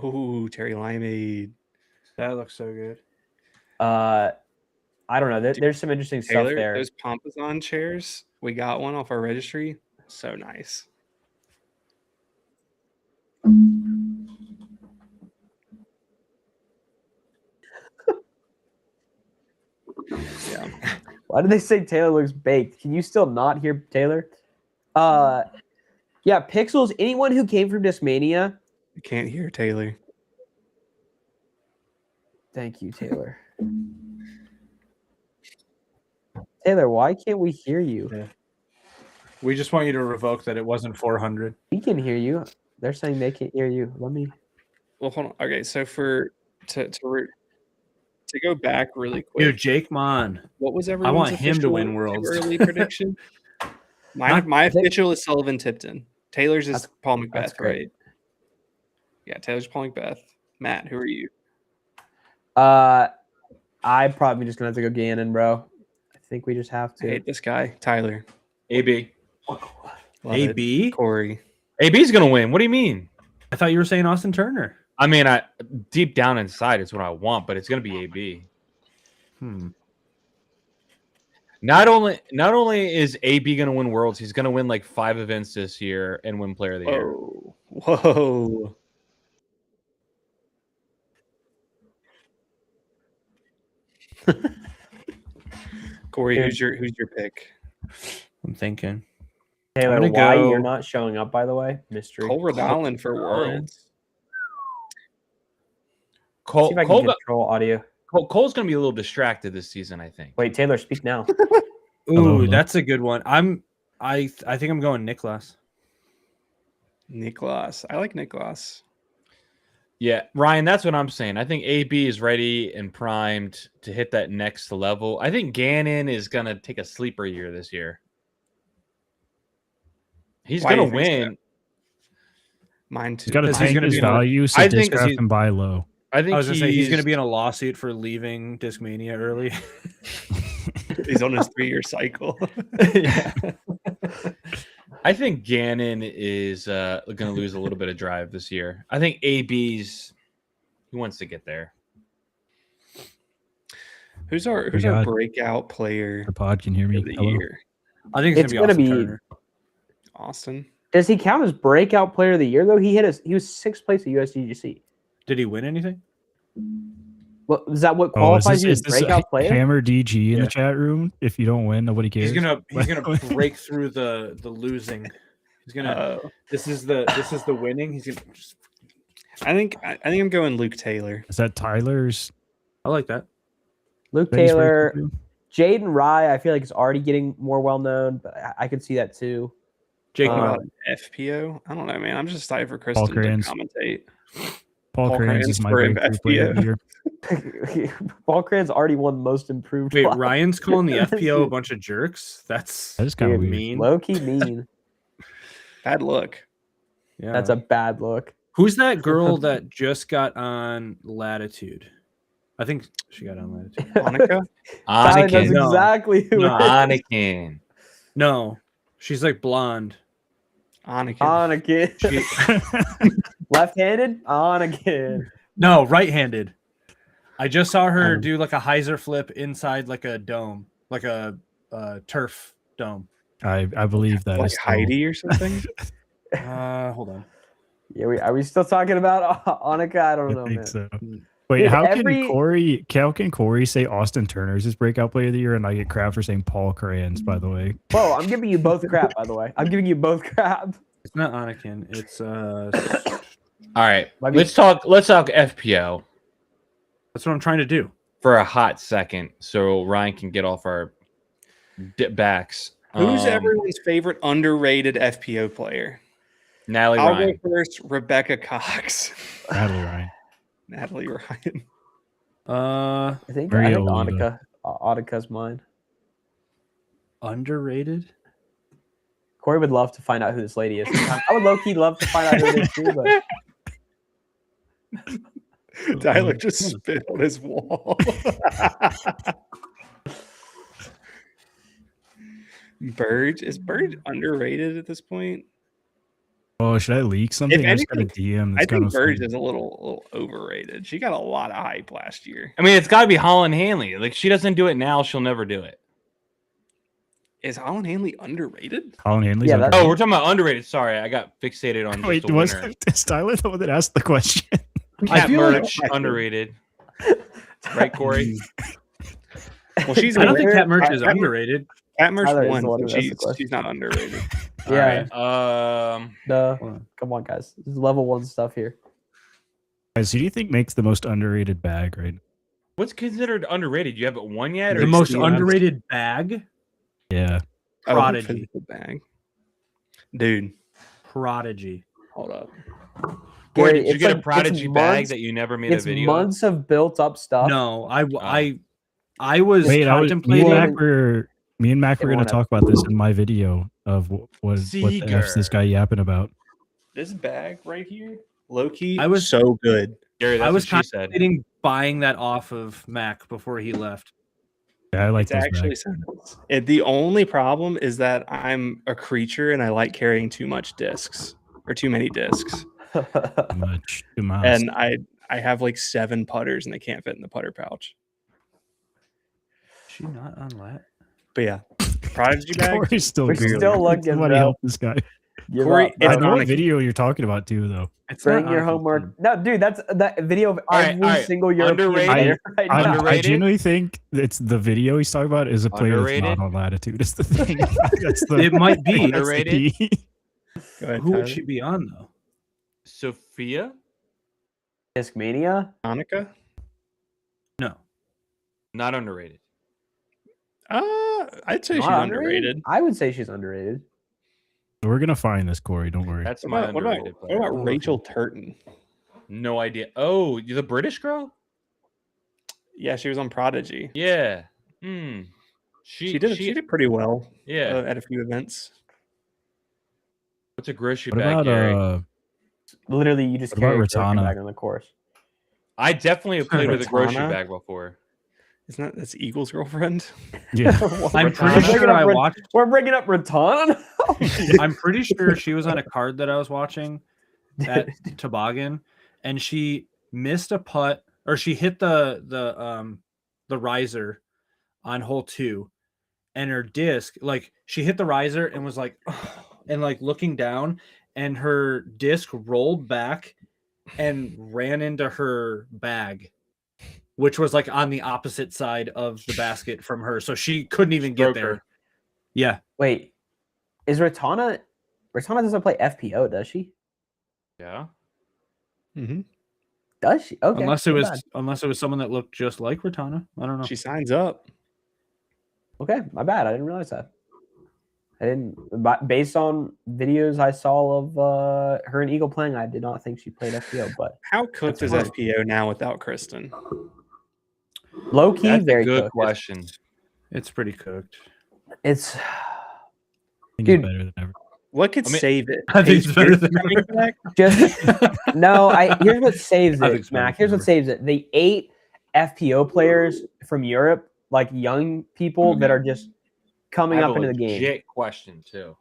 Ooh, Terry Limeade. That looks so good. I don't know. There's some interesting stuff Taylor, there. those Pompazon chairs, we got one off our registry. So nice. Yeah. Why did they say Taylor looks baked? Can you still not hear Taylor? Yeah, Pixels. Anyone who came from Discmania. I can't hear Taylor. Thank you, Taylor. Taylor, why can't we hear you? We just want you to revoke that it wasn't 400. We can hear you. They're saying they can't hear you. Let me. Well, hold on. Okay, so to go back really quick, Dude, Jake Mon. what was everyone's want him to official win Worlds. early prediction? My I think- official is Sullivan Tipton. Taylor's is That's- Paul that's Macbeth, great. right? Yeah, Taylor's Paul Macbeth. Matt, who are you? I'm probably just gonna have to go Gannon, bro. I think we just have I to. hate this guy. Tyler. AB. Love it. AB? Corey. AB's gonna win. What do you mean? I thought you were saying Austin Turner. I mean, I deep down inside, it's what I want, but it's gonna be AB. Not only is AB gonna win Worlds, he's gonna win like 5 events this year and win Player of the Year. Whoa. Whoa. Corey, who's your pick? I'm thinking. Taylor, I'm gonna why go- you're not showing up? By the way, mystery. Cole Redallen for Worlds. Cole, See if I can Cole, control audio. Cole's gonna be a little distracted this season, I think. Wait, Taylor, speak now. Ooh, Hello. that's a good one. I think I'm going Niklas. Niklas. I like Niklas. Yeah, Ryan, that's what I'm saying. I think AB is ready and primed to hit that next level. I think Gannon is gonna take a sleeper year this year. He's Why do gonna you think so? win. Mine too. He's got to Because he's tank gonna his be in a- value so I think Discraft he's- can buy low. I think I was gonna say he's gonna be in a lawsuit for leaving Discmania early. He's on his 3-year cycle. Yeah. I think Gannon is going to lose a little bit of drive this year. I think he wants to get there. Who's our God. breakout player The pod can hear of me. the Hello. year? I think it's It's gonna be gonna Austin be- Turner. Austin. Does he count as breakout player of the year though? He was 6th place at USDGC. Did he win anything? What is that? What Oh, qualifies you as is this breakout player? Hammer DG in Yeah. the chat room? If you don't win, nobody cares. He's gonna break through the losing. He's gonna. This is the winning. He's gonna. I think I'm going Luke Taylor. Is that Tyler's? I like that. Luke that he's Taylor, breaking through? Jaden Rye. I feel like is already getting more well known, but I could see that too. Jake Um, Miller. About FPO. I don't know, man. I'm just excited for Kristen to Crayons. commentate. Paul Paul Crayons is Crayons my for breakthrough player of the year. Paul Cran's already won most improved. Wait, class. Ryan's calling the FPO a bunch of jerks. That's That is kind of Dude, weird. mean. Low key mean. Bad look. Yeah. That's a bad look. Who's that girl that just got on Latitude? I think she got on Latitude. Monica. Tyler knows Anakin. No. exactly who No. it is. Anakin. No, she's like blonde. Anakin. Anakin. She, Left-handed? Anakin. no, right-handed. I just saw her Um, do like a hyzer flip inside like a dome, like a turf dome. I believe that Like is still- Heidi or something. Hold on. Yeah, are we still talking about Annika? I don't know, I think man. so. Mm. Wait, Dude, how every- can Corey say Austin Turner's his breakout player of the year, and I get crap for saying Paul Crayons? By the way, Whoa, I'm giving you both crap, by the way. I'm giving you both crap. It's not Anakin. It's All right, Might be- let's talk FPO that's what I'm trying to do. for a hot second, so Ryan can get off our backs. Who's everyone's favorite underrated FPO player? Natalie I'll Ryan? go first. Rebecca Cox. Natalie Ryan. Natalie Ryan. Uh, I think Maria Annika. Annika's mine. underrated. Corey would love to find out who this lady is. I would low-key love to find out who it is too, but Tyler just spit on his wall. Burge is Burge underrated at this point? Oh, should I leak something? I just got a anything, DM. I That's kind think of Burge funny. is a little overrated. She got a lot of hype last year. I mean, it's got to be Holland Hanley. Like, she doesn't do it now, she'll never do it. Is Holland Hanley underrated? Colin Hanley's Yeah, underrated. Oh, we're talking about underrated. Sorry, I got fixated on Wait, just a was winner. is Tyler the one that asked the question? I Cat feel like- Merch, underrated. Right, Corey? Well, she's I don't think underrated. Cat Merch is Cat- underrated. Cat Merch Tyler is won. the one So who asked the she's question. not underrated. yeah. All right. Duh. Come on, guys. This is level 1 stuff here. Guys, who do you think makes the most underrated bag right now? What's considered underrated? You haven't won yet? Or The you most still- underrated bag. Yeah. Oh, Prodigy. physical bag. Dude, Prodigy. hold up. Corey, Gary, did you it's get a like- Prodigy it's bag months- that you never made a It's video of? months of built-up stuff. No, I was Wait, me contemplating. and Mac were going Everyone to talk about this in my video of what the F's this Seeger. guy yapping about. This bag right here, low key, I was- so good. Gary, that's I was what she said. contemplating buying that off of Mac before he left. Yeah, I like It's those actually bags. so nice. The only problem is that I'm a creature and I like carrying too much discs or too many discs, Too much. Too much. and I have like 7 putters and they can't fit in the putter pouch. Is she not on lat? But yeah, Prodigy bag. Corey's still We're Googling. still looking, Somebody bro. help this guy. Give Corey, up, it's I bro. know what Anakin. video you're talking about too, though. It's Bring not your Anakin. homework. No, dude, that's that video of All right, every all right. single European Underrated? player right I, now. I Underrated? genuinely think it's the video he's talking about is a player Underrated? that's not on latitude. Is the thing. That's the, It might be. that's the Underrated? key. Go ahead, Who would Tyler. she be on though? Sophia? Discmania? Hanukkah? No. Not underrated. I'd say she's Not underrated. I would say she's underrated. We're gonna find this, Corey. Don't worry. That's What my about, what about, underrated what player. about Rachel Turton? No idea. Oh, you the British girl? Yeah, she was on Prodigy. Yeah. Hmm. She did pretty well Yeah. at a few events. What's a grocery What bag, about Gary? Literally, you just What carry a about grocery Ratana? bag on the course. I definitely have played with a grocery Ratana? bag before. Isn't that's Eagle's girlfriend? Yeah. I'm Ratana? pretty Bring it sure up, I Rat- watched. We're bringing up Ratana. I'm pretty sure she was on a card that I was watching at Toboggan, and she missed a putt, or she hit the riser on hole 2, and her disc, like she hit the riser and was like, and like looking down, and her disc rolled back and ran into her bag, which was like on the opposite side of the basket from her, so she couldn't even get Broke there. her. Yeah, Wait, is Ratana doesn't play FPO, does she? Yeah. Does she? Okay. unless it my was bad. someone that looked just like Ratana. I don't know. She signs up. Okay, my bad. I didn't realize that. I didn't. But based on videos I saw of her and Eagle playing, I did not think she played FPO. But How cooked is That's FPO now without Kristen? low key, That's a very good cooked. question. It's pretty cooked. It's I think Dude. it's better than ever. What could I mean, save it? I think it's Paige better Pierce than coming back? just no. Here's what saves I think it, it's better Mac. Here's than what ever. saves it. The 8 FPO players from Europe, like young people that are just coming I have up a into the game. legit question too.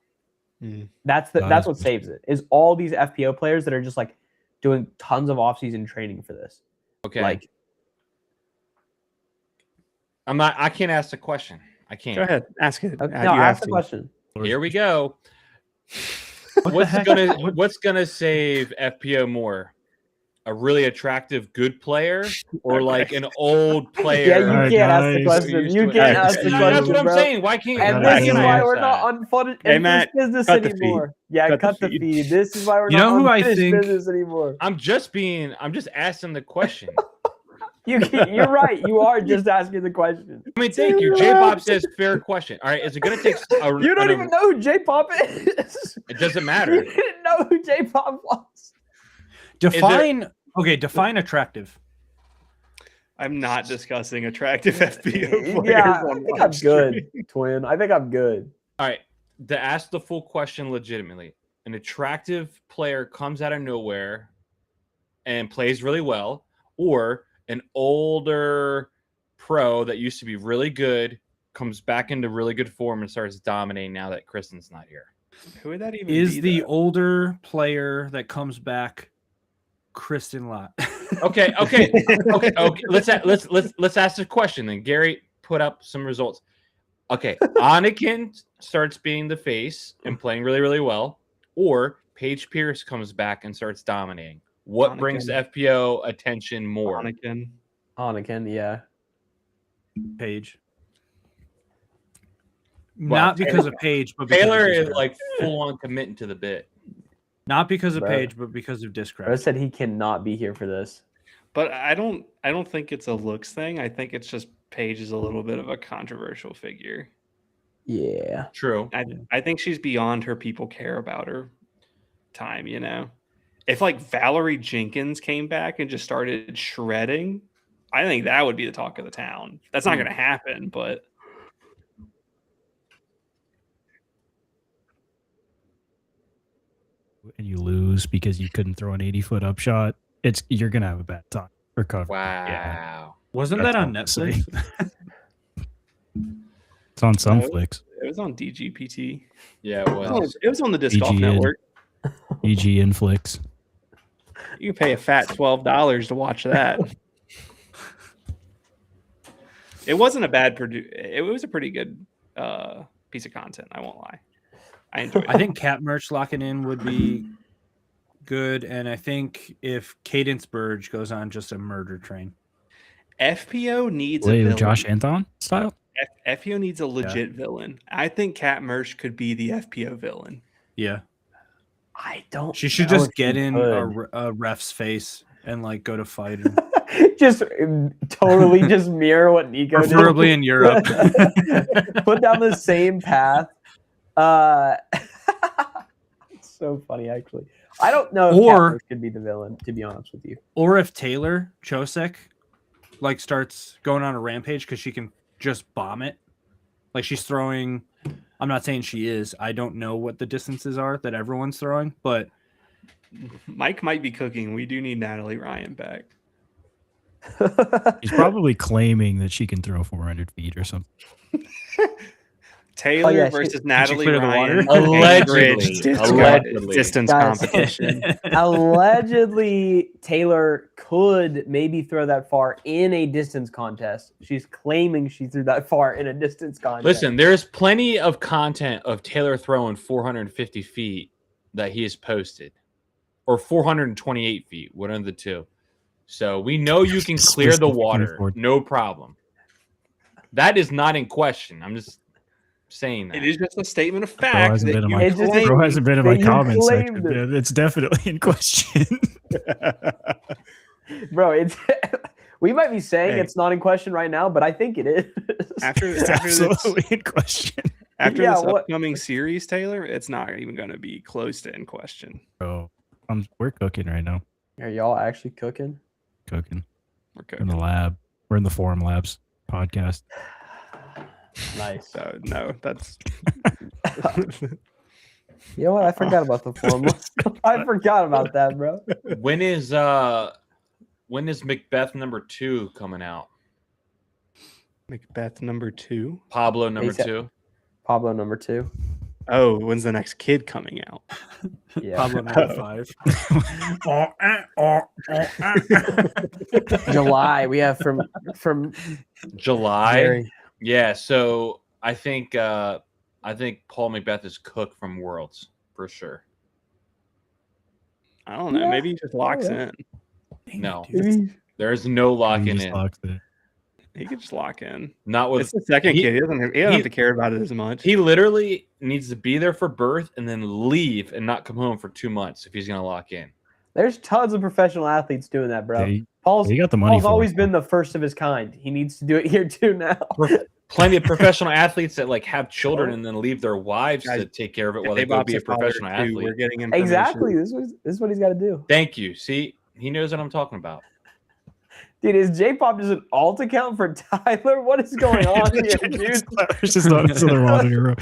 That's Nice. what saves it. Is all these FPO players that are just like doing tons of off-season training for this. Okay. Like I can't ask the question. I can't. Go ahead, ask it. okay, You no, have ask the to. question. Here we go. What the heck? What's gonna save FPO more? A really attractive good player, or Okay. like an old player? Yeah, you Alright, can't ask the guys. question. Used You to can't it. ask the Yeah, question, That's what I'm bro. saying. Why can't? And gotta this is ask why that. we're not unfinished Hey, Matt, business cut the feed. anymore. Yeah, Cut the cut the feed. feed. This is why we're You not know who I unfinished think- business anymore. I'm just asking the question. You're right. You are just asking the question. I mean, thank you. J Bob says fair question. All right, is it gonna take? You don't even know who J-Pop is. It doesn't You matter. didn't know who J-Pop was. Define attractive. I'm not discussing attractive FPO players. Yeah, I on think live I'm good, stream. twin. I think I'm good. All right, to ask the full question legitimately, an attractive player comes out of nowhere and plays really well, or an older pro that used to be really good comes back into really good form and starts dominating now that Kristen's not here. Who would that even Is be? the though? older player that comes back Kristen Lott? Okay. Let's ask the question then. Gary put up some results. Okay, Anakin starts being the face and playing really, really well, or Paige Pierce comes back and starts dominating. What brings Anakin. FPO attention more? Anakin. Yeah. Paige. Well, Not because of Paige, but because Taylor of is Discraft. like full on committing to the bit. Not because of Bro. Paige, but because of Bro Discraft. said he cannot be here for this. But I don't think it's a looks thing. I think it's just Paige is a little bit of a controversial figure. Yeah. True. I think she's beyond her people care about her time, you know. If like Valerie Jenkins came back and just started shredding, I think that would be the talk of the town. That's not going to happen, but And you lose because you couldn't throw an 80-foot upshot, you're gonna have a bad time recovering. Wow. Wasn't That's that on all I'll say. Netflix? It's on some No. flicks. it was on DGPT. Yeah, it was. It was on the Disc Golf DGN. Network. EG Inflix. You can pay a fat $12 to watch that. It wasn't a bad it was a pretty good piece of content, I won't lie. I enjoyed it. I think cap merch locking in would be good, and I think if Cadence Burge goes on just a murder train. FPO needs a Wait, villain. Josh Anton style? FPO needs a legit villain. I think Cat Merch could be the FPO villain. Yeah, I don't. she should know just if get he in could. a ref's face and like go to fight him, Just totally just mirror what Nico did. preferably in Europe. Put down the same path. It's so funny, actually. I don't know if Or- Catfish could be the villain, to be honest with you. Or if Taylor Chosek like starts going on a rampage because she can just bomb it. Like she's throwing, I'm not saying she is. I don't know what the distances are that everyone's throwing, but Mike might be cooking. We do need Natalie Ryan back. He's probably claiming that she can throw 400 feet or something. Taylor yeah, versus she Natalie clear the Ryan. water? Allegedly. Allegedly. Distance Guys, competition. Allegedly, Taylor could maybe throw that far in a distance contest. She's claiming she threw that far in a distance contest. Listen, there's plenty of content of Taylor throwing 450 feet that he has posted, or 428 feet, one of the two. So we know you can clear the water, Specifically for- no problem. That is not in question. I'm just saying that. It is just a statement of Bro fact hasn't that been in you my, It's just- claim- bro hasn't been in my you comment claimed section. it. Man. It's definitely in question. Bro, it's we might be saying Hey. it's not in question right now, but I think it is. after It's after this, absolutely in question. after Yeah, this what- upcoming series, Taylor, it's not even going to be close to in question. Bro, we're cooking right now. Are y'all actually cooking? Cooking Okay. in the lab. We're in the Forum Labs podcast. Nice. So no, that's You know what? I forgot about the formal. I forgot about that, bro. When is Macbeth number 2 coming out? Macbeth number 2. Pablo number said- 2. Pablo number 2. Oh, when's the next kid coming out? Yeah. Pablo number 5. July. We have from July. Jerry. Yeah, so I think Paul Macbeth is cooked from Worlds for sure. I don't know. Yeah. Maybe he just locks yeah. in. No, Maybe- there is no He locking just in. locks it. He could just lock in. Not with It's the second he- kid. He doesn't have to care about it as much. he literally needs to be there for birth and then leave and not come home for 2 months if he's gonna lock in. There's tons of professional athletes doing that, bro. They, Paul's they got the money Paul's for always it. been the first of his kind. He needs to do it here too now. Plenty of professional athletes that like have children and then leave their wives Guys, to take care of it If while they they go bop be a his father professional too, athlete. We're getting information. Exactly. This is what he's got to do. Thank you. See, he knows what I'm talking about. Dude, is J-Pop just an alt account for Tyler? What is going on here, dude? It's just not another monitor.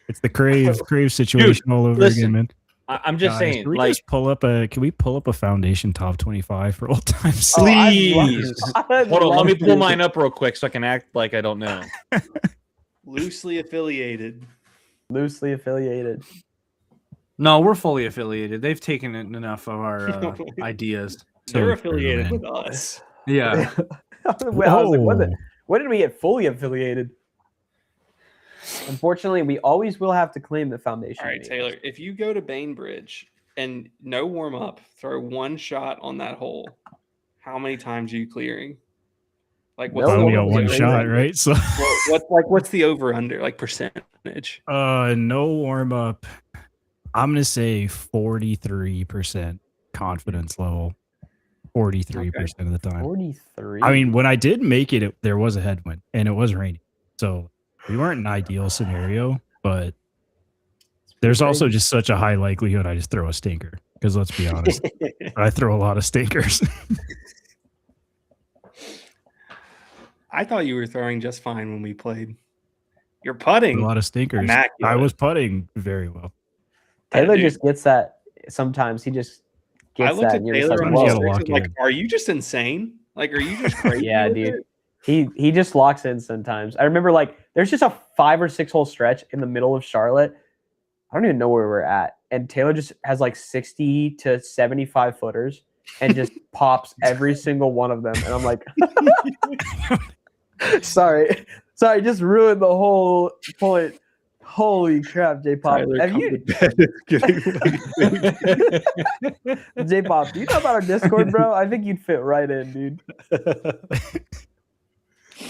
It's the crave situation all over listen, again, man. I'm just Guys, saying, can we like, just pull up a? Can we pull up a foundation top 25 for old times? sake? Oh, I'd love- Please. I'd hold on, let love me to. pull mine up real quick so I can act like I don't know. Loosely affiliated. Loosely affiliated. No, we're fully affiliated. They've taken in enough of our ideas. They're So affiliated true, with us. Yeah. Wait, I was like, Whoa. when did we get fully affiliated? Unfortunately, we always will have to claim the foundation. All right, name. Taylor. If you go to Bainbridge and no warm up, throw one shot on that hole, how many times are you clearing? Like No I only got warm-up one is shot, amazing. right? So what's the over under like percentage? no warm up. I'm gonna say 43% confidence level. 43% of the time. 43. I mean, when I did make it, there was a headwind and it was raining. So we weren't an ideal scenario, but there's also just such a high likelihood I just throw a stinker. Because let's be honest, I throw a lot of stinkers. I thought you were throwing just fine when we played. You're a putting. lot of stinkers. I Immaculate. was putting very well. Taylor dude. just gets that sometimes. He just I gets looked that. at And you're just Taylor like, on Sometimes you the gotta whoa. lock streets it like, in. are you just insane? Like, are you just crazy? Yeah, with dude. it? He just locks in sometimes. I remember like there's just a 5 or 6 hole stretch in the middle of Charlotte. I don't even know where we're at. And Taylor just has like 60 to 75 footers and just pops every single one of them. And I'm like, sorry, just ruined the whole point. Holy crap, J-Pop. Tyler, Have come you, to bed. It's getting late. J-Pop, do you know about our Discord, bro? I think you'd fit right in, dude.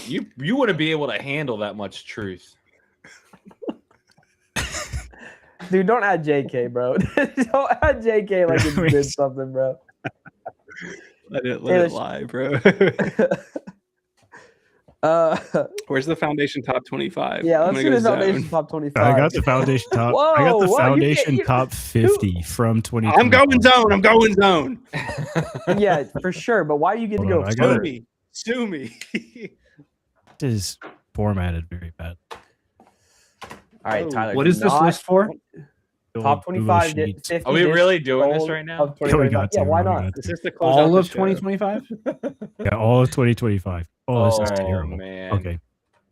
You wouldn't be able to handle that much truth. Dude, don't add JK, bro. Don't add JK like it did something, bro. Let it Taylor- lie, bro. Where's the foundation top 25? Yeah, I'm let's gonna do go the foundation zone. top 25. I got the foundation top. I got Whoa, the whoa, you foundation can't- you- top 50 from 2020. I'm going zone. I'm going zone. Yeah, for sure. But why do you get to Hold go on, I Sue gotta- first? me. Sue me. This is formatted very bad. All right, Oh, Tyler. What do is this not- list for? Top Google 25, Sheets. 50 Are we really doing this gold right now? of Yeah, we 2025. got to. Yeah, why we not? got This to. is the close All out of the show. 2025? Yeah, all of 2025. Oh, this is Oh, terrible. man. Okay.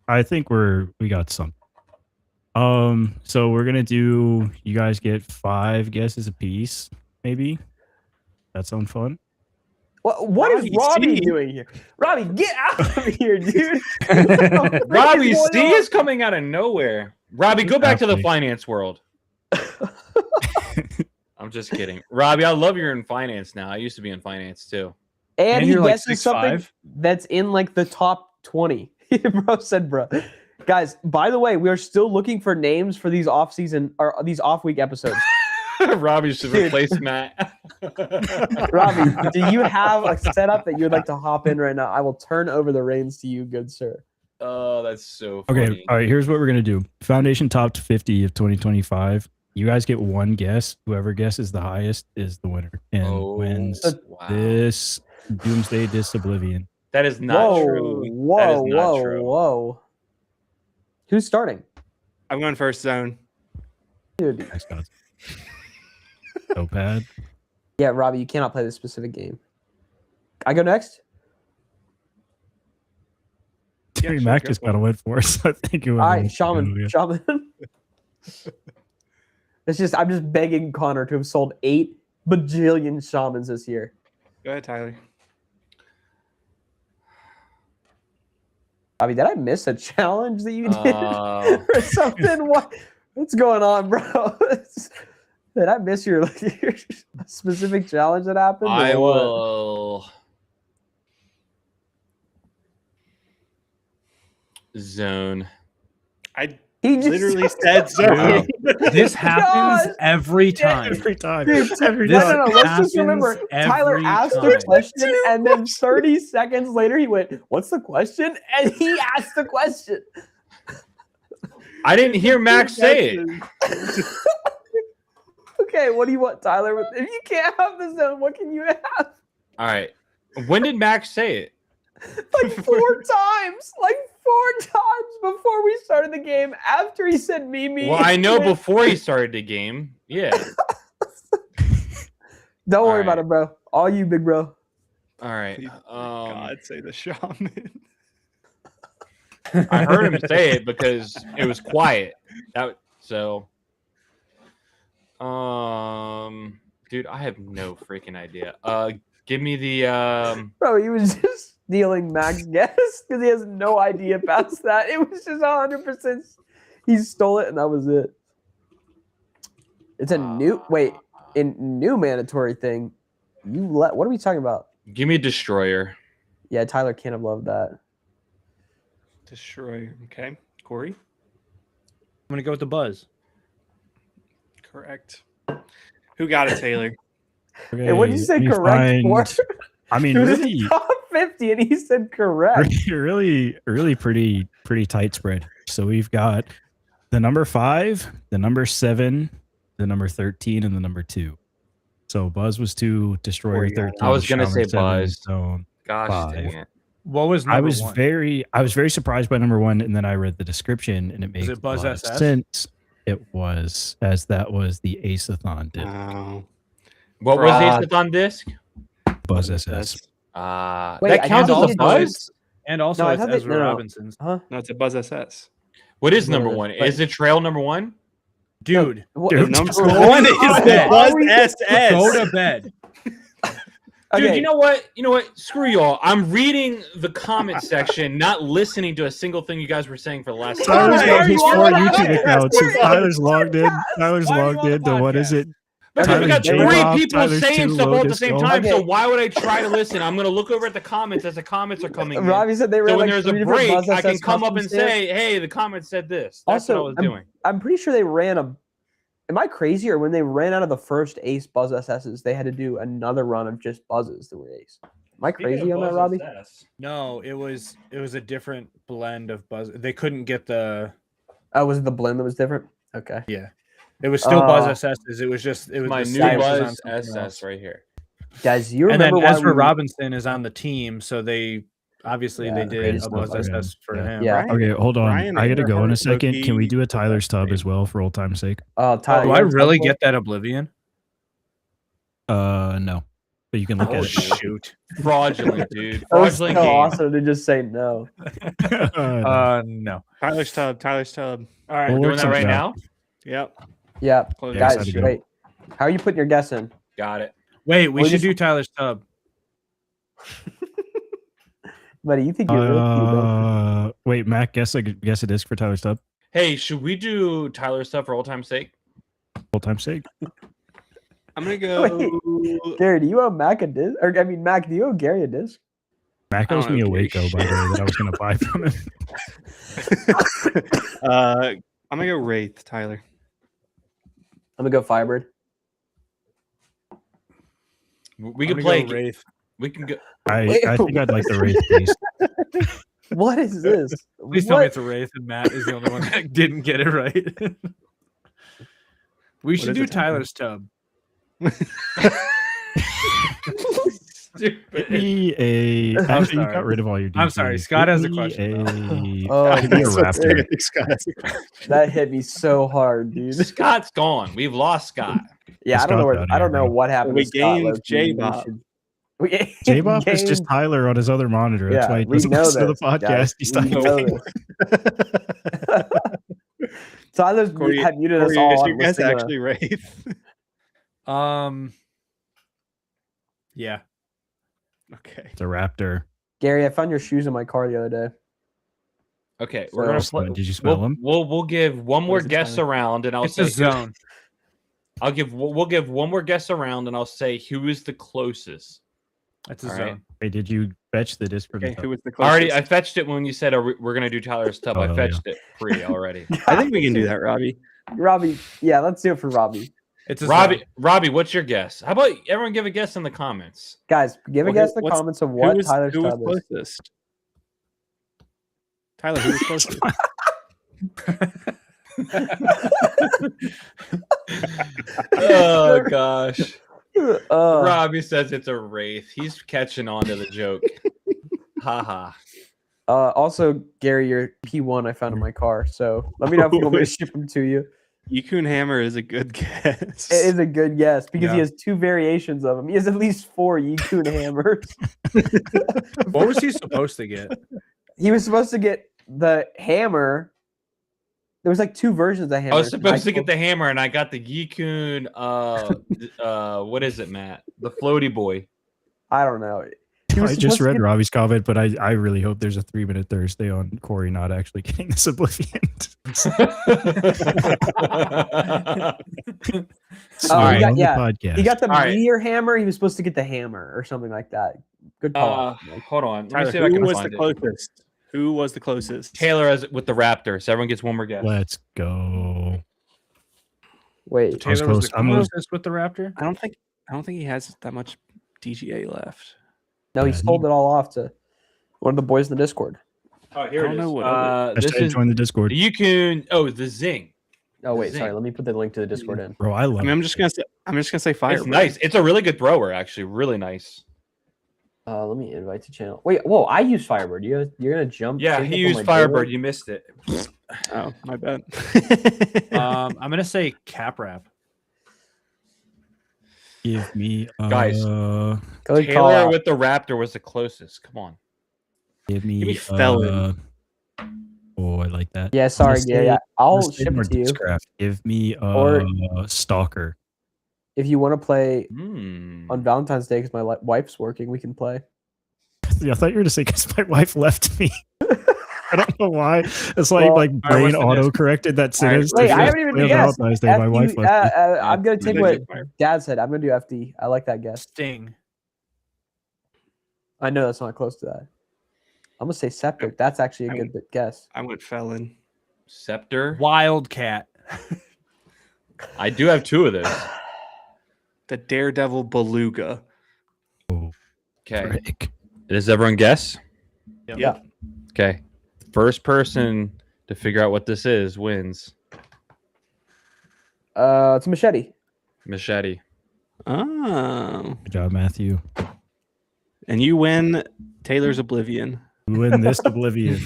I think we got some. So we're gonna do. You guys get 5 guesses apiece, maybe. That sound fun? What is Robbie Robbie C. doing here? Robbie, get out of here, dude. Robbie What is C going is coming out of nowhere. Robbie, go back to the Exactly. finance world. I'm just kidding. Robbie, I love you're in finance now. I used to be in finance too. And he you're like guesses something 6'5". that's in like the top 20. Bro said, bro. Guys, by the way, we are still looking for names for these off-season or these off-week episodes. Robbie should Dude. replace Matt. Robbie, do you have a setup that you'd like to hop in right now? I will turn over the reins to you, good sir. Oh, that's so funny. Okay, all right. Here's what we're gonna do. Foundation top 50 of 2025. You guys get 1 guess. Whoever guesses the highest is the winner and wins wow. this Doomsday Disc Oblivion. That is not whoa, true. Whoa, That is not whoa, true. whoa. Who's starting? I'm going first zone. Dude. Thanks, guys. Notepad. Yeah, Robbie, you cannot play this specific game. I go next? Terry sure, Mack go just for got a win for us. I think it was. All right, Shaman. Shaman. I'm just begging Connor to have sold 8 bajillion Shamans this year. Go ahead, Tyler. Robbie, did I miss a challenge that you did Uh, or something? What's going on, bro? Did I miss your specific challenge that happened? or I what? will zone. I He just literally said zone. Wow. This happens God. every time. Every time. Dude, Every this time. no. Let's just remember, happens Tyler every asked time. the question, and then 30 seconds later, he went, "What's the question?" And he asked the question. I didn't hear Max say it. Okay, what do you want, Tyler? If you can't have the zone, what can you have? All right. When did Max say it? Like 4 times. Like 4 times before we started the game. After he said me. Well, I know before he started the game. Yeah. Don't worry All about right. it, bro. All you, big bro. All right. Please, God, say the shaman. I heard him say it because it was quiet. Dude, I have no freaking idea. Give me the Bro, he was just stealing Mac's guess because he has no idea past that. It was just 100%. He stole it, and that was it. It's a new new mandatory thing. What are we talking about? give me Destroyer. Yeah, Tyler can't have loved that. Destroy. Okay. Corey? I'm gonna go with the buzz. Correct. Who got it, Taylor? Okay, Hey, what did you say let me correct for? find- I mean, It was really, top 50, and he said correct. really pretty tight spread. So we've got the number 5, the number 7, the number 13, and the number 2. So Buzz was 2, Destroyer Corey got it. 13. I was gonna Shaman say 7, Buzz. Zone. Gosh 5. dang it. What was number I was one? very surprised by number 1, and then I read the description, and it makes it Buzz a lot of SS? sense. It was, as that was the Ace-a-thon dip. Oh. What was Bruh. Ace on disc? Buzz SS. Wait, That I counts thought as a you buzz? And also, No, I it's thought they- Ezra no. Robinson's. No, it's a Buzz SS. What is number Yeah, 1? but- Is it Trail number 1? Dude, What- Dude, Number just- one is Are the Buzz we- SS. go to bed. Dude, Okay, you know what? Screw y'all. I'm reading the comment section, not listening to a single thing you guys were saying for the last Tyler's Why got are his you on 4 the YouTube podcast? accounts. So Why are you Tyler's on the logged in. Tyler's Why are you logged on the into what is podcast? it? Because we got Tyler's 3 J-Rob, people Tyler's saying 2, stuff all at the Lotus same Gold. time. So Okay. why would I try to listen? I'm gonna look over at the comments as the comments are coming in. Robbie said they ran So when like there's a 3 different break, Buzz I can SS come up custom and stamps. say, "Hey, the comment said this." That's Also, what I was doing. I'm pretty sure they ran a. Am I crazy, or when they ran out of the first Ace Buzz SSs, they had to do another run of just buzzes that were Ace? Am I crazy on that, Robbie? No, it was a different blend of buzz. They couldn't get the. Oh, was it the blend that was different? Okay. It was still Buzz Oh. SSs. It was just it was My the new stamp was on Buzz something SS else. right here. Guys, you And remember then why Ezra we- Robinson is on the team, so they obviously Yeah, they the did greatest a Buzz stuff for him. SS for Yeah. him. Yeah. Okay, hold on. Ryan I gotta go in a Earhart, second. Can we Loki, do a Tyler's tub as well for old time's sake? Oh, Tyler. Do you I have a really tough get that Oblivion? No. but you can look Oh at it. shoot! Fraudulent, dude. That was so Fraudulent game. awesome to just say no. No. Tyler's Tub. Tyler's Tub. All right, We'll we're work doing that right something now. out. Yep. Yeah, Close. Yeah, guys, so to go. wait. How are you putting your guess in? Got it. Wait, we Well, should just- do Tyler's Tub. Buddy, you think you're real cute, don't you? Wait, Mac, guess a disc for Tyler Stubb. Hey, should we do Tyler stuff for old time's sake? Full time sake. I'm gonna go. Gary, do you owe Mac a disc? Or I mean, Mac, do you owe Gary a disc? Mac I owes don't me a know, Gary. Waco, by the way, that I was going to buy from him. I'm gonna go Wraith, Tyler. I'm gonna go Firebird. We I'm can gonna play. go Wraith. We can go. I Wait, think I'd like the Wraith Beast. What is this? Please tell me What? it's a Wraith, and Matt is the only one that didn't get it right. We should is do it? Tyler's Tub. Give me a. I'm Actually, you sorry. got rid of all your. I'm DPs. sorry, Scott has a Give me question, Oh, Give me a That's what Raptor. I think Scott has a question. that hit me so hard, dude. Scott's gone. We've lost Scott. Yeah, I don't know. Scott's out I don't here, know bro. what happened. We to Scott, gained low-key. J-Bop. We gained- J-Bop is just gained- Tyler on his other monitor. That's Yeah, why he we doesn't know listen to the this, guys. podcast. He's We typing. know this. Tyler's Corey- had muted us Corey, all. is on your guess listening to- actually Wraith? Yeah. Okay. It's a Raptor. Gary, I found your shoes in my car the other day. Okay, So- we're gonna play. Did you smell We'll, him? we'll give one more is it, guess Tyler? around, and I'll It's say a zone. we'll give one more guess around, and I'll say who is the closest. It's a All zone. right. Hey, did you fetch the disc for Okay. the Who was the I closest? already I fetched it when you said we're gonna do Tyler's Tub. Oh, I hell fetched it pre already. I think we can do that, Robbie. Robbie, yeah, let's do it for Robbie. It's a Robbie, Robbie, what's your guess? How about everyone give a guess in the comments? Guys, give a Well, guess in the what's- comments of what Tyler's who was Tub is. closest? Tyler, who was closest? Oh gosh. Uh, Robbie says it's a wraith. He's catching on to the joke. Haha. Also, Gary, your P1 I found in my car. So let me know if you want me to ship them to you. Yukun Hammer is a good guess. It is a good guess because he Yeah. has two variations of them. He has at least 4 Yikun hammers. What was he supposed to get? He was supposed to get the hammer. There was like 2 versions of hammer. I was supposed to get the hammer, and I got the Yikun. What is it, Matt? The floaty boy. I don't know. He was I just supposed to read get- Robbie's comment, but I really hope there's a 3-minute Thursday on Corey not actually getting this Oblivion. Oh, he got- On the yeah, podcast. He got the All right. meteor hammer. He was supposed to get the hammer or something like that. Good call. Hold on. Let me Tyler, see if I who can was the find it. closest? Who was the closest? Taylor has with the Raptor. So everyone gets one more guess. Let's go. Wait, Taylor was close. the I'm gonna- closest with the Raptor. I don't think he has that much DGA left. no, he Yeah, sold it all off to one of the boys in the Discord. Oh, I don't know what other- This Hashtag is join the Discord. you can. Oh, the Zing. Oh wait, Zing. sorry. Let me put the link to the Discord in. Bro, I love I mean, I'm just gonna say Fire. It's nice. It's a really good thrower, actually. Really nice. Let me invite to channel. Wait, whoa! I use Firebird. You're gonna jump? Yeah, change he up on used my Firebird. Firebird? You missed it. Oh, my bad. I'm gonna say Cap Wrap. Give me Guys. Go ahead, call Taylor out. with the Raptor was the closest. Come on. give me me Felon. Oh, I like that. Yeah, sorry, Let's Gary. say- I'll Let's say ship more it to you Discraft. Give me Or- Stalker. if you want to play Hmm. on Valentine's Day because my wife's working. We can play. Yeah, I thought you were gonna say because my wife left me. I don't know why. It's like Well, like what's brain the auto corrected that All right, sentence. wait, to I just haven't even play on guessed. Valentine's Day. My wife left me. I'm gonna take Yeah, what Fire. Dad said. I'm gonna do FD. I like that guess. Sting. I know that's not close to that. I'm gonna say Septic. That's actually a I good guess. I went Felon. Scepter. Wildcat. I do have 2 of those. The Daredevil Beluga. Okay. Frick. Does everyone guess? Yep. Yeah. Okay. First person to figure out what this is wins. It's a machete. Machete. Oh, Good job, Matthew. and you win Taylor's Oblivion. You win this Oblivion.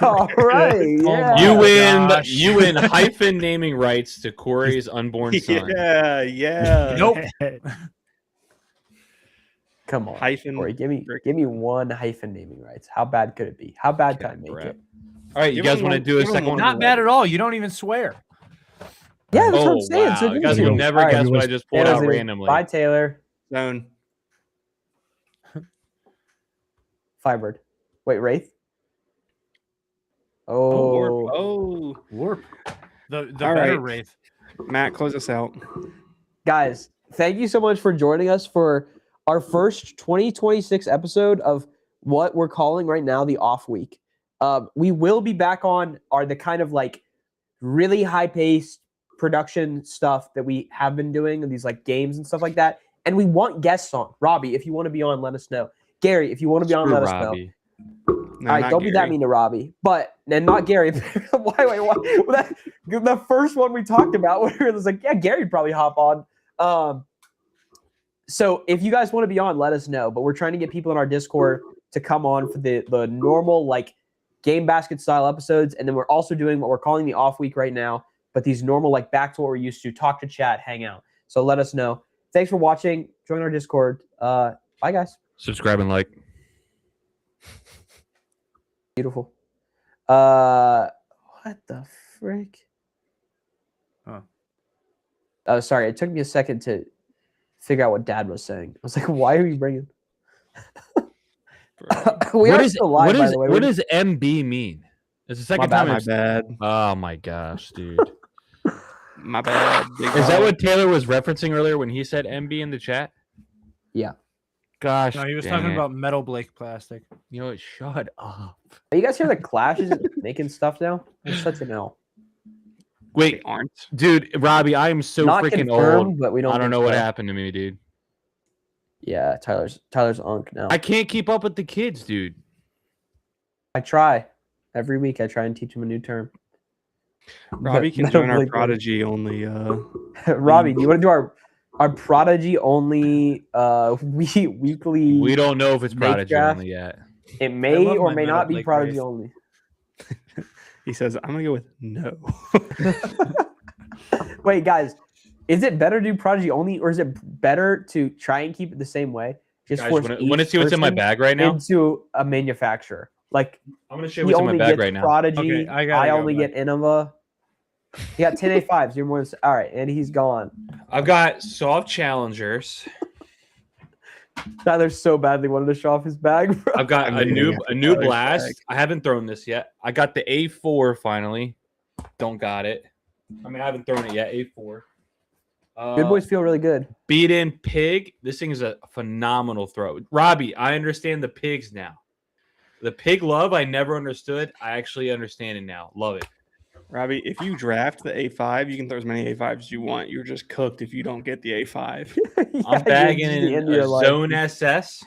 All right. Yeah. You Oh, win. gosh. You win hyphen naming rights to Corey's unborn son. Yeah. Nope. Come on, Hyphen. Corey, give me Rick. one hyphen naming rights. How bad could it be? How bad can I Cap make rap. it? All right, you Give guys him want to one- do a give him second one. one? Not bad at all. You don't even swear. Yeah, that's what I'm Oh saying. So wow, give you it guys to will me. never All right, guess what I was- just pulled Taylor's out in. randomly. Bye, Taylor. Zone. Firebird. Wait, Wraith. Oh, Warp. Oh, Oh, Warp. The All better right. Wraith. Matt, close us out. guys, thank you so much for joining us for our first 2026 episode of what we're calling right now the off week. We will be back on the kind of like really high paced production stuff that we have been doing and these like games and stuff like that. And we want guests on. Robbie, if you want to be on, let us know. Gary, if you want to be on, Screw let us know. Robbie. No, All right, not don't be that Gary. mean to Robbie, and not Gary. why? Well, the first one we talked about, where it was like, yeah, Gary'd probably hop on. So if you guys want to be on, let us know. But we're trying to get people in our Discord to come on for the normal like game basket style episodes, and then we're also doing what we're calling the off week right now. But these normal like back to what we're used to, talk to chat, hang out. So let us know. Thanks for watching. Join our Discord. Bye, guys. Subscribe and like. Beautiful. What the frick? Huh. Oh, sorry. It took me a second to figure out what Dad was saying. I was like, "Why are you bringing?" we What are is still live, what by is the way. what We're- does MB mean? It's the second bad, time. My I've- bad. Oh my gosh, dude! My bad. Big Is that dog. what Taylor was referencing earlier when he said MB in the chat? Yeah. Gosh, No, he was dang talking it. about metal Blake plastic. You know what? Shut up. You guys hear the Clash is making stuff now? It's such an L. They Wait, aren't. dude, Robbie, I am so Not freaking confirmed, old. but we don't. I don't think know what so. happened to me, dude. Yeah, Tyler's unk now. I can't keep up with the kids, dude. I try every week. I try and teach him a new term. Robbie can Metal join our Blake Prodigy only. Robbie, do you want to do our Prodigy only weekly? We don't know if it's Make Prodigy draft. only yet. It may love or my may Metal not be Blake Prodigy Wraith. only. He says, "I'm gonna go with no." Wait, guys, is it better to do Prodigy only, or is it better to try and keep it the same way? Just Guys, force want each to see what's in my person bag right now? into a manufacturer. Like I'm gonna show you he what's in my only bag gets right now. Prodigy. Okay, I gotta I go only back. get Innova. You got 10 A5s. You're more than all right, and he's gone. I've got soft challengers. Tyler so badly wanted to show off his bag, bro. I've got I'm a gonna new get a new Tyler's blast. bag. I haven't thrown this yet. I got the A4 finally. Don't got it. I mean, I haven't thrown it yet. A4. Good boys feel really good. Beat in pig. This thing is a phenomenal throw. Robbie, I understand the pigs now. The pig love I never understood. I actually understand it now. Love it. Robbie, if you draft the A5, you can throw as many A5s as you want. You're just cooked if you don't get the A5. Yeah, I'm bagging it's the in end of your a life. Zone SS.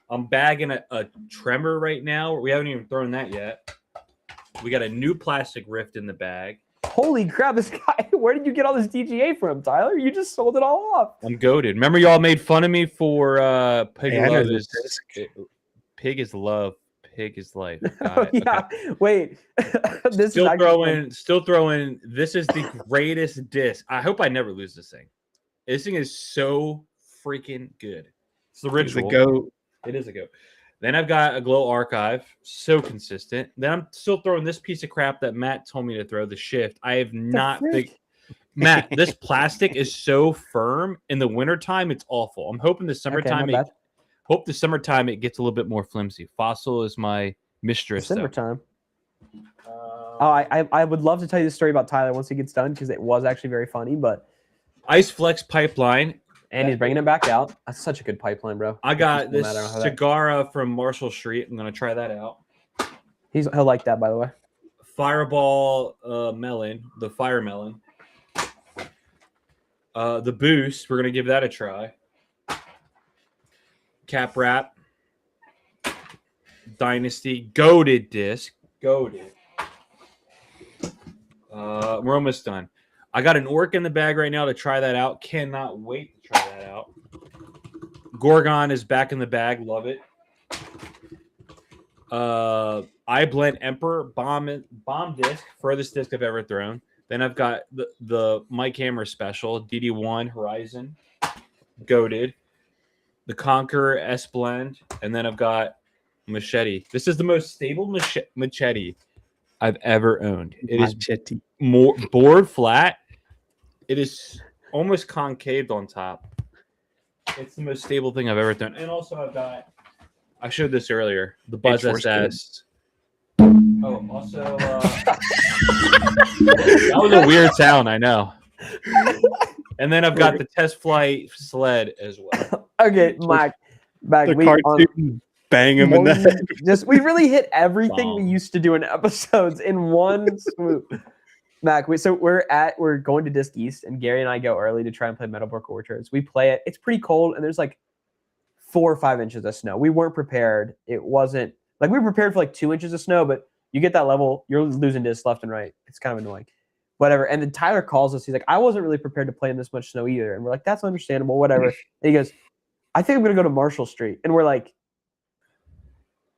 I'm bagging a Tremor right now. We haven't even thrown that yet. We got a new plastic Rift in the bag. Holy crap, this guy! Where did you get all this DGA from, Tyler? You just sold it all off. I'm goaded. Remember, y'all made fun of me for Pig Hey, I know Love this is disc. Pig is love. Pig is life. Got Oh, it. yeah. Okay. Wait. This Still is actually still throwing. This is the greatest disc. I hope I never lose this thing. This thing is so freaking good. It's the He's the ritual. goat. It is a go. Then I've got a Glow Archive, so consistent. Then I'm still throwing this piece of crap that Matt told me to throw, the Shift. I have not frick? Matt, this plastic is so firm. In the wintertime, it's awful. I'm hoping the Okay, summertime my bad. it gets a little bit more flimsy. Fossil is my mistress. though. December time. Oh, I would love to tell you the story about Tyler once he gets done because it was actually very funny. But Ice Flex pipeline. and he's bringing it back out. That's such a good pipeline, bro. I got No this matter how that- Sagara from Marshall Street. I'm gonna try that out. He'll like that, by the way. Fireball melon, the fire melon. The boost, we're gonna give that a try. Cap wrap, Dynasty, goaded disc, goaded. We're almost done. I got an orc in the bag right now to try that out. Cannot wait to try that out. Gorgon is back in the bag. Love it. I blend Emperor bomb disc, furthest disc I've ever thrown. Then I've got the Mike Hammer special DD1 Horizon, goated. the Conqueror S Blend, and then I've got Machete. This is the most stable machete I've ever owned. It is Machete. more board flat. It is almost concaved on top. It's the most stable thing I've ever done. And also I've got, I showed this earlier, the Buzz H-Force SS. Oh, also that was a weird sound, I know. And then I've got the Test Flight sled as well. Okay, Mike. Back The we cartoon bang him in the head. just we really hit everything we Bomb. used to do in episodes in one swoop. Mac, we're going to Disc East, and Gary and I go early to try and play Meadowbrook Orchards. We play it. It's pretty cold, and there's like 4 or 5 inches of snow. We weren't prepared. It wasn't like we were prepared for like 2 inches of snow, but you get that level, you're losing discs left and right. It's kind of annoying. Whatever. And then Tyler calls us. He's like, I wasn't really prepared to play in this much snow either. And we're like, that's understandable. Whatever. And he goes, I think I'm gonna go to Marshall Street. And we're like,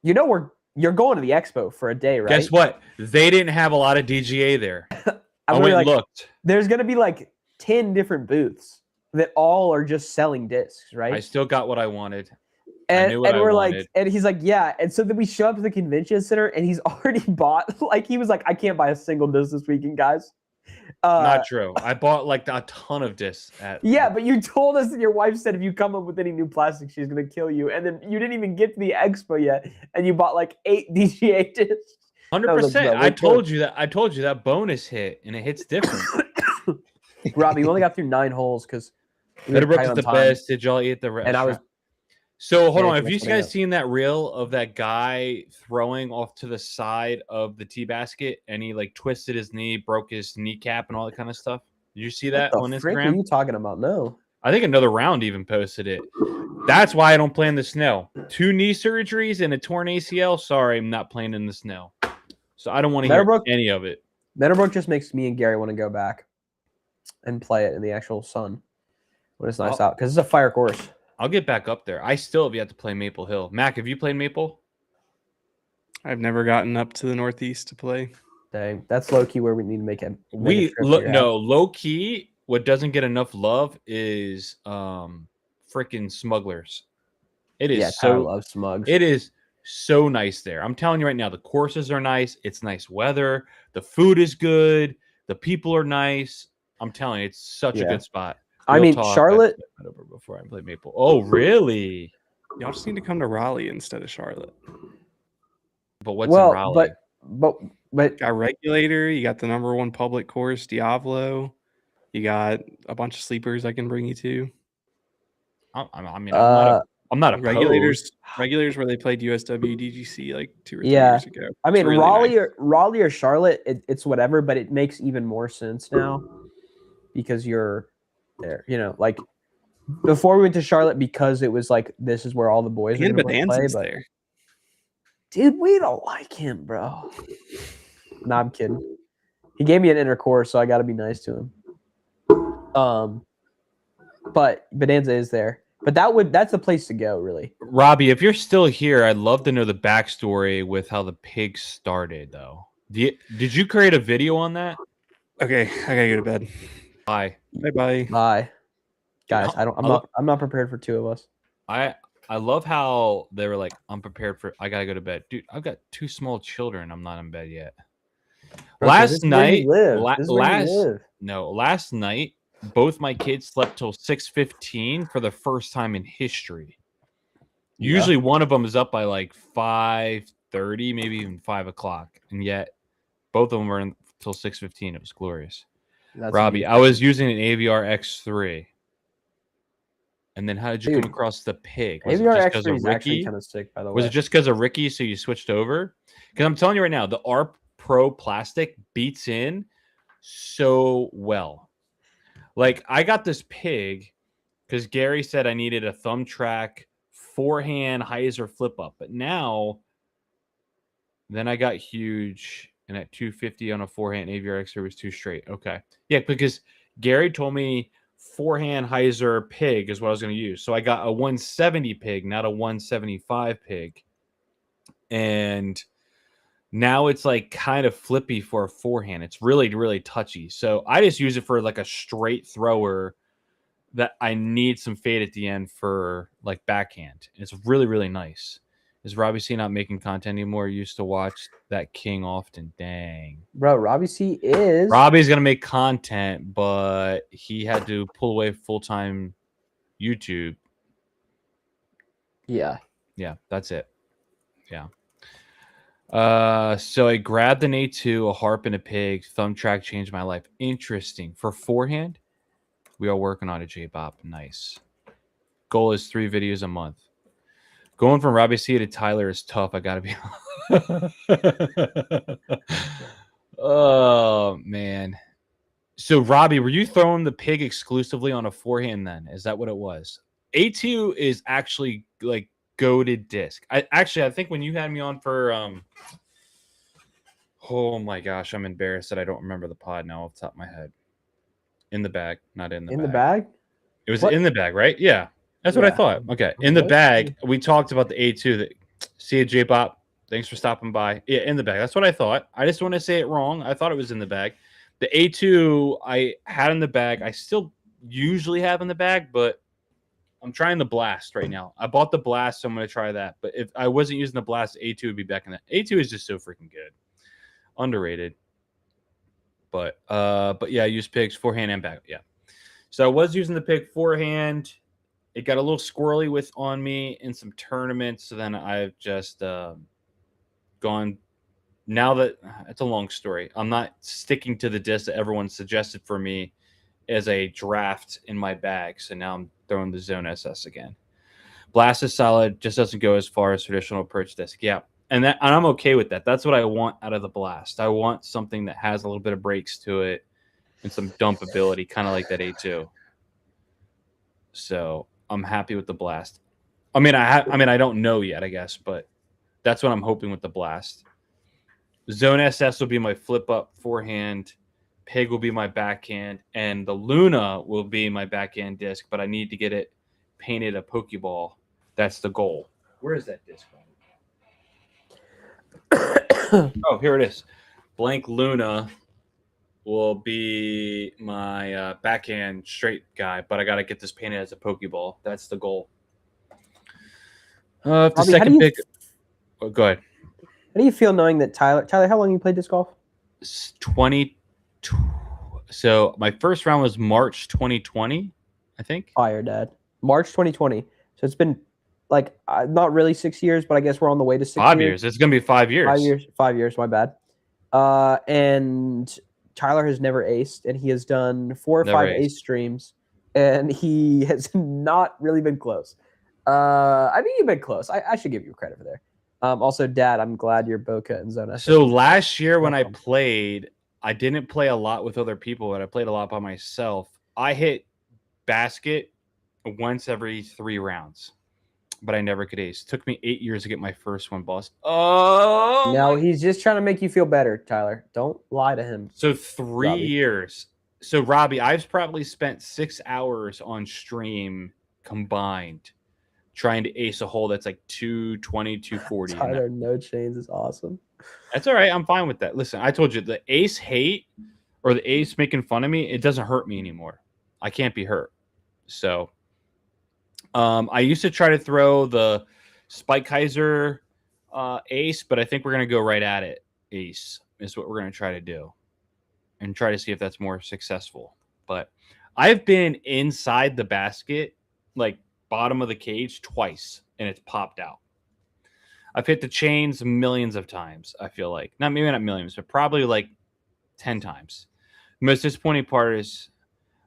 you're going to the expo for a day, right? Guess what? They didn't have a lot of DGA there. I I'm went like, and looked. there's gonna be like 10 different booths that all are just selling discs, I right? still got what I wanted. And, knew what and I we're wanted. like, and he's like, yeah. And so then we show up to the convention center, and he's already bought. Like he was like, I can't buy a single disc this weekend, guys. Not true. I bought like a ton of discs at Yeah, but you told us that your wife said if you come up with any new plastic, she's gonna kill you. And then you didn't even get to the expo yet, and you bought like 8 DGA discs. 100%. I told you that. I told you that bonus hit, and it hits different. Robbie, you only got through 9 holes because Meadowbrook is the best. Did y'all eat the rest? And I was So hold Yeah, on. Have you that's guys what I seen that reel of that guy throwing off to the side of the tea basket, and he like twisted his knee, broke his kneecap, and all that kind of stuff? Did you see that on What the frick are Instagram? you talking about? No. I think Another Round even posted it. That's why I don't play in the snow. 2 knee surgeries and a torn ACL. Sorry, I'm not playing in the snow. So I don't want to hear Meadowbrook- any of it. Meadowbrook just makes me and Gary want to go back and play it in the actual sun when it's nice out because it's a fire course. I'll get back up there. I still have yet to play Maple Hill. Mac, have you played Maple? I've never gotten up to the Northeast to play. Dang, that's low key where we need to make it. Low key. What doesn't get enough love is freaking Smugglers. It is Yeah, Tyler so loves Smugs. it is so nice there. I'm telling you right now, the courses are nice. It's nice weather. The food is good. The people are nice. I'm telling you, it's such a Yeah. good spot. I Real mean, talk, Charlotte. I played over before I played Maple. Oh, really? Y'all just need to come to Raleigh instead of Charlotte. But what's in Raleigh? but Got Regulator. You got the #1 public course, Diablo. You got a bunch of sleepers I can bring you to. I'm not a Regulators where they played USW DGC like 2 or 3 Yeah. years ago. I mean, It's really Raleigh or Charlotte, it's whatever, but it makes even more sense now because you're there. You know, like before we went to Charlotte because it was like this is where all the boys are And going to play. Bonanza's But there. dude, we don't like him, bro. Nah, I'm kidding. He gave me an inner core, so I got to be nice to him. But Bonanza is there. But that's the place to go, really. Robbie, if you're still here, I'd love to know the backstory with how the pig started, though. Did you create a video on that? Okay, I gotta go to bed. Bye. Bye. Bye, guys. I'll- I'm not prepared for 2 of us. I love how they were like, I'm prepared for. I gotta go to bed, dude. I've got 2 small children. I'm not in bed yet. Bro, 'cause this Last is where you night, live. This is where you last live. night, both my kids slept till 6:15 for the first time in history. Yeah. Usually, one of them is up by like 5:30, maybe even 5 o'clock, and yet both of them were until 6:15. It was glorious. That's Robbie, neat. I was using an AVR X3. And then how did you Dude, come across the pig? Was it AVR just 'cause X3 of is actually Ricky? kind of sick, by the way. Was it just because of Ricky, so you switched over? Because I'm telling you right now, the ARP Pro plastic beats in so well. Like, I got this pig because Gary said I needed a thumb track, forehand hyzer flip up. But now, then I got huge, and at 250 on a forehand, AVR X3 was too straight. Okay. Yeah, because Gary told me forehand hyzer pig is what I was going to use. So I got a 170 pig, not a 175 pig. And now it's like kind of flippy for a forehand. It's really, really touchy. So I just use it for like a straight thrower that I need some fade at the end for like backhand. It's really, really nice. Is Robbie C not making content anymore? Used to watch that king often. Dang. Bro, Robbie C is Robbie's gonna make content, but he had to pull away full-time YouTube. Yeah. Yeah, that's it. Yeah. So I grabbed an A2, a harp, and a pig. Thumb track changed my life. Interesting. For forehand, we are working on a J-Bop. Nice. Goal is 3 videos a month. Going from Robbie C to Tyler is tough. I gotta be. Oh man. So Robbie, were you throwing the pig exclusively on a forehand then? Is that what it was? A2 is actually like goated disc. I think when you had me on for oh my gosh, I'm embarrassed that I don't remember the pod now off the top of my head. In the bag, not in the In bag. the bag? It was What? in the bag, right? Yeah. That's what I Yeah. thought. Okay. In the What? bag, we talked about the A2 that see a J-Bop. Thanks for stopping by. Yeah, in the bag. That's what I thought. I just want to say it wrong. I thought it was in the bag. The A2 I had in the bag. I still usually have in the bag, but I'm trying the Blast right now. I bought the Blast, so I'm going to try that. But if I wasn't using the Blast, A2 would be back in that. A2 is just so freaking good. Underrated. But yeah, I use pigs forehand and back. Yeah. So I was using the pig forehand. It got a little squirrely with on me in some tournaments. So then I've just gone. Now that it's a long story, I'm not sticking to the disc that everyone suggested for me as a draft in my bag. So now I'm throwing the Zone SS again. Blast is solid, just doesn't go as far as traditional approach disc. Yeah, and I'm okay with that. That's what I want out of the Blast. I want something that has a little bit of breaks to it and some dump ability, kind of like that A2. So I'm happy with the Blast. I mean, I don't know yet, I guess, but that's what I'm hoping with the Blast. Zone SS will be my flip up forehand. Pig will be my backhand, and the Luna will be my backhand disc. But I need to get it painted a Pokeball. That's the goal. Where is that disc? Oh, here it is. Blank Luna will be my backhand straight guy, but I got to get this painted as a Pokeball. That's the goal. If the Robbie, how do second you- pick, oh, go ahead. How do you feel knowing that Tyler, how long you played disc golf? 20. So my first round was March 2020, I think. Fire, Dad. March 2020. So it's been like not really 6 years, but I guess we're on the way to 6 5 years. years. It's gonna be 5 years. 5 years. 5 years. My bad. And Tyler has never aced, and he has done 4 or Never 5 aced. ace streams, and he has not really been close. I mean, you've been close. I should give you credit for there. Also, Dad, I'm glad you're Boca and Zona. So last year when I Welcome. played, I didn't play a lot with other people, but I played a lot by myself. I hit basket once every 3 rounds, but I never could ace. Took me 8 years to get my first one, boss. Oh, No, he's just trying to make you feel better, Tyler. Don't lie to him. so 3 Robbie. years. So Robbie, I've probably spent 6 hours on stream combined trying to ace a hole that's like 220, 240. and Tyler, no chains is awesome. That's all right. I'm fine with that. Listen, I told you the ace hate or the ace making fun of me, it doesn't hurt me anymore. I can't be hurt. So I used to try to throw the Spike Kaiser ace, but I think we're going to go right at it. Ace is what we're going to try to do and try to see if that's more successful. But I've been inside the basket, like bottom of the cage twice, and it's popped out. I've hit the chains millions of times, I feel like. Maybe not millions, but probably like 10 times. The most disappointing part is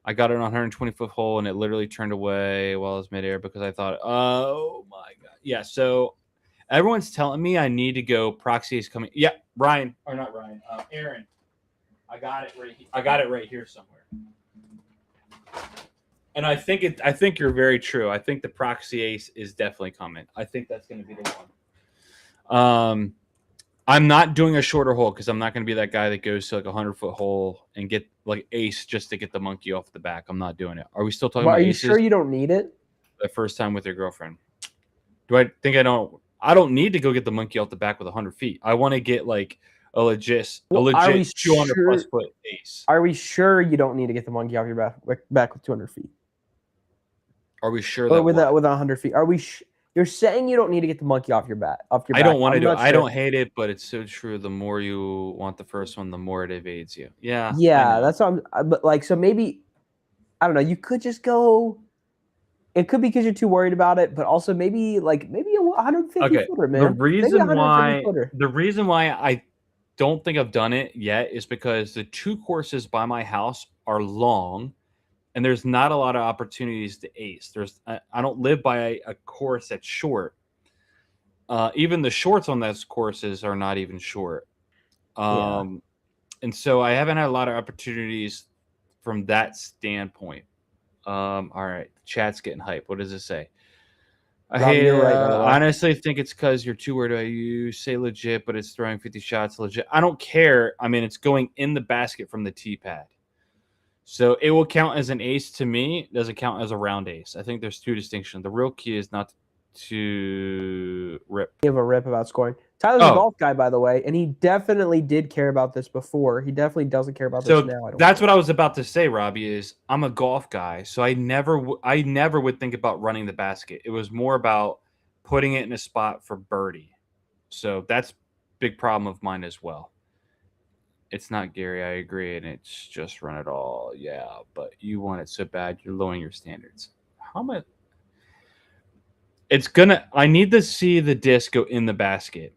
I got it on a 120-foot hole, and it literally turned away while I was midair because I thought, oh, my God. Yeah, so everyone's telling me I need to go proxy is coming. Yeah, Ryan. Or not Ryan. Aaron. I got it right here somewhere. And I think you're very true. I think the proxy ace is definitely coming. I think that's going to be the one. I'm not doing a shorter hole because I'm not going to be that guy that goes to like a 100-foot hole and get like ace just to get the monkey off the back. I'm not doing it. Are we still talking Well, about are you aces sure you don't need it? the first time with your girlfriend? Do I think I don't need to go get the monkey off the back with 100 feet. I want to get like a legit Well, are we 200 plus sure- foot ace. Are we sure you don't need to get the monkey off your back with 200 feet? Are we sure or that with what? 100 feet? Are we? You're saying you don't need to get the monkey off your back. I don't want to I'm do it. not I sure. don't hate it, but it's so true. The more you want the first one, the more it evades you. Yeah. I Yeah, know. that's what I'm. But like, so maybe I don't know. You could just go. It could be because you're too worried about it, but also maybe a 150 Okay. footer, man. The Maybe reason 150 why footer. I don't think I've done it yet is because the 2 courses by my house are long, and there's not a lot of opportunities to ace. I don't live by a course that's short. Even the shorts on those courses are not even short. And so I haven't had a lot of opportunities from that standpoint. All right, the chat's getting hype. What does it say? Robbie, you're right, by the way. I honestly think it's because you're too worried about you say legit, but it's throwing 50 shots legit. I don't care. I mean, it's going in the basket from the tee pad. So it will count as an ace to me. It doesn't count as a round ace. I think there's 2 distinctions. The real key is not to rip. Give a rip about scoring. Tyler's a golf guy, by the way, and he definitely did care about this before. He definitely doesn't care about this now. That's what I was about to say, Robbie. Is I'm a golf guy, so I never would think about running the basket. It was more about putting it in a spot for birdie. So that's a big problem of mine as well. It's not Gary, I agree, and it's just run it all. Yeah, but you want it so bad, you're lowering your standards. How much? I need to see the disc go in the basket.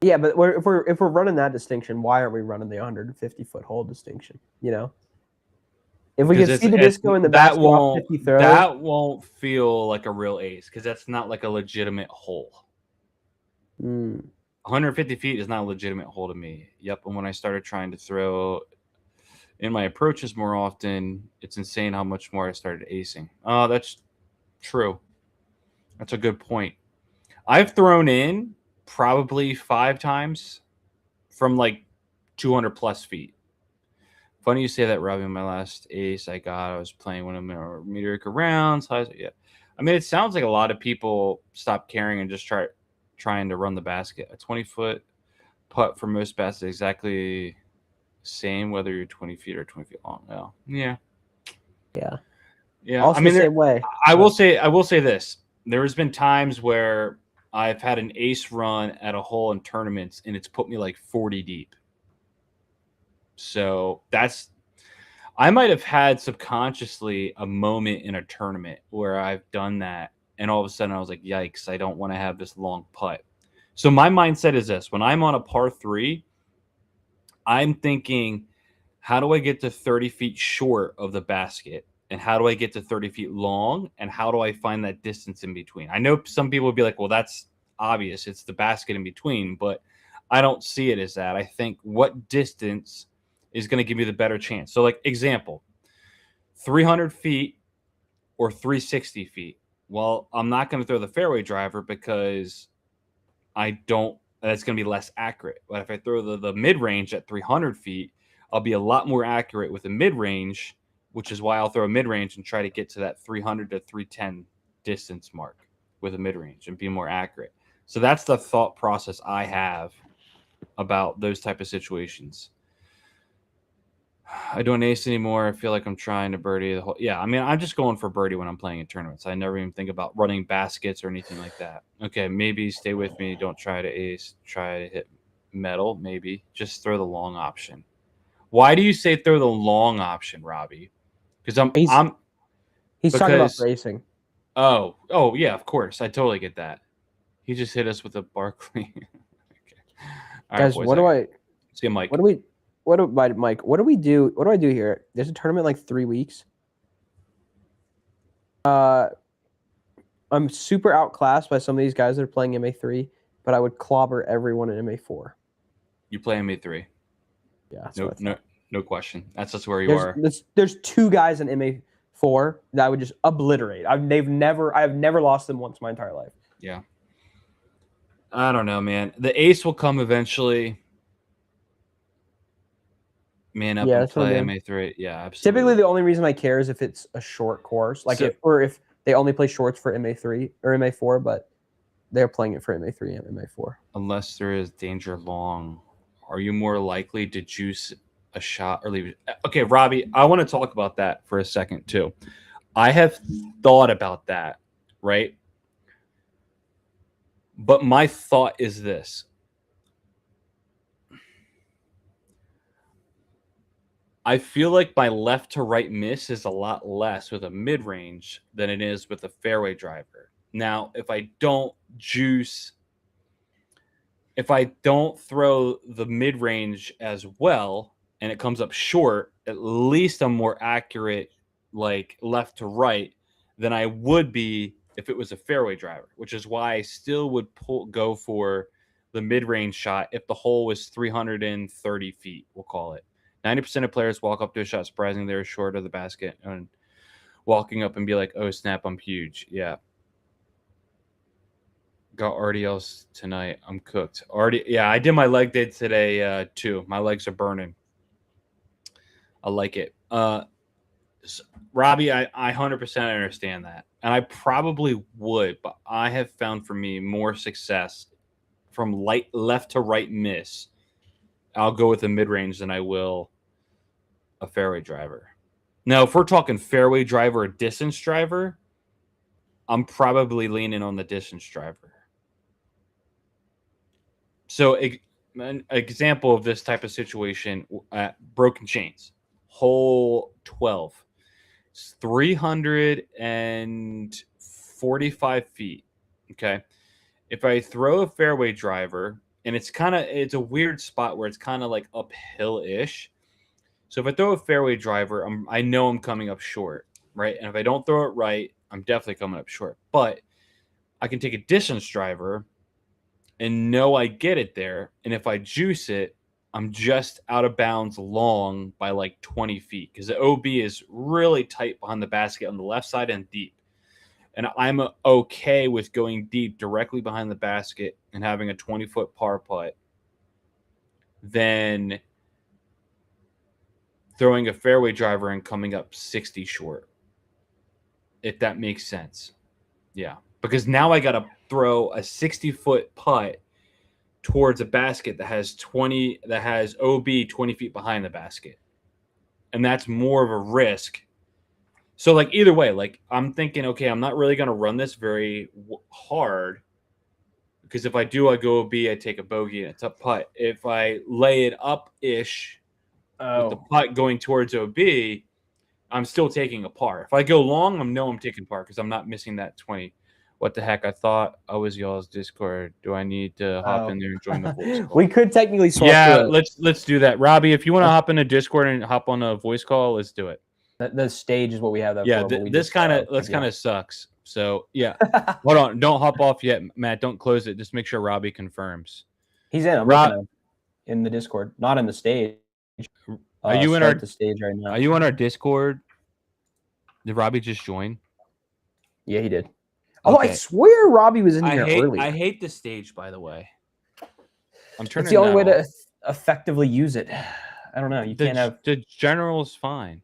Yeah, but if we're running that distinction, why aren't we running the 150-foot hole distinction? You know, if we can see the disc go in the basket off 50 throw, that won't feel like a real ace because that's not like a legitimate hole. 150 feet is not a legitimate hole to me. Yep, and when I started trying to throw in my approaches more often, it's insane how much more I started acing. Oh, that's true. That's a good point. I've thrown in probably 5 times from like 200 plus feet. Funny you say that, Robbie. My last ace I was playing one of my meteoric rounds. Yeah, I mean, it sounds like a lot of people stop caring and just trying to run the basket. A 20-foot putt for most baskets is exactly the same whether you're 20 feet or 20 feet long. Yeah. Also, I mean, the same way. I will say this. There has been times where I've had an ace run at a hole in tournaments, and it's put me like 40 deep. So I might have had subconsciously a moment in a tournament where I've done that, and all of a sudden I was like, yikes, I don't want to have this long putt. So my mindset is this. When I'm on a par 3, I'm thinking, how do I get to 30 feet short of the basket? And how do I get to 30 feet long? And how do I find that distance in between? I know some people would be like, well, that's obvious. It's the basket in between. But I don't see it as that. I think what distance is going to give you the better chance. So, like, example, 300 feet or 360 feet. Well, I'm not going to throw the fairway driver because that's going to be less accurate. But if I throw the mid-range at 300 feet, I'll be a lot more accurate with the mid-range, which is why I'll throw a mid-range and try to get to that 300 to 310 distance mark with a mid-range and be more accurate. So that's the thought process I have about those type of situations. I don't ace anymore. I feel like I'm trying to birdie the whole. Yeah, I mean, I'm just going for birdie when I'm playing in tournaments. I never even think about running baskets or anything like that. Okay, maybe stay with me. Don't try to ace. Try to hit metal. Maybe just throw the long option. Why do you say throw the long option, Robbie? Because he's talking about racing. Oh yeah, of course. I totally get that. He just hit us with a Barkley. Okay. All Guys, right, what do I see, Mike? Mike? What do we do? What do I do here? There's a tournament like 3 weeks. I'm super outclassed by some of these guys that are playing MA3, but I would clobber everyone in MA4. You play MA3? Yeah. No question. That's just where you are. There's 2 guys in MA4 that I would just obliterate. I've never lost them once my entire life. Yeah. I don't know, man. The ace will come eventually. Man up and play MA3. Yeah, absolutely. Typically, the only reason I care is if it's a short course, like if they only play shorts for MA3 or MA4, but they're playing it for MA3 and MA4. Unless there is danger long, are you more likely to juice a shot or leave it? Okay, Robbie, I want to talk about that for a second too. I have thought about that, right? But my thought is this. I feel like my left to right miss is a lot less with a mid range than it is with a fairway driver. Now, if I don't throw the mid range as well and it comes up short, at least I'm more accurate, like left to right, than I would be if it was a fairway driver, which is why I still would go for the mid range shot if the hole was 330 feet, we'll call it. 90% of players walk up to a shot surprising they're short of the basket and walking up and be like, oh, snap, I'm huge. Yeah. Got RDLs tonight. I'm cooked. Yeah, I did my leg day today too. My legs are burning. I like it. Robbie, I 100% understand that. And I probably would, but I have found for me more success from left to right miss. I'll go with a mid-range than I will a fairway driver. Now, if we're talking fairway driver or distance driver, I'm probably leaning on the distance driver. So an example of this type of situation, Broken Chains, hole 12. It's 345 feet. Okay. If I throw a fairway driver, and it's a weird spot where it's kind of like uphill-ish. So if I throw a fairway driver, I know I'm coming up short, right? And if I don't throw it right, I'm definitely coming up short. But I can take a distance driver and know I get it there. And if I juice it, I'm just out of bounds long by like 20 feet because the OB is really tight behind the basket on the left side and deep. And I'm okay with going deep directly behind the basket and having a 20-foot par putt than throwing a fairway driver and coming up 60 short, if that makes sense. Yeah. Because now I got to throw a 60-foot putt towards a basket that has OB 20 feet behind the basket. And that's more of a risk. So, like, either way, like, I'm thinking, okay, I'm not really going to run this very hard because if I do, I go OB, I take a bogey, and it's a putt. If I lay it up-ish with the putt going towards OB, I'm still taking a par. If I go long, I'm taking par because I'm not missing that 20. What the heck? I thought I was y'all's Discord. Do I need to hop in there and join the voice call? We could technically swap. Yeah, let's do that. Robbie, if you want to hop in a Discord and hop on a voice call, let's do it. The stage is what we have that yeah, for. This kind of sucks. So yeah, hold on, don't hop off yet, Matt. Don't close it. Just make sure Robbie confirms. He's in. I'm looking at him in the Discord, not in the stage. Are you in the stage right now? Are you on our Discord? Did Robbie just join? Yeah, he did. Oh, I swear Robbie was in here earlier. I hate the stage, by the way. I'm turning. It's the only way to effectively use it. I don't know. You can't have the general's fine.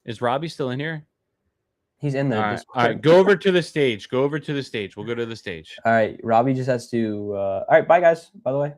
Is Robbie still in here? He's in there. All right, go over to the stage. We'll go to the stage. All right, Robbie just has to. All right, bye guys. By the way.